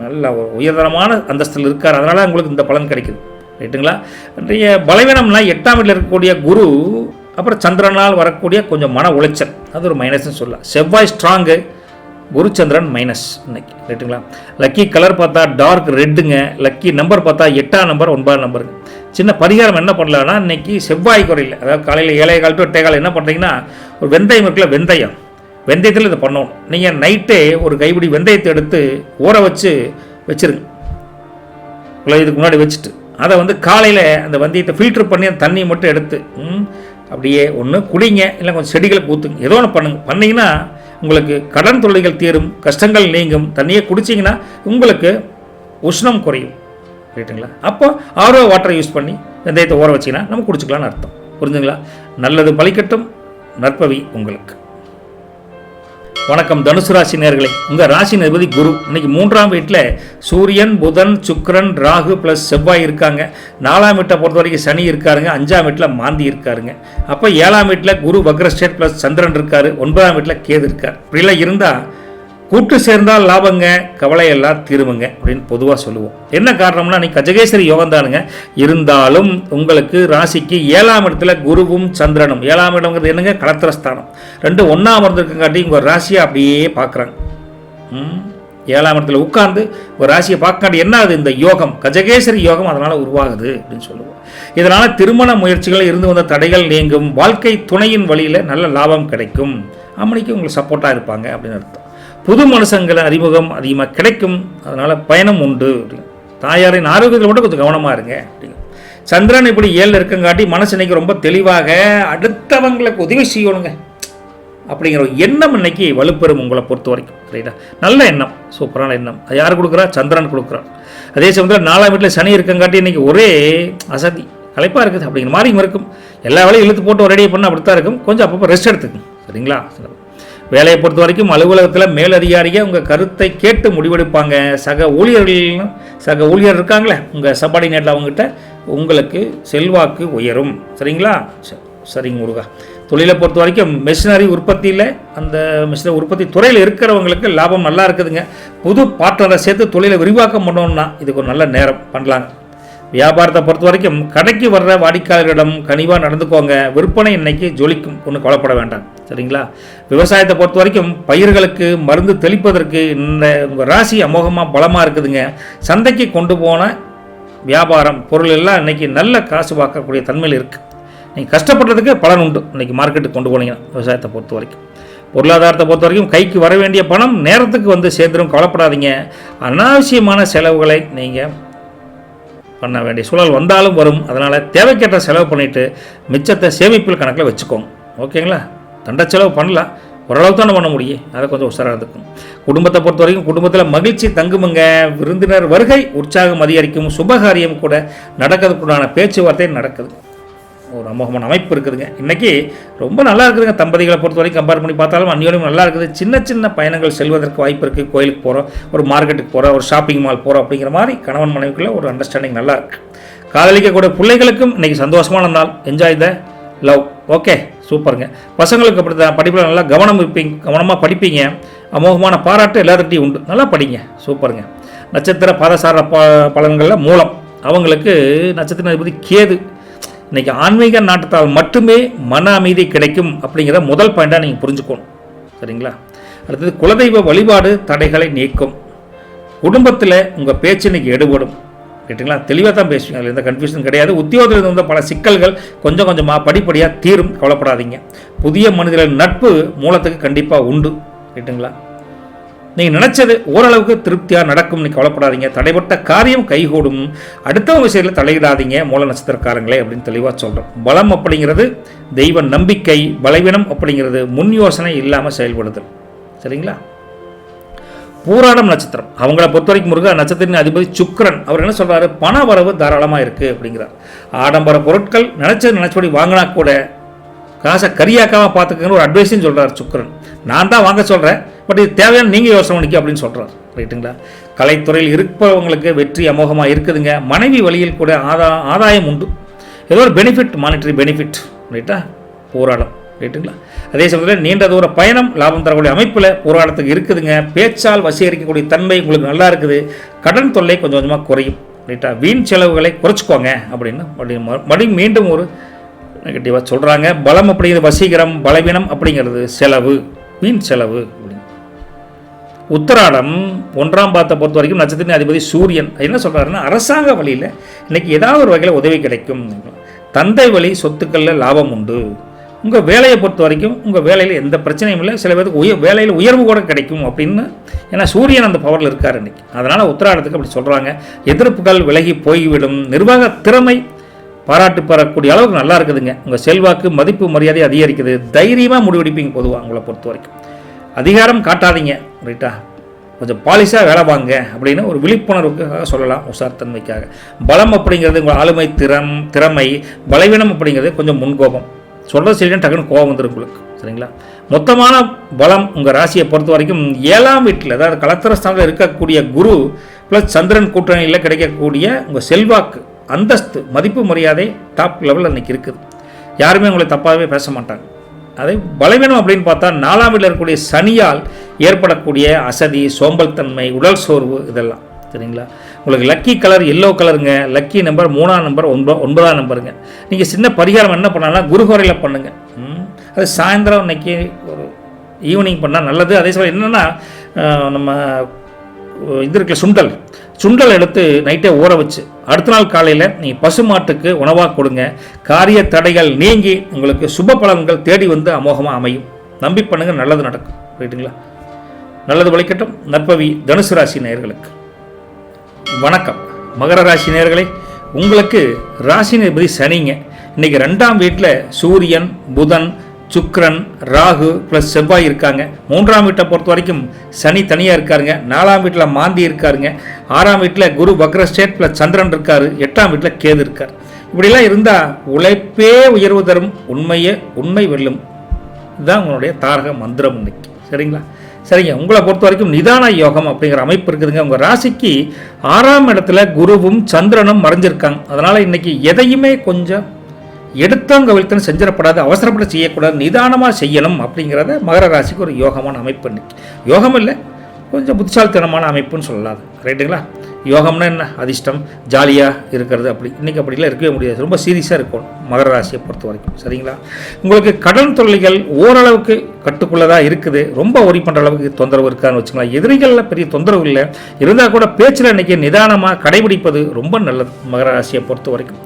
Speaker 1: நல்ல ஒரு உயர்தரமான அந்தஸ்தில் இருக்கார். அதனால் உங்களுக்கு இந்த பலன் கிடைக்குது, ரைட்டுங்களா? நிறைய பலவீனம்னா 8ஆம் வீட்டில் இருக்கக்கூடிய குரு, அப்புறம் சந்திரனால் வரக்கூடிய கொஞ்சம் மன உளைச்சல், அது ஒரு மைனஸ்ன்னு சொல்லலாம். செவ்வாய் ஸ்ட்ராங்கு, குரு சந்திரன் மைனஸ் இன்னைக்கு, ரைட்டுங்களா? லக்கி கலர் பார்த்தா டார்க் ரெட்டுங்க. லக்கி நம்பர் பார்த்தா 8ஆம் நம்பர், 9ஆம் நம்பருங்க. சின்ன பரிகாரம் என்ன பண்ணலான்னா, இன்னைக்கு செவ்வாய் குறையில், அதாவது காலையில் 7:15 to 8:15 என்ன பண்ணுறீங்கன்னா, ஒரு வெந்தயம் இருக்குல்ல, வெந்தயத்தில் இதை பண்ணணும். நீங்கள் நைட்டே ஒரு கைப்பிடி வெந்தயத்தை எடுத்து ஊற வச்சுருங்க. இதுக்கு முன்னாடி வச்சுட்டு அதை வந்து காலையில் அந்த வெந்தயத்தை ஃபில்டர் பண்ணி அந்த தண்ணியை மட்டும் எடுத்து அப்படியே ஒன்று குடிங்க, இல்லை கொஞ்சம் செடிகளுக்கு ஊற்றுங்க, ஏதோ ஒன்று பண்ணிங்கன்னா உங்களுக்கு கடன் தொல்லைகள் தீரும், கஷ்டங்கள் நீங்கும். தண்ணியை குடிச்சிங்கன்னா உங்களுக்கு உஷ்ணம் குறையும், ரைட்டுங்களா? அப்போ ஆர்ஓ வாட்டரை யூஸ் பண்ணி வெந்தயத்தை ஊற வச்சிங்கன்னா நம்ம குடிச்சிக்கலான்னு அர்த்தம், புரிஞ்சுங்களா? நல்லது பலிக்கட்டும், நற்பவி உங்களுக்கு. வணக்கம் தனுசு ராசி நேயர்களே. உங்கள் ராசி அதிபதி குரு இன்னைக்கு 3ஆம் வீட்டில் சூரியன், புதன், சுக்கிரன், ராகு ப்ளஸ் செவ்வாய் இருக்காங்க. 4ஆம் வீட்டை பொறுத்த வரைக்கும் சனி இருக்காருங்க. 5ஆம் வீட்டில் மாந்தி இருக்காருங்க. அப்போ 7ஆம் வீட்டில் குரு வக்ரஸ்டேட் ப்ளஸ் சந்திரன் இருக்காரு. 9ஆம் வீட்டில் கேது இருக்கார். இப்படிலாம் இருந்தால் கூட்டு சேர்ந்தால் லாபங்க, கவலையெல்லாம் தீருமுங்க அப்படின்னு பொதுவாக சொல்லுவோம். என்ன காரணம்னா, நீ கஜகேசரி யோகம் தானுங்க. இருந்தாலும் உங்களுக்கு ராசிக்கு 7ஆம் இடத்துல குருவும் சந்திரனும், 7ஆம் இடம்ங்கிறது என்னங்க, கலத்திரஸ்தானம், 2 ஒன்றாம் இருந்திருக்குங்காட்டி உங்கள் ராசியை அப்படியே பார்க்குறாங்க. 7ஆம் இடத்துல உட்கார்ந்து ஒரு ராசியை பார்க்காட்டி என்ன ஆகுது, இந்த யோகம் கஜகேசரி யோகம் அதனால் உருவாகுது அப்படின்னு சொல்லுவோம். இதனால் திருமண முயற்சிகள் இருந்து வந்த தடைகள் நீங்கும். வாழ்க்கை துணையின் வழியில் நல்ல லாபம் கிடைக்கும். அம்மனிக்கு உங்களுக்கு சப்போர்ட்டாக இருப்பாங்க அப்படின்னு அர்த்தம். புது மனுஷங்களை அறிமுகம் அதிகமாக கிடைக்கும். அதனால் பயணம் உண்டு. தாயாரின் ஆரோக்கியத்தில் மட்டும் கொஞ்சம் கவனமாக இருங்க அப்படிங்க. சந்திரன் இப்படி 7 இருக்கங்காட்டி மனசு இன்னைக்கு ரொம்ப தெளிவாக அடுத்தவங்களுக்கு உதவி செய்யணுங்க அப்படிங்கிற ஒரு எண்ணம் இன்னைக்கு வலுப்பெறும் உங்களை பொறுத்த வரைக்கும், ரைட்டா? நல்ல எண்ணம், சூப்பரான எண்ணம். அது யார் கொடுக்குறா? சந்திரன் கொடுக்குறான். அதே சமயத்தில் 4ஆம் வீட்டில் சனி இருக்கங்காட்டி இன்னைக்கு ஒரே அசதி, களைப்பாக இருக்குது அப்படிங்கிற மாதிரி இருக்கும். எல்லா வேலையும் இழுத்து போட்டு ஒரு ரெடியாக பண்ண அப்படித்தான் இருக்கும். கொஞ்சம் அப்பப்போ ரெஸ்ட் எடுத்துக்கும், சரிங்களா? வேலையை பொறுத்த வரைக்கும் அலுவலகத்தில் மேலதிகாரியாக உங்கள் கருத்தை கேட்டு முடிவெடுப்பாங்க. சக ஊழியர் இருக்காங்களே உங்கள் சப்பார்டினேட்டில், அவங்ககிட்ட உங்களுக்கு செல்வாக்கு உயரும், சரிங்களா? சரிங்க முருகா. தொழிலை பொறுத்த வரைக்கும் மிஷினரி உற்பத்தியில், அந்த மிஷினரி உற்பத்தி துறையில் இருக்கிறவங்களுக்கு லாபம் நல்லா இருக்குதுங்க. புது பார்ட்னரை சேர்த்து தொழிலை விரிவாக்கம் பண்ணோம்னா இதுக்கு ஒரு நல்ல நேரம் பண்ணலாங்க. வியாபாரத்தை பொறுத்த வரைக்கும் கடைக்கு வர்ற வாடிக்கையாளர்களிடம் கனிவாக நடந்துக்கோங்க. விற்பனை இன்னைக்கு ஜொலிக்கும், ஒன்றும் கவலைப்பட வேண்டாம், சரிங்களா? விவசாயத்தை பொறுத்த வரைக்கும் பயிர்களுக்கு மருந்து தெளிப்பதற்கு இந்த உங்கள் ராசி அமோகமாக பலமாக இருக்குதுங்க. சந்தைக்கு கொண்டு போன வியாபாரம் பொருள் எல்லாம் இன்னைக்கு நல்ல காசு பார்க்கக்கூடிய தன்மையில் இருக்குது. நீங்கள் கஷ்டப்படுறதுக்கு பலன் உண்டு இன்னைக்கு மார்க்கெட்டுக்கு கொண்டு போனீங்கன்னா. விவசாயத்தை பொறுத்த வரைக்கும், பொருளாதாரத்தை பொறுத்த வரைக்கும் கைக்கு வர வேண்டிய பணம் நேரத்துக்கு வந்து சேர்ந்துடும், கவலைப்படாதீங்க. அனாவசியமான செலவுகளை நீங்கள் பண்ண வேண்டிய சூழல் வந்தாலும் வரும். அதனால் தேவைக்கேற்ற செலவு பண்ணிவிட்டு மிச்சத்தை சேமிப்பில் கணக்கில் வச்சுக்கோங்க. ஓகேங்களா? தண்ட செலவு பண்ணலாம், ஓரளவு தானே பண்ண முடியும். அதை கொஞ்சம் உஷாராக இருக்கும். குடும்பத்தை பொறுத்த வரைக்கும் குடும்பத்தில் மகிழ்ச்சி தங்குமுங்க. விருந்தினர் வருகை உற்சாகம் அதிகரிக்கும். சுபகாரியம் கூட நடக்கிறதுக்குண்டான பேச்சுவார்த்தை நடக்குது. ஒரு அமோகமான அமைப்பு இருக்குதுங்க. இன்றைக்கி ரொம்ப நல்லா இருக்குதுங்க. தம்பதிகளை பொறுத்த வரைக்கும் கம்பேர் பண்ணி பார்த்தாலும் அந்நியோடையும் நல்லா இருக்குது. சின்ன சின்ன பயணங்கள் செல்வதற்கு வாய்ப்பு இருக்குது. கோயிலுக்கு போகிறோம், ஒரு மார்க்கெட்டுக்கு போகிறோம், ஒரு ஷாப்பிங் மால் போகிறோம் அப்படிங்கிற மாதிரி கணவன் மனைவிக்குள்ள ஒரு அண்டர்ஸ்டாண்டிங் நல்லா இருக்குது. காதலிக்கக்கூடிய பிள்ளைகளுக்கும் இன்றைக்கி சந்தோஷமான நாள். Enjoy the love. ஓகே, சூப்பருங்க. பசங்களுக்கு அப்படி தான் படிப்பில் நல்லா கவனமாக படிப்பீங்க. அமோகமான பாராட்டு எல்லாத்துக்கிட்டையும் உண்டு. நல்லா படிங்க, சூப்பருங்க. நட்சத்திர பாதசார பலன்களில் மூலம் அவங்களுக்கு நட்சத்திர அதிபதி கேது. இன்றைக்கி ஆன்மீக நாட்டத்தால் மட்டுமே மன அமைதி கிடைக்கும் அப்படிங்கிற முதல் பாயிண்டாக நீங்கள் புரிஞ்சுக்கணும். சரிங்களா? அடுத்தது குலதெய்வ வழிபாடு தடைகளை நீக்கும். குடும்பத்தில் உங்கள் பேச்சு இன்றைக்கி எடுபடும். கேட்டிங்களா? தெளிவாக தான் பேசுவீங்க, அதில் எந்த கன்ஃபியூஷன் கிடையாது. உத்தியோகத்தில் இருந்த பல சிக்கல்கள் கொஞ்சம் கொஞ்சமாக படிப்படியாக தீரும், கவலைப்படாதீங்க. புதிய மனிதர்கள் நட்பு மூலத்துக்கு கண்டிப்பாக உண்டு. கேட்டுங்களா? நீங்கள் நினச்சது ஓரளவுக்கு திருப்தியாக நடக்கும், நீங்கள் கவலைப்படாதீங்க. தடைப்பட்ட காரியம் கைகூடும். அடுத்தவங்க விஷயத்தில் தலையிடாதீங்க மூல நட்சத்திரக்காரங்களே அப்படின்னு தெளிவாக சொல்கிறோம். பலம் அப்படிங்கிறது தெய்வ நம்பிக்கை, பலவீனம் அப்படிங்கிறது முன் யோசனை இல்லாமல் செயல்படுதல். சரிங்களா? பூராடம் நட்சத்திரம் அவங்கள பொறுத்த வரைக்கும் முருக நட்சத்திரத்தின் அதிபதி சுக்கிரன். அவர் என்ன சொல்கிறாரு? பண வரவு தாராளமாக இருக்குது அப்படிங்கிறார். ஆடம்பர பொருட்கள் நினச்சபடி வாங்கினா கூட காசை கரியாக்காமல் பார்த்துக்கன்னு ஒரு அட்வைஸும் சொல்கிறார் சுக்கிரன். நான் தான் வாங்க சொல்கிறேன், பட் இது தேவையான நீங்கள் யோசனை பண்ணிக்க அப்படின்னு சொல்கிறார். ரைட்டுங்களா? கலைத்துறையில் இருப்பவங்களுக்கு வெற்றி அமோகமாக இருக்குதுங்க. மனைவி வழியில் கூட ஆதாயம் உண்டு. ஏதோ ஒரு பெனிஃபிட், மானிட்டரி பெனிஃபிட். ரைட்டா? போராடம். ரைட்டுங்களா? அதே சமயத்தில் நீண்ட தூர பயணம் லாபம் தரக்கூடிய அமைப்பில் போராட்டத்துக்கு இருக்குதுங்க. பேச்சால் வசீகரிக்கக்கூடிய தன்மை உங்களுக்கு நல்லா இருக்குது. கடன் தொல்லை கொஞ்சம் கொஞ்சமாக குறையும். ரைட்டா? வீண் செலவுகளை குறைச்சிக்கோங்க அப்படின்னு மறுபடியும் மீண்டும் ஒரு நெகட்டிவாக சொல்கிறாங்க. பலம் அப்படிங்கிறது வசீகரம், பலவீனம் அப்படிங்கிறது செலவு, வீண் செலவு. உத்தராடம் ஒன்றாம் பாதத்தை பொறுத்த வரைக்கும் நட்சத்திரத்தின் அதிபதி சூரியன். என்ன சொல்கிறாருன்னா, அரசாங்க வழியில் இன்றைக்கி ஏதாவது ஒரு வகையில் உதவி கிடைக்கும். தந்தை வழி சொத்துக்களில் லாபம் உண்டு. உங்கள் வேலையை பொறுத்த வரைக்கும் உங்கள் வேலையில் எந்த பிரச்சனையும் இல்லை. சில பேருக்கு வேலையில் உயர்வு கூட கிடைக்கும் அப்படின்னு. ஏன்னா சூரியன் அந்த பவரில் இருக்கார் இன்றைக்கி. அதனால் உத்தராடத்துக்கு அப்படி சொல்கிறாங்க. எதிர்ப்புகள் விலகி போய்விடும். நிர்வாக திறமை பாராட்டு பெறக்கூடிய அளவுக்கு நல்லா இருக்குதுங்க. உங்கள் செல்வாக்கு மதிப்பு மரியாதை அதிகரிக்குது. தைரியமாக முடிவெடுப்பீங்க. பொதுவாக உங்களை பொறுத்த வரைக்கும் அதிகாரம் காட்டாதீங்க. ரைட்டா? கொஞ்சம் பாலிஷாக வேலை வாங்க அப்படின்னு ஒரு விழிப்புணர்வுக்காக சொல்லலாம், உசார்த்தன்மைக்காக. பலம் அப்படிங்கிறது உங்கள் ஆளுமை திறமை. பலவீனம் அப்படிங்கிறது கொஞ்சம் முன்கோபம். சொல்கிறது சரியான டக்குன்னு கோபம் வந்துடும் உங்களுக்கு. சரிங்களா? மொத்தமான பலம் உங்கள் ராசியை பொறுத்த வரைக்கும் 7ஆம் வீட்டில், அதாவது கலத்திரஸ்தானத்தில் இருக்கக்கூடிய குரு ப்ளஸ் சந்திரன் கூட்டணியில் கிடைக்கக்கூடிய உங்கள் செல்வாக்கு, அந்தஸ்து, மதிப்பு மரியாதை டாப் லெவலில் இன்றைக்கி இருக்குது. யாருமே உங்களை தப்பாகவே பேச மாட்டாங்க. அதே பலவீனம் அப்படின்னு பார்த்தா 4ஆம் வீட்டில் இருக்கக்கூடிய சனியால் ஏற்படக்கூடிய அசதி, சோம்பல்தன்மை, உடல் சோர்வு இதெல்லாம். சரிங்களா? உங்களுக்கு லக்கி கலர் எல்லோ கலருங்க. லக்கி நம்பர் 3ஆம் நம்பர் 9ஆம் நம்பருங்க. நீங்கள் சின்ன பரிகாரம் என்ன பண்ணாங்கன்னா குருஹோரையில் பண்ணுங்கள். அது சாயந்தரம் இன்னைக்கு ஒரு ஈவினிங் பண்ணால் நல்லது. அதே சமயம் என்னென்னா நம்ம இது இருக்குல்ல சுண்டல் எடுத்து நைட்டே ஊற வச்சு அடுத்த நாள் காலையில் நீங்கள் பசுமாட்டுக்கு உணவாக கொடுங்க. காரிய தடைகள் நீங்கி உங்களுக்கு சுப பலன்கள் தேடி வந்து அமோகமாக அமையும். நம்பி பண்ணுங்கள், நல்லது நடக்கும். ரைட்டுங்களா? நல்லது வழிகட்டும். நற்பவி தனுசு ராசி நேயர்களுக்கு வணக்கம். மகர ராசி நேயர்களே, உங்களுக்கு ராசி அதிபதி சனிங்க. இன்றைக்கி 2ஆம் வீட்டில் சூரியன், புதன், சுக்கிரன், ராகு ப்ளஸ் செவ்வாய் இருக்காங்க. 3ஆம் வீட்டை பொறுத்த வரைக்கும் சனி தனியாக இருக்காருங்க. 4ஆம் வீட்டில் மாந்தி இருக்காருங்க. 6ஆம் வீட்டில் குரு வக்ரஸ்டேட் ப்ளஸ் சந்திரன் இருக்கார். 8ஆம் வீட்டில் கேது இருக்கார். இப்படிலாம் இருந்தால் உழைப்பே உயர்வு தரும். உண்மை வெல்லும். இதுதான் உங்களுடைய தாரக மந்திரம் இன்னைக்கு. சரிங்களா? சரிங்க. உங்களை பொறுத்த வரைக்கும் நிதான யோகம் அப்படிங்கிற அமைப்பு இருக்குதுங்க. உங்கள் ராசிக்கு 6ஆம் இடத்துல குருவும் சந்திரனும் மறைஞ்சிருக்காங்க. அதனால் இன்றைக்கி எதையுமே கொஞ்சம் எடுத்தங்கவிழ்த்தன்னு செஞ்சிடப்படாது, அவசரப்பட்டு செய்யக்கூடாது, நிதானமாக செய்யணும் அப்படிங்கிறத மகர ராசிக்கு ஒரு யோகமான அமைப்பு. இன்னைக்கு யோகம் இல்லை, கொஞ்சம் புத்திசாலித்தனமான அமைப்புன்னு சொல்லலாம். ரைட்டுங்களா? யோகம்னா என்ன? அதிர்ஷ்டம், ஜாலியாக இருக்கிறது. அப்படி இன்றைக்கி அப்படிலாம் இருக்கவே முடியாது. ரொம்ப சீரியஸாக இருக்கும் மகர ராசியை பொறுத்த வரைக்கும். சரிங்களா? உங்களுக்கு கடன் தொல்லைகள் ஓரளவுக்கு கட்டுக்குள்ளதாக இருக்குது. ரொம்ப ஒரி பண்ணுற அளவுக்கு தொந்தரவு இருக்கான்னு வச்சுக்கலாம். எதிரிகளில் பெரிய தொந்தரவு இல்லை. இருந்தால் கூட பேச்சில் இன்றைக்கி நிதானமாக கடைபிடிப்பது ரொம்ப நல்லது மகர ராசியை பொறுத்த வரைக்கும்.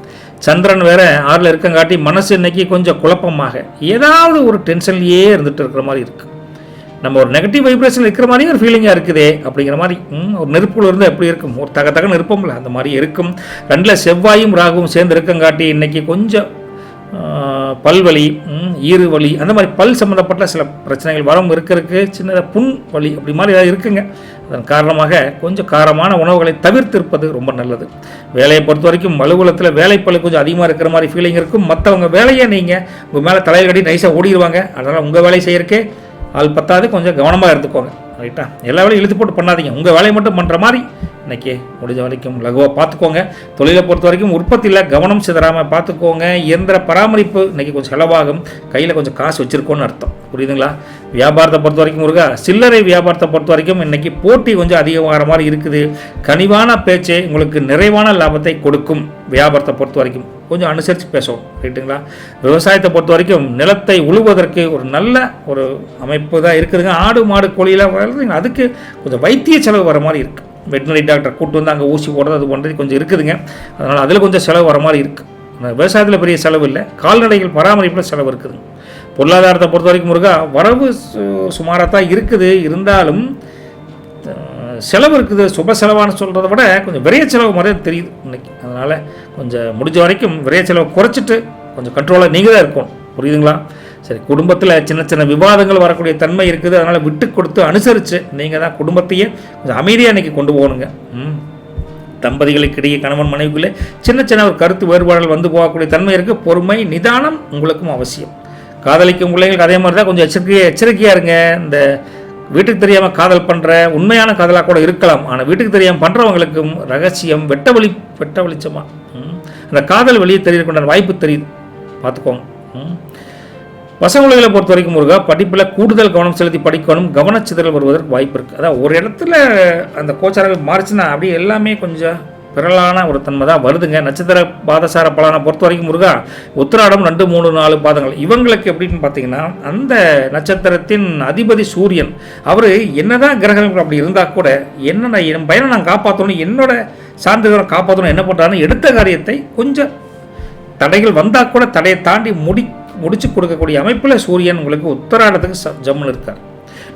Speaker 1: சந்திரன் வேற 6ல் இருக்கங்காட்டி மனசு இன்னைக்கு கொஞ்சம் குழப்பமாக ஏதாவது ஒரு டென்ஷன்லேயே இருந்துகிட்டு இருக்கிற மாதிரி இருக்குது. நம்ம ஒரு நெகட்டிவ் வைப்ரேஷன் இருக்கிற மாதிரியும் ஒரு ஃபீலிங்காக இருக்குதே அப்படிங்கிற மாதிரி ஒரு நெருப்புல இருந்தால் எப்படி இருக்கும், ஒரு தக நெருப்பம்ல அந்த மாதிரி இருக்கும். 2 செவ்வாயும் ராகுவும் சேர்ந்து இருக்கங்காட்டி இன்றைக்கி கொஞ்சம் பல்வலி, ஈறு வலி, அந்த மாதிரி பல் சம்மந்தப்பட்ட சில பிரச்சனைகள் வரம் இருக்கிறதுக்கு, சின்னதாக புண் வலி அப்படி மாதிரி ஏதாவது இருக்குங்க. அதன் காரணமாக கொஞ்சம் காரமான உணவுகளை தவிர்த்திருப்பது ரொம்ப நல்லது. வேலையை பொறுத்த வரைக்கும் அலுவலகத்தில் வேலைப்பளு கொஞ்சம் அதிகமாக இருக்கிற மாதிரி ஃபீலிங் இருக்கும். மற்றவங்க வேலையை நீங்கள் உங்கள் மேலே தலையில் கட்டி நைஸாக ஓடிடுவாங்க. அதனால் உங்கள் வேலையை செய்யறக்கே ஆள் பத்தாது, கொஞ்சம் கவனமாக இருந்துக்கோங்க. ரைட்டா? எல்லா வேலையும் இழுத்து போட்டு பண்ணாதீங்க, உங்கள் வேலையை மட்டும் பண்ணுற மாதிரி இன்றைக்கி முடிஞ்ச வரைக்கும் லகுவாக பார்த்துக்கோங்க. தொழிலை பொறுத்த வரைக்கும் உற்பத்தியில் கவனம் சிதறாமல் பார்த்துக்கோங்க. இயந்திர பராமரிப்பு இன்றைக்கி கொஞ்சம் செலவாகும், கையில் கொஞ்சம் காசு வச்சுருக்கோன்னு அர்த்தம். புரியுதுங்களா? வியாபாரத்தை பொறுத்த வரைக்கும் முருகா, சில்லறை வியாபாரத்தை பொறுத்த வரைக்கும் இன்றைக்கி போட்டி கொஞ்சம் அதிகமாகிற மாதிரி இருக்குது. கனிவான பேச்சே உங்களுக்கு நிறைவான லாபத்தை கொடுக்கும். வியாபாரத்தை பொறுத்த வரைக்கும் கொஞ்சம் அனுசரித்து பேசணும். ரைட்டுங்களா? விவசாயத்தை பொறுத்த வரைக்கும் நிலத்தை உழுவதற்கு ஒரு நல்ல ஒரு அமைப்பு தான் இருக்குதுங்க. ஆடு மாடு கோழியெல்லாம் வளர்றீங்க, அதுக்கு கொஞ்சம் வைத்திய செலவு வர மாதிரி இருக்குது. வெட்டினரி டாக்டர் கூட்டு வந்து அங்கே ஊசி போடுறது அது பண்ணுறது கொஞ்சம் இருக்குதுங்க. அதனால் அதில் கொஞ்சம் செலவு வர மாதிரி இருக்குது. விவசாயத்தில் பெரிய செலவு இல்லை, கால்நடைகள் பராமரிப்பில் செலவு இருக்குதுங்க. பொருளாதாரத்தை பொறுத்த வரைக்கும் முருகா, வரவு சுமாராக தான் இருக்குது, இருந்தாலும் செலவு இருக்குது. சுப செலவானு சொல்கிறத விட கொஞ்சம் விரைய செலவு மாதிரி தெரியுது இன்னைக்கு. அதனால் கொஞ்சம் முடிஞ்ச வரைக்கும் விரைய செலவை குறைச்சிட்டு கொஞ்சம் கண்ட்ரோலாக நீங்கள் தான் இருக்கணும். புரியுதுங்களா? சரி, குடும்பத்தில் சின்ன சின்ன விவாதங்கள் வரக்கூடிய தன்மை இருக்குது. அதனால் விட்டு கொடுத்து அனுசரித்து நீங்கள் தான் குடும்பத்தையே கொஞ்சம் அமைதியாக இன்றைக்கி கொண்டு போகணுங்க. தம்பதிகளுக்கிடையே கணவன் மனைவிக்குள்ளே சின்ன சின்ன ஒரு கருத்து வேறுபாடுகள் வந்து போகக்கூடிய தன்மை இருக்குது. பொறுமை நிதானம் உங்களுக்கும் அவசியம். காதலிக்கும் பிள்ளைங்களுக்கு அதே மாதிரி தான் கொஞ்சம் எச்சரிக்கையாக இருங்க. இந்த வீட்டுக்கு தெரியாமல் காதல் பண்ணுற உண்மையான காதலாக கூட இருக்கலாம், ஆனால் வீட்டுக்கு தெரியாமல் பண்ணுறவங்களுக்கும் ரகசியம் வெட்ட வெளிச்சமாக அந்த காதல் வெளியே தெரியக்கூடிய வாய்ப்பு தெரியுது, பார்த்துக்கோங்க. பசங்களை பொறுத்த வரைக்கும் முருகா, படிப்பில் கூடுதல் கவனம் செலுத்தி படிக்கணும். கவனச்சிதறல் வருவதற்கு வாய்ப்பு இருக்குது. அதான் ஒரு இடத்துல அந்த கோச்சாரங்கள் மாறிச்சுன்னா அப்படியே எல்லாமே கொஞ்சம் பிறலான ஒரு தன்மை தான் வருதுங்க. நட்சத்திர பாதசார பலனை பொறுத்த வரைக்கும் முருகா, உத்திராடம் 2, 3, 4 பாதங்கள் இவங்களுக்கு எப்படின்னு பார்த்தீங்கன்னா, அந்த நட்சத்திரத்தின் அதிபதி சூரியன். அவர் என்னதான் கிரகங்கள் அப்படி இருந்தால் கூட என்ன என் பையனை நான் காப்பாற்றணும், என்னோட சார்ந்தவரை காப்பாற்றணும் என்ன பண்ணுறான்னு எடுத்த காரியத்தை கொஞ்சம் தடைகள் வந்தால் கூட தடையை தாண்டி முடிச்சு கொடுக்கக்கூடிய அமைப்பில் சூரியன் உங்களுக்கு உத்தராடத்துக்கு ஜம்முன்னு இருக்கார்.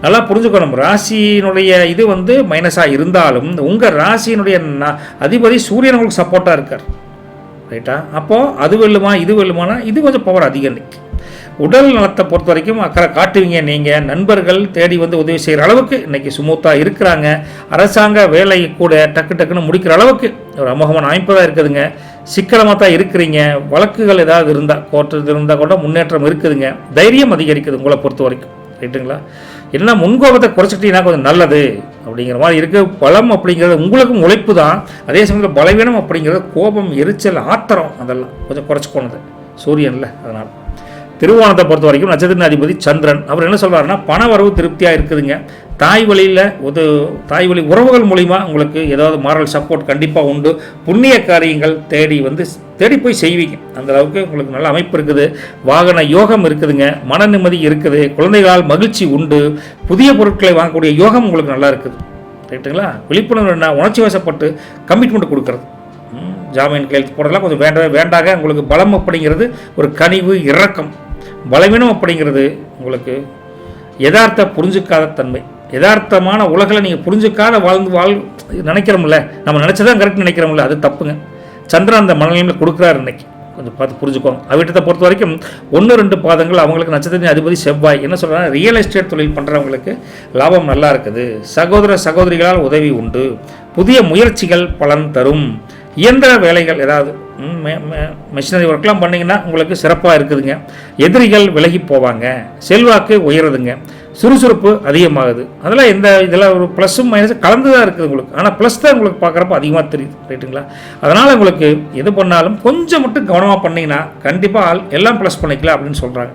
Speaker 1: நல்லா புரிஞ்சுக்கணும். ராசியினுடைய இது மைனஸாக இருந்தாலும் உங்கள் ராசியினுடைய அதிபதி சூரியன் உங்களுக்கு சப்போர்ட்டாக இருக்கார். ரைட்டா? அப்போது அது வெல்லுமா இது வெல்லுமானா இது கொஞ்சம் பவர் அதிகம். உடல் நலத்தை பொறுத்த வரைக்கும் அக்கறை காட்டுவீங்க. நீங்கள் நண்பர்கள் தேடி உதவி செய்கிற அளவுக்கு இன்றைக்கி சுமூத்தாக இருக்கிறாங்க. அரசாங்க வேலை கூட டக்குன்னு முடிக்கிற அளவுக்கு ஒரு அமோகமான அமைப்பு தான் இருக்குதுங்க. சிக்கனமாக தான் இருக்கிறீங்க. வழக்குகள் ஏதாவது இருந்தால் கோர்ட்டு இருந்தால் கூட முன்னேற்றம் இருக்குதுங்க. தைரியம் அதிகரிக்குது உங்களை பொறுத்த வரைக்கும். ரைட்டுங்களா? என்ன முன்கோபத்தை குறைச்சிட்டிங்கன்னா கொஞ்சம் நல்லது அப்படிங்கிற மாதிரி இருக்குது. பலம் அப்படிங்கிறது உங்களுக்கும் உழைப்பு தான், அதே சமயத்தில் பலவீனம் அப்படிங்கிறது கோபம், எரிச்சல், ஆத்திரம் அதெல்லாம் கொஞ்சம் குறைச்சிக்கோனது சூரியனில். அதனால் திருவோணத்தை பொறுத்த வரைக்கும் நட்சத்திர அதிபதி சந்திரன். அவர் என்ன சொல்கிறாருன்னா, பண வரவு திருப்தியாக இருக்குதுங்க. தாய் வழி உறவுகள் மூலிமா உங்களுக்கு ஏதாவது மாரல் சப்போர்ட் கண்டிப்பாக உண்டு. புண்ணிய காரியங்கள் தேடி போய் செய்வீங்க. அந்த அளவுக்கு உங்களுக்கு நல்ல அமைப்பு இருக்குது. வாகன யோகம் இருக்குதுங்க. மன நிம்மதி இருக்குது. குழந்தைகளால் மகிழ்ச்சி உண்டு. புதிய பொருட்களை வாங்கக்கூடிய யோகம் உங்களுக்கு நல்லா இருக்குது. ரைட்டுங்களா? விழிப்புணர்வு என்ன, உணர்ச்சி வசப்பட்டு கமிட்மெண்ட் கொடுக்குறது, ஜாமீன் கையெழுத்து போடுறதுலாம் கொஞ்சம் வேண்டாங்க. உங்களுக்கு பலம் அப்படிங்கிறது ஒரு கனிவு, இரக்கம். பலவீனம் அப்படிங்கிறது உங்களுக்கு யதார்த்த புரிஞ்சுக்காத தன்மை. யதார்த்தமான உலகில் நீங்கள் புரிஞ்சுக்காத நினைக்கிறோம்ல, நம்ம நினச்சதான் கரெக்ட் நினைக்கிறோம்ல, அது தப்புங்க. சந்திரன் அந்த மனநிலையில் கொடுக்குறாரு இன்னைக்கு, கொஞ்சம் பார்த்து புரிஞ்சுக்கோங்க. அவிட்டத்தை பொறுத்த வரைக்கும் 1, 2 பாதங்கள் அவங்களுக்கு நட்சத்திரத்தின் அதிபதி செவ்வாய். என்ன சொல்கிறாங்க, ரியல் எஸ்டேட் தொழில் பண்ணுறவங்களுக்கு லாபம் நல்லா இருக்குது. சகோதர சகோதரிகளால் உதவி உண்டு. புதிய முயற்சிகள் பலன் தரும். இயந்திர வேலைகள் ஏதாவது மிஷினரி ஒர்க்லாம் பண்ணிங்கன்னா உங்களுக்கு சிறப்பாக இருக்குதுங்க. எதிரிகள் விலகி போவாங்க. செல்வாக்கு உயருதுங்க. சுறுசுறுப்பு அதிகமாகுது. அதெல்லாம் இதெல்லாம் ஒரு ப்ளஸ்ஸும் மைனஸும் கலந்து தான் இருக்குது உங்களுக்கு. ஆனால் ப்ளஸ் தான் உங்களுக்கு பார்க்குறப்ப அதிகமாக தெரியுது. ரைட்டுங்களா? அதனால் உங்களுக்கு எது பண்ணாலும் கொஞ்சம் மட்டும் கவனமாக பண்ணிங்கன்னா கண்டிப்பாக எல்லாம் ப்ளஸ் பண்ணிக்கலாம் அப்படின்னு சொல்கிறாங்க.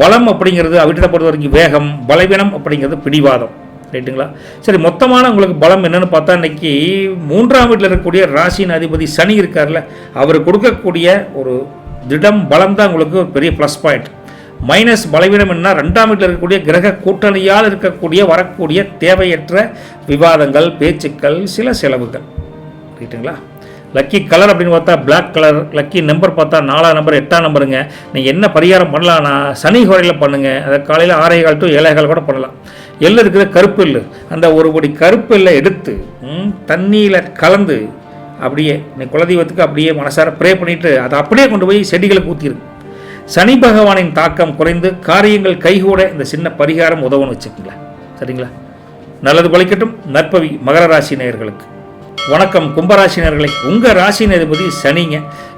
Speaker 1: பலம் அப்படிங்கிறது அவிட்டத்தை பொறுத்த வரைக்கும் வேகம். பலவீனம் அப்படிங்கிறது பிடிவாதம். ரைட்டுங்களா? சரி, மொத்தமான உங்களுக்கு பலம் என்னென்னு பார்த்தா, இன்றைக்கி 3ஆம் வீட்டில் இருக்கக்கூடிய ராசியின் அதிபதி சனி இருக்கார்ல, அவர் கொடுக்கக்கூடிய ஒரு திடம் பலம் தான் உங்களுக்கு ஒரு பெரிய ப்ளஸ் பாயிண்ட். மைனஸ் பலவீனம் என்ன, 2ஆம் வீட்டில் இருக்கக்கூடிய கிரக கூட்டணியால் வரக்கூடிய தேவையற்ற விவாதங்கள், பேச்சுக்கள், சில செலவுகள். ரைட்டுங்களா? லக்கி கலர் அப்படின்னு பார்த்தா பிளாக் கலர். லக்கி நம்பர் பார்த்தா 4ஆம் நம்பர் 8ஆம் நம்பருங்க. நீங்கள் என்ன பரிகாரம் பண்ணலான்னா சனி ஹோரையில் பண்ணுங்கள். அதை காலையில் 6:15 to 7:15 கூட பண்ணலாம். எள்ளு இருக்கிற கருப்பு எள்ளு, அந்த ஒரு படி கருப்பு எள்ளை எடுத்து தண்ணியில் கலந்து அப்படியே குலதெய்வத்துக்கு அப்படியே மனசார ப்ரே பண்ணிவிட்டு அதை அப்படியே கொண்டு போய் செடிகளுக்கு ஊற்றிருக்கு. சனி பகவானின் தாக்கம் குறைந்து காரியங்கள் கைகூட இந்த சின்ன பரிகாரம் உதவுன்னு வச்சுக்கோங்களேன். சரிங்களா? நல்லது பலிக்கட்டும். நற்பவி மகர ராசி நேயர்களுக்கு வணக்கம். கும்பராசி நேயர்களை, உங்கள் ராசி அதிபதி சனிங்க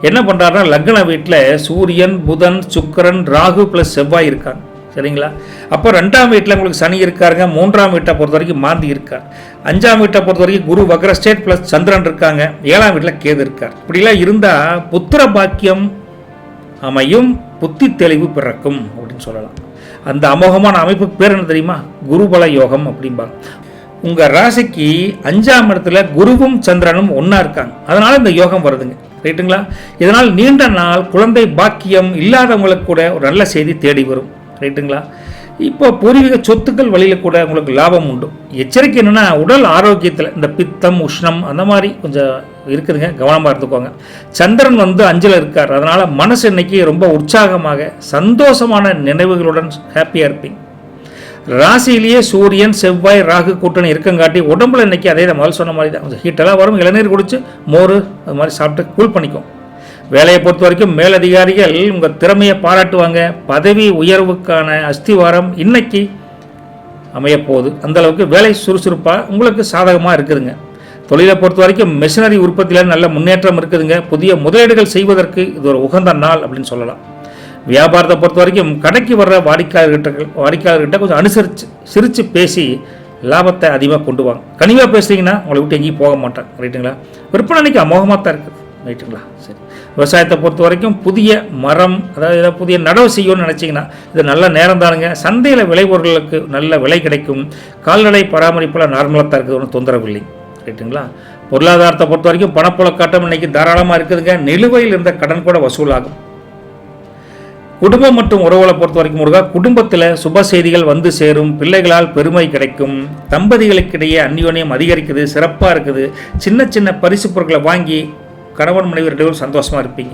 Speaker 1: என்ன பண்ணுறாருன்னா லக்ன வீட்டில் சூரியன், புதன், சுக்கிரன், ராகு ப்ளஸ் செவ்வாய் இருக்காங்க. சரிங்களா? அப்போ 2ஆம் வீட்டில் உங்களுக்கு சனி இருக்காருங்க. 3ஆம் வீட்டை பொறுத்த வரைக்கும் மாந்தி இருக்கார். 5ஆம் வீட்டை பொறுத்த வரைக்கும் குரு வக்ர ஸ்டேட் ப்ளஸ் சந்திரன் இருக்காங்க. 7ஆம் வீட்டில் கேது இருக்கார். இப்படிலாம் இருந்தால் புத்திர பாக்கியம் அமையும், புத்தி தெளிவு பிறக்கும் அப்படின்னு சொல்லலாம். அந்த அமோகமான அமைப்புக்கு பேர் என்ன தெரியுமா? குருபல யோகம் அப்படிம்பாங்க. உங்கள் ராசிக்கு 5ஆம் இடத்துல குருவும் சந்திரனும் ஒன்றா இருக்காங்க. அதனால் இந்த யோகம் வருதுங்க. ரைட்டுங்களா? இதனால் நீண்ட நாள் குழந்தை பாக்கியம் இல்லாதவங்களுக்கு கூட ஒரு நல்ல செய்தி தேடி வரும். ரைட்டுங்களா? இப்போ பூர்வீக சொத்துக்கள் வழியில் கூட உங்களுக்கு லாபம் உண்டு. எச்சரிக்கை என்னென்னா உடல் ஆரோக்கியத்தில் இந்த பித்தம், உஷ்ணம் அந்த மாதிரி கொஞ்சம் இருக்குதுங்க, கவனமாக இருந்துக்கோங்க. சந்திரன் 5ல் இருக்கார். அதனால் மனசு இன்னைக்கு ரொம்ப உற்சாகமாக சந்தோஷமான நினைவுகளுடன் ஹாப்பியாக இருப்பீங்க. ராசியிலேயே சூரியன், செவ்வாய், ராகு கூட்டணி இருக்கங்காட்டி உடம்புல இன்னைக்கு அதே முதல் சொன்ன மாதிரி தான் கொஞ்சம் ஹீட்டெல்லாம் வரும். இளநீர் குடிச்சு மோர் அது மாதிரி சாப்பிட்டு கூல் பண்ணிக்கும். வேலையை பொறுத்த வரைக்கும் மேலதிகாரிகள் உங்கள் திறமையை பாராட்டுவாங்க. பதவி உயர்வுக்கான அஸ்திவாரம் இன்னைக்கு அமையப்போகுது. அந்தளவுக்கு வேலை சுறுசுறுப்பாக உங்களுக்கு சாதகமாக இருக்குதுங்க. தொழிலை பொறுத்த வரைக்கும் மெஷினரி உற்பத்தியில் நல்ல முன்னேற்றம் இருக்குதுங்க. புதிய முதலீடுகள் செய்வதற்கு இது ஒரு உகந்த நாள் அப்படின்னு சொல்லலாம். வியாபாரத்தை பொறுத்த வரைக்கும் கடைக்கு வர்ற வாடிக்கையாளர்கிட்ட கொஞ்சம் அனுசரித்து சிரித்து பேசி லாபத்தை அதிகமாக கொண்டு வாங்க. கனிவாக பேசுறீங்கன்னா உங்களை விட்டு எங்கேயும் போக மாட்டாங்க. ரைட்டுங்களா? விற்பனை அன்றைக்கி அமோகமாக தான் இருக்குது. ரைட்டுங்களா? சரி. விவசாயத்தை பொறுத்த வரைக்கும் புதிய மரம், அதாவது ஏதாவது புதிய நடவு செய்யணும்னு நினச்சிங்கன்னா இது நல்ல நேரம் தானுங்க. சந்தையில் விளைபொருளுக்கு நல்ல விலை கிடைக்கும். கால்நடை பராமரிப்பில் நார்மலாக தான் இருக்குது, ஒன்றும் தொந்தரவு இல்லை. ரைட்டுங்களா? பொருளாதாரத்தை பொறுத்த வரைக்கும் பணப்புழக்காட்டம் இன்றைக்கி தாராளமாக இருக்குதுங்க. நிலுவையில் இருந்த கடன் கூட வசூலாகும். குடும்பம் மற்றும் உறவுகளை பொறுத்த வரைக்கும் முருகா குடும்பத்தில் சுப செய்திகள் வந்து சேரும். பிள்ளைகளால் பெருமை கிடைக்கும். தம்பதிகளுக்கிடையே அந்யோன்யம் அதிகரிக்குது, சிறப்பாக இருக்குது. சின்ன சின்ன பரிசு பொருட்களை வாங்கி கணவன் மனைவி 2 பேரும் சந்தோஷமாக இருப்பீங்க.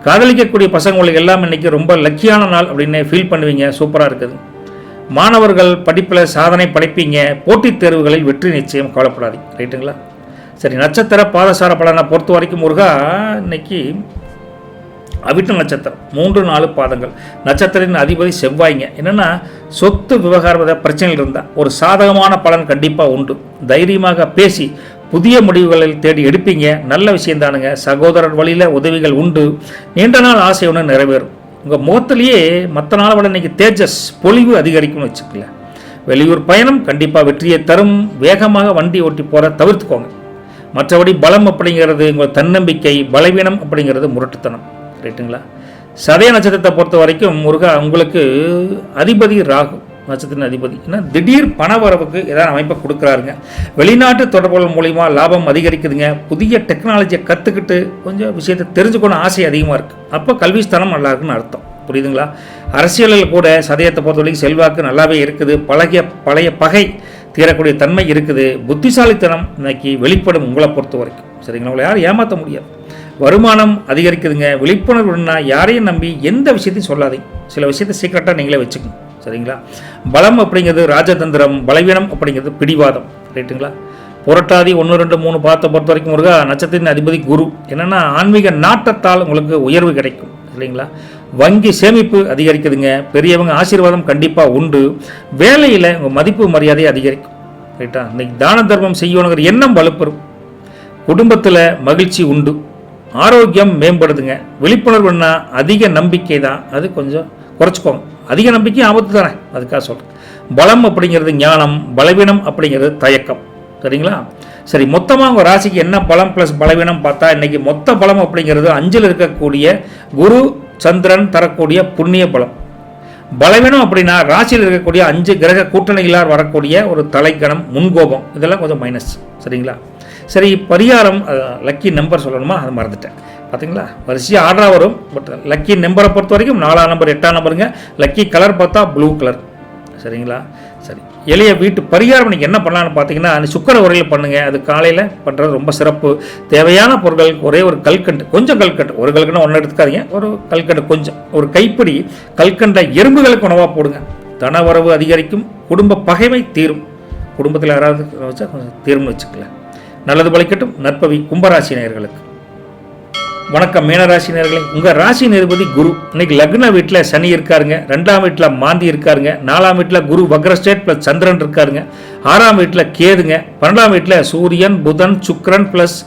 Speaker 1: காதலிக்கக்கூடிய பசங்களுக்கு எல்லாம் இன்றைக்கி ரொம்ப லக்கியான நாள் அப்படின்னு ஃபீல் பண்ணுவீங்க. சூப்பராக இருக்குது. மாணவர்கள் படிப்பில் சாதனை படைப்பீங்க. போட்டித் தேர்வுகளில் வெற்றி நிச்சயம், கவலைப்படாதீங்க. ரைட்டுங்களா? சரி. நட்சத்திர பாதசார பலனை பொறுத்த வரைக்கும் முருகா இன்னைக்கு அவிட்ட நட்சத்திரம் 3-4 பாதங்கள். நட்சத்திரத்தின் அதிபதி செவ்வாய்ங்க. என்னென்னா சொத்து விவகார பிரச்சனைகள் இருந்தால் ஒரு சாதகமான பலன் கண்டிப்பாக உண்டு. தைரியமாக பேசி புதிய முடிவுகளில் தேடி எடுப்பீங்க. நல்ல விஷயந்தானுங்க. சகோதரர் வழியில் உதவிகள் உண்டு. நீண்ட நாள் ஆசை ஒன்று நிறைவேறும். உங்கள் முகத்திலேயே மற்ற நாளை விட இன்றைக்கி தேஜஸ் பொலிவு அதிகரிக்கும்னு வச்சுக்கல. வெளியூர் பயணம் கண்டிப்பாக வெற்றியை தரும். வேகமாக வண்டி ஓட்டி போகிற தவிர்த்துக்கோங்க. மற்றபடி பலம் அப்படிங்கிறது உங்கள் தன்னம்பிக்கை, பலவீனம் அப்படிங்கிறது முரட்டுத்தனம். ரைட்டுங்களா? சதய நட்சத்திரத்தை பொறுத்த வரைக்கும் முருகா உங்களுக்கு அதிபதி ராகு நட்சத்திர அதிபதி. ஏன்னா திடீர் பண வரவுக்கு ஏதாவது அமைப்பை கொடுக்குறாருங்க. வெளிநாட்டு தொடர்புகள் மூலிமா லாபம் அதிகரிக்குதுங்க. புதிய டெக்னாலஜியை கற்றுக்கிட்டு கொஞ்சம் விஷயத்தை தெரிஞ்சுக்கணும் ஆசை அதிகமாக இருக்குது. அப்போ கல்விஸ்தானம் நல்லா இருக்குன்னு அர்த்தம். புரியுதுங்களா? அரசியலில் கூட சதயத்தை பொறுத்த வரைக்கும் செல்வாக்கு நல்லாவே இருக்குது. பழைய பகை தீரக்கூடிய தன்மை இருக்குது. புத்திசாலித்தனம் இன்னைக்கு வெளிப்படும் உங்களை பொறுத்த வரைக்கும். சரிங்களா? உங்களை யாரும் ஏமாற்ற முடியாது. வருமானம் அதிகரிக்குதுங்க. விழிப்புணர்வுன்னா யாரையும் நம்பி எந்த விஷயத்தையும் சொல்லாதீங்க. சில விஷயத்தை சீக்கிரட்டாக நீங்களே வச்சுக்கணும். சரிங்களா? பலம் அப்படிங்கிறது ராஜதந்திரம், பலவீனம் அப்படிங்கிறது பிடிவாதம். ரைட்டுங்களா? புரட்டாதி 1, 2, 3 பார்த்த பொறுத்த வரைக்கும் முருகா நட்சத்திரத்தின் அதிபதி குரு. என்னென்னா ஆன்மீக நாட்டத்தால் உங்களுக்கு உயர்வு கிடைக்கும். இல்லைங்களா? வங்கி சேமிப்பு அதிகரிக்குதுங்க. பெரியவங்க ஆசீர்வாதம் கண்டிப்பாக உண்டு. வேலையில் உங்கள் மதிப்பு மரியாதை அதிகரிக்கும். ரைட்டா? இன்னைக்கு தான தர்மம் செய்யணுங்கிற எண்ணம் வலுப்பெறும். குடும்பத்தில் மகிழ்ச்சி உண்டு. ஆரோக்கியம் மேம்படுதுங்க. விழிப்புணர்வுன்னா அதிக நம்பிக்கை தான், அது கொஞ்சம் குறைச்சிக்கோங்க. அதிக நம்பிக்கை ஆபத்து தானே, அதுக்காக சொல்கிறேன். பலம் அப்படிங்கிறது ஞானம், பலவீனம் அப்படிங்கிறது தயக்கம். சரிங்களா? சரி. மொத்தமாக உங்கள் ராசிக்கு என்ன பலம் ப்ளஸ் பலவீனம் பார்த்தா இன்றைக்கி மொத்த பலம் அப்படிங்கிறது 5ல் இருக்கக்கூடிய குரு சந்திரன் தரக்கூடிய புண்ணிய பலம். பலவீனம் அப்படின்னா ராசியில் இருக்கக்கூடிய 5 கிரக கூட்டணிகளால் வரக்கூடிய ஒரு தலைக்கணம், முன்கோபம், இதெல்லாம் கொஞ்சம் மைனஸ். சரிங்களா? சரி. பரிகாரம் லக்கி நம்பர் சொல்லணுமா, அதை மறந்துட்டேன். பார்த்தீங்களா? வரிசையாக ஆர்டராக வரும். பட் லக்கி நம்பரை பொறுத்த வரைக்கும் 4ஆம் நம்பர் 8ஆம் நம்பருங்க. லக்கி கலர் பார்த்தா ப்ளூ கலர். சரிங்களா? சரி. எளிய வீட்டு பரிகாரம் இன்றைக்கி என்ன பண்ணலான்னு பார்த்தீங்கன்னா சுக்கர உரையில் பண்ணுங்கள். அது காலையில் பண்ணுறது ரொம்ப சிறப்பு. தேவையான பொருட்கள் ஒரே ஒரு கல்கண்டு, கொஞ்சம் கல்கண்டு, ஒரு கல்கண்டு ஒன்று எடுத்துக்காதீங்க. ஒரு கல்கண்டு கொஞ்சம், ஒரு கைப்பிடி கல்கண்டை எறும்புகளுக்கு உணவாக போடுங்க. தனவரவு அதிகரிக்கும், குடும்ப பகைமை தீரும். குடும்பத்தில் யாராவது வச்சா கொஞ்சம் தீரும்னு வச்சுக்கல. நல்லது பலிக்கட்டும். நற்பவி கும்பராசி நேயர்களுக்கு. வணக்கம் மீனராசி நேயர்களே. உங்கள் ராசி அதிபதி குரு. இன்னைக்கு லக்ன வீட்டில் சனி இருக்காருங்க, 2ஆம் வீட்டில் மாந்தி இருக்காருங்க, 4ஆம் வீட்டில் குரு வக்ரஸ்டேட் ப்ளஸ் சந்திரன் இருக்காருங்க, 6ஆம் வீட்டில் கேதுங்க, 12ஆம் வீட்டில் சூரியன் புதன் சுக்கிரன் ப்ளஸ்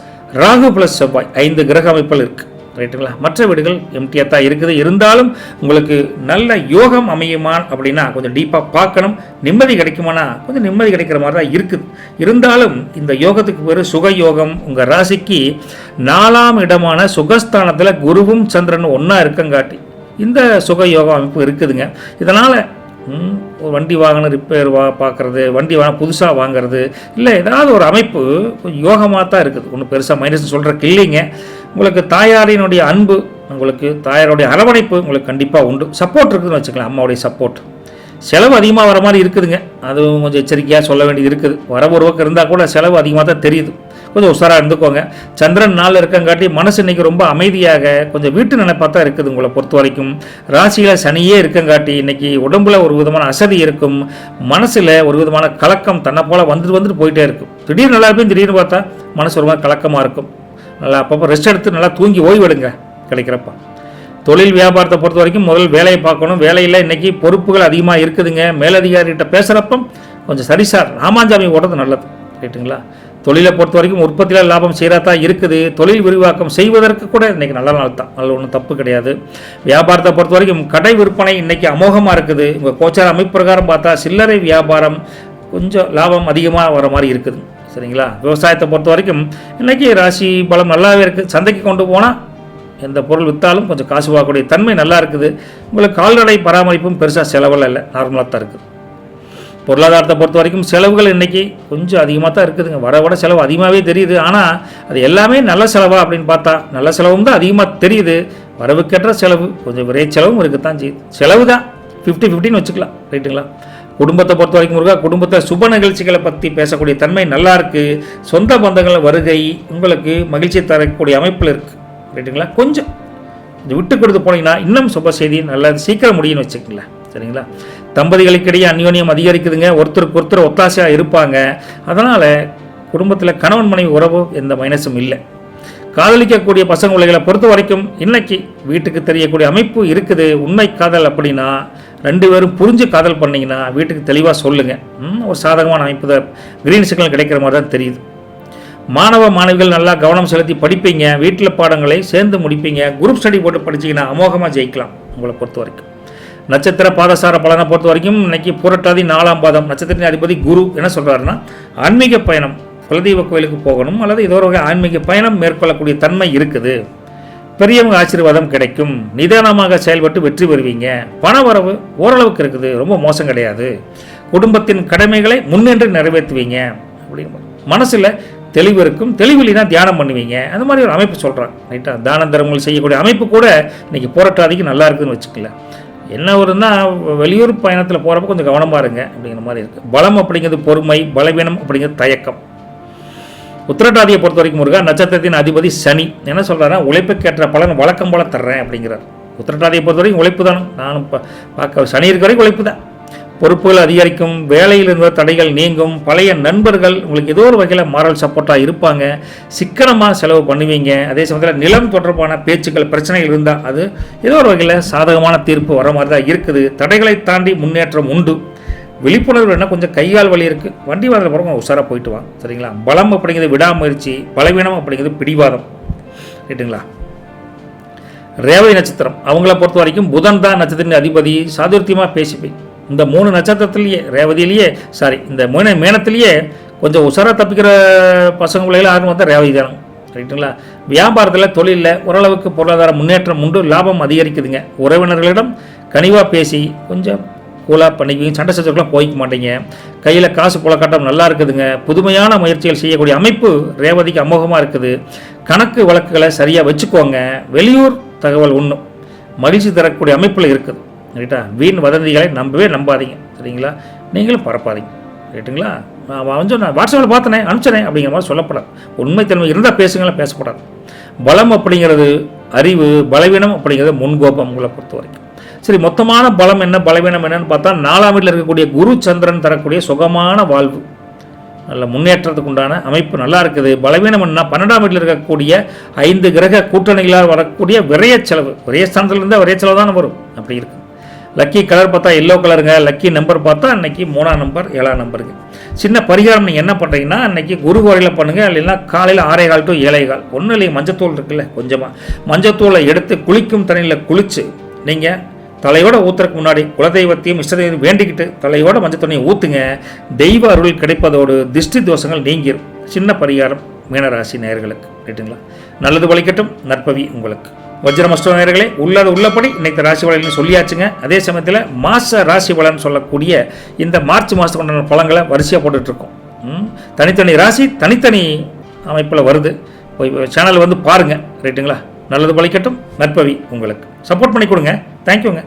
Speaker 1: ராகு ப்ளஸ் செவ்வாய் 5 கிரக அமைப்புகள் இருக்குது. ரைட்டுங்களா? மற்ற வீடுகள் எம்டியாக தான் இருக்குது. இருந்தாலும் உங்களுக்கு நல்ல யோகம் அமையுமான் அப்படின்னா கொஞ்சம் டீப்பாக பார்க்கணும். நிம்மதி கிடைக்குமானா கொஞ்சம் நிம்மதி கிடைக்கிற மாதிரி தான் இருக்குது. இருந்தாலும் இந்த யோகத்துக்கு பேர் சுக யோகம். உங்கள் ராசிக்கு 4ஆம் இடமான சுகஸ்தானத்தில் குருவும் சந்திரனும் ஒன்றா இருக்கங்காட்டி இந்த சுக யோகம் அமைப்பு இருக்குதுங்க. இதனால் வண்டி வாகனம் ரிப்பேர் பார்க்குறது, வண்டி வாகனம் புதுசாக வாங்கிறது, இல்லை ஏதாவது ஒரு அமைப்பு யோகமாக தான் இருக்குது. ஒன்றும் பெருசாக மைனஸ் சொல்கிறக்கு இல்லைங்க. உங்களுக்கு தாயாரினுடைய அன்பு, உங்களுக்கு தாயாருடைய அரவணைப்பு உங்களுக்கு கண்டிப்பாக உண்டு. சப்போர்ட் இருக்குதுன்னு வச்சுக்கலாம். அம்மாவுடைய சப்போர்ட். செலவு அதிகமாக வர மாதிரி இருக்குதுங்க. அதுவும் கொஞ்சம் எச்சரிக்கையாக சொல்ல வேண்டியது இருக்குது. வரவு ஒரு பக்கம் இருந்தால் கூட செலவு அதிகமாக தான் தெரியுது. கொஞ்சம் உஷாராக இருந்துக்கோங்க. சந்திரன் 4 இருக்கங்காட்டி மனசு இன்றைக்கி ரொம்ப அமைதியாக கொஞ்சம் வீட்டு நினைப்பாக தான் இருக்குது உங்களை பொறுத்த வரைக்கும். ராசியில் சனியே இருக்கங்காட்டி இன்றைக்கி உடம்புல ஒரு விதமான அசதி இருக்கும், மனசில் ஒரு விதமான கலக்கம் தன்னை போல் வந்துட்டு போயிட்டே இருக்கும். திடீர்னு நல்லா இருப்பேன், திடீர்னு பார்த்தா மனசு ஒரு மாதிரி கலக்கமாக இருக்கும். நல்லா அப்பப்போ ரெஸ்ட் எடுத்து நல்லா தூங்கி ஓய்வெடுங்க கிடைக்கிறப்ப. தொழில் வியாபாரத்தை பொறுத்த வரைக்கும் முதல் வேலையை பார்க்கணும். வேலையில் இன்றைக்கி பொறுப்புகள் அதிகமாக இருக்குதுங்க. மேலதிகாரிகிட்ட பேசுகிறப்ப கொஞ்சம் சரிசார் ராமாஞ்சாமி ஓடுறது நல்லது. ரைட்டுங்களா? தொழிலை பொறுத்த வரைக்கும் உற்பத்தியில் லாபம் செய்கிறா தான் இருக்குது. தொழில் விரிவாக்கம் செய்வதற்கு கூட இன்றைக்கி நல்ல நாள் தான், நல்ல ஒன்றும் தப்பு கிடையாது. வியாபாரத்தை பொறுத்த வரைக்கும் கடை விற்பனை இன்றைக்கி அமோகமாக இருக்குது. உங்கள் கோச்சார அமைப்பு பிரகாரம் பார்த்தா சில்லறை வியாபாரம் கொஞ்சம் லாபம் அதிகமாக வர மாதிரி இருக்குது. சரிங்களா? விவசாயத்தை பொறுத்த வரைக்கும் இன்றைக்கி ராசி பலம் நல்லாவே இருக்குது. சந்தைக்கு கொண்டு போனால் எந்த பொருள் விற்றாலும் கொஞ்சம் காசு வாங்கக்கூடிய தன்மை நல்லா இருக்குது. உங்களுக்கு கால்நடை பராமரிப்பும் பெருசாக செலவில் இல்லை, நார்மலாக தான் இருக்குது. பொருளாதாரத்தை பொறுத்த வரைக்கும் செலவுகள் இன்றைக்கி கொஞ்சம் அதிகமாக தான் இருக்குதுங்க. வர செலவு அதிகமாகவே தெரியுது. ஆனால் அது எல்லாமே நல்ல செலவா அப்படின்னு பார்த்தா நல்ல செலவும் தான் அதிகமாக தெரியுது. வரவுக்கேற்ற செலவு கொஞ்சம் விரை செலவும் இருக்குத்தான் செய்யுது. செலவு தான் 50-50ன்னு வச்சுக்கலாம். ரைட்டுங்களா? குடும்பத்தை பொறுத்த வரைக்கும் முருகா, குடும்பத்தில் சுப நிகழ்ச்சிகளை பற்றி பேசக்கூடிய தன்மை நல்லா இருக்குது. சொந்த பந்தங்கள் வருகை உங்களுக்கு மகிழ்ச்சி தரக்கூடிய அமைப்பில் இருக்குது. ரைட்டுங்களா? கொஞ்சம் விட்டு கொடுத்து போனீங்கன்னா இன்னும் சுப செய்தி நல்லா சீக்கிரம் முடியும்னு வச்சுக்கங்களேன். சரிங்களா? தம்பதிகளுக்கிடையே அந்யோன்யம் அதிகரிக்குதுங்க. ஒருத்தருக்கு ஒருத்தர் ஒத்தாசையாக இருப்பாங்க. அதனால் குடும்பத்தில் கணவன் மனைவி உறவு எந்த மைனஸும் இல்லை. காதலிக்கக்கூடிய பசங்க உலகளை பொறுத்த வரைக்கும் இன்னைக்கு வீட்டுக்கு தெரியக்கூடிய அமைப்பு இருக்குது. உண்மை காதல் அப்படின்னா 2 பேரும் புரிஞ்சு காதல் பண்ணிங்கன்னா வீட்டுக்கு தெளிவாக சொல்லுங்கள். ஒரு சாதகமான அமைப்பு தான், கிரீன் சிக்னல் கிடைக்கிற மாதிரி தான் தெரியுது. மாணவ மாணவிகள் நல்லா கவனம் செலுத்தி படிப்பீங்க. வீட்டில் பாடங்களை சேர்ந்து முடிப்பீங்க. குரூப் ஸ்டடி போட்டு படிச்சிங்கன்னா அமோகமாக ஜெயிக்கலாம் உங்களை பொறுத்த வரைக்கும். நட்சத்திர பாதசார பலனை பொறுத்த வரைக்கும் இன்னைக்கு புரட்டாதி 4ஆம் பாதம் நட்சத்திரத்தின் அதிபதி குரு என்ன சொல்கிறாருன்னா, ஆன்மீக பயணம், குலதெய்வ கோயிலுக்கு போகணும் அல்லது ஏதோ ஒரு வகை ஆன்மீக பயணம் மேற்கொள்ளக்கூடிய தன்மை இருக்குது. பெரியவங்க ஆசீர்வாதம் கிடைக்கும். நிதானமாக செயல்பட்டு வெற்றி பெறுவீங்க. பண வரவு ஓரளவுக்கு இருக்குது, ரொம்ப மோசம் கிடையாது. குடும்பத்தின் கடமைகளை முன்னின்று நிறைவேற்றுவீங்க. அப்படின்னு மனசில் தெளிவு இருக்கும். தெளிவில்லைனா தியானம் பண்ணுவீங்க. அந்த மாதிரி ஒரு அமைப்பு சொல்கிறாங்க. ரைட்டா? தான தர்மங்கள் செய்யக்கூடிய அமைப்பு கூட இன்றைக்கி போராட்டாதிக்கு நல்லா இருக்குதுன்னு வச்சுக்கல. என்ன ஒருன்னா வெளியூர் பயணத்தில் போகிறப்ப கொஞ்சம் கவனமாக இருங்க அப்படிங்கிற மாதிரி இருக்குது. பலம் அப்படிங்கிறது பொறுமை, பலவீனம் அப்படிங்கிறது தயக்கம். உத்திரட்டாதியை பொறுத்த வரைக்கும் முருகா, நட்சத்திரத்தின் அதிபதி சனி என்ன சொல்கிறாருன்னா, உழைப்புக்கேற்ற பலன் வழக்கம் போல தர்றேன் அப்படிங்கிறார். உத்திரட்டாதியை பொறுத்த வரைக்கும் உழைப்பு தானே. நானும் பார்க்க சனி இருக்கிற வரைக்கும் உழைப்பு தான். பொறுப்புகள் அதிகரிக்கும். வேலையில் இருந்த தடைகள் நீங்கும். பழைய நண்பர்கள் உங்களுக்கு ஏதோ ஒரு வகையில் மாரல் சப்போர்ட்டாக இருப்பாங்க. சிக்கனமாக செலவு பண்ணுவீங்க. அதே சமயத்தில் நிலம் தொடர்பான பேச்சுக்கள் பிரச்சனைகள் இருந்தால் அது ஏதோ ஒரு வகையில் சாதகமான தீர்ப்பு வர மாதிரி தான் இருக்குது. தடைகளை தாண்டி முன்னேற்றம் உண்டு. விழிப்புணர்வு என்ன, கொஞ்சம் கையால் வலி இருக்குது. வண்டி வாரத்தில் போகிறவங்க உஷாராக போயிட்டு வாங்க. சரிங்களா? பலம் அப்படிங்கிறது விடாமுயற்சி, பலவீனம் அப்படிங்கிறது பிடிவாதம். ரைட்டுங்களா? ரேவதி நட்சத்திரம் அவங்கள பொறுத்த வரைக்கும் புதன் தான் நட்சத்திரத்தின் அதிபதி. சாதுர்த்தியமாக பேசிப்பேன். இந்த 3 நட்சத்திரத்திலேயே ரேவதியிலேயே இந்த மேனத்திலேயே கொஞ்சம் உஷாராக தப்பிக்கிற பசங்க பிள்ளைகள் ஆர்வம் வந்தால் ரேவதி தானே. ரைட்டுங்களா? வியாபாரத்தில் தொழிலில் ஓரளவுக்கு பொருளாதார முன்னேற்றம் உண்டு. லாபம் அதிகரிக்குதுங்க. உறவினர்களிடம் கனிவாக பேசி கொஞ்சம் கூலாக பண்ணிக்குவீங்க. சண்டை சச்சரவுலாம் போய்க்க மாட்டீங்க. கையில் காசு புலக்காட்டம் நல்லா இருக்குதுங்க. புதுமையான முயற்சிகள் செய்யக்கூடிய அமைப்பு ரேவதிக்கு அமோகமாக இருக்குது. கணக்கு வழக்குகளை சரியாக வச்சுக்கோங்க. வெளியூர் தகவல் ஒன்றும் மகிழ்ச்சி தரக்கூடிய அமைப்பில் இருக்குது. ரைட்டா? வீண் வதந்திகளை நம்பாதீங்க. சரிங்களா? நீங்களும் பரப்பாதீங்க. ரைட்டுங்களா? நான் வாட்ஸ்அப்பில் பார்த்தனே அனுப்பிச்சனே அப்படிங்கிற மாதிரி சொல்லப்படாது. உண்மைத்தன்மை இருந்தால் பேசுங்களேன், பேசப்படாது. பலம் அப்படிங்கிறது அறிவு, பலவீனம் அப்படிங்கிறது முன்கோபம் உங்களை பொறுத்த வரைக்கும். சரி, மொத்தமான பலம் என்ன, பலவீனம் என்னன்னு பார்த்தா 4ஆம் வீட்டில் இருக்கக்கூடிய குரு சந்திரன் தரக்கூடிய சுகமான வாழ்வு, நல்ல முன்னேற்றத்துக்கு உண்டான அமைப்பு நல்லா இருக்குது. பலவீனம் என்ன, 12ஆம் வீட்டில் இருக்கக்கூடிய 5 கிரக கூட்டணிகளால் வரக்கூடிய விரைய செலவு, விரயஸ்தானத்தில் இருந்தால் விரைய செலவு தான் வரும், அப்படி இருக்குது. லக்கி கலர் பார்த்தா எல்லோ கலருங்க. லக்கி நம்பர் பார்த்தா அன்னைக்கு 3ஆம் நம்பர் 7ஆம் நம்பருங்க. சின்ன பரிகாரம் நீங்கள் என்ன பண்ணுறீங்கன்னா, அன்னைக்கு குரு வரையில் பண்ணுங்கள், இல்லைன்னா காலையில் 6:15 to 7:15. ஒன்றும் இல்லை, மஞ்சத்தூள் இருக்குல்ல, கொஞ்சமாக மஞ்சத்தூளை எடுத்து குளிக்கும் தண்ணியில் குளித்து நீங்கள் தலையோட ஊற்றுறதுக்கு முன்னாடி குலதெய்வத்தையும் இஷ்டதெய்வத்தையும் வேண்டிக்கிட்டு தலையோட மஞ்சள் தண்ணியை ஊற்றுங்க. தெய்வ அருள் கிடைப்பதோடு திருஷ்டி தோஷங்கள் நீங்கிடும். சின்ன பரிகாரம் மீனராசி நேயர்களுக்கு, ரைட்டுங்களா? நல்லது வலிக்கட்டும், நற்பவி உங்களுக்கு. வஜ்ரமஸ்டோ நேயர்களே, உள்ளபடி இன்னைக்கு ராசி பலன் சொல்லியாச்சுங்க. அதே சமயத்தில் மாத ராசி பலன் சொல்லக்கூடிய இந்த மார்ச் மாதத்துக்கு உண்டான பலன்களை வரிசையாக போட்டுட்ருக்கோம். தனித்தனி ராசி தனித்தனி அமைப்பில் வருது. போய் சேனல் வந்து பாருங்கள், ரைட்டுங்களா? நல்லது பலிக்கட்டும், நற்பவி உங்களுக்கு. சப்போர்ட் பண்ணி கொடுங்க. தேங்க்யூங்க.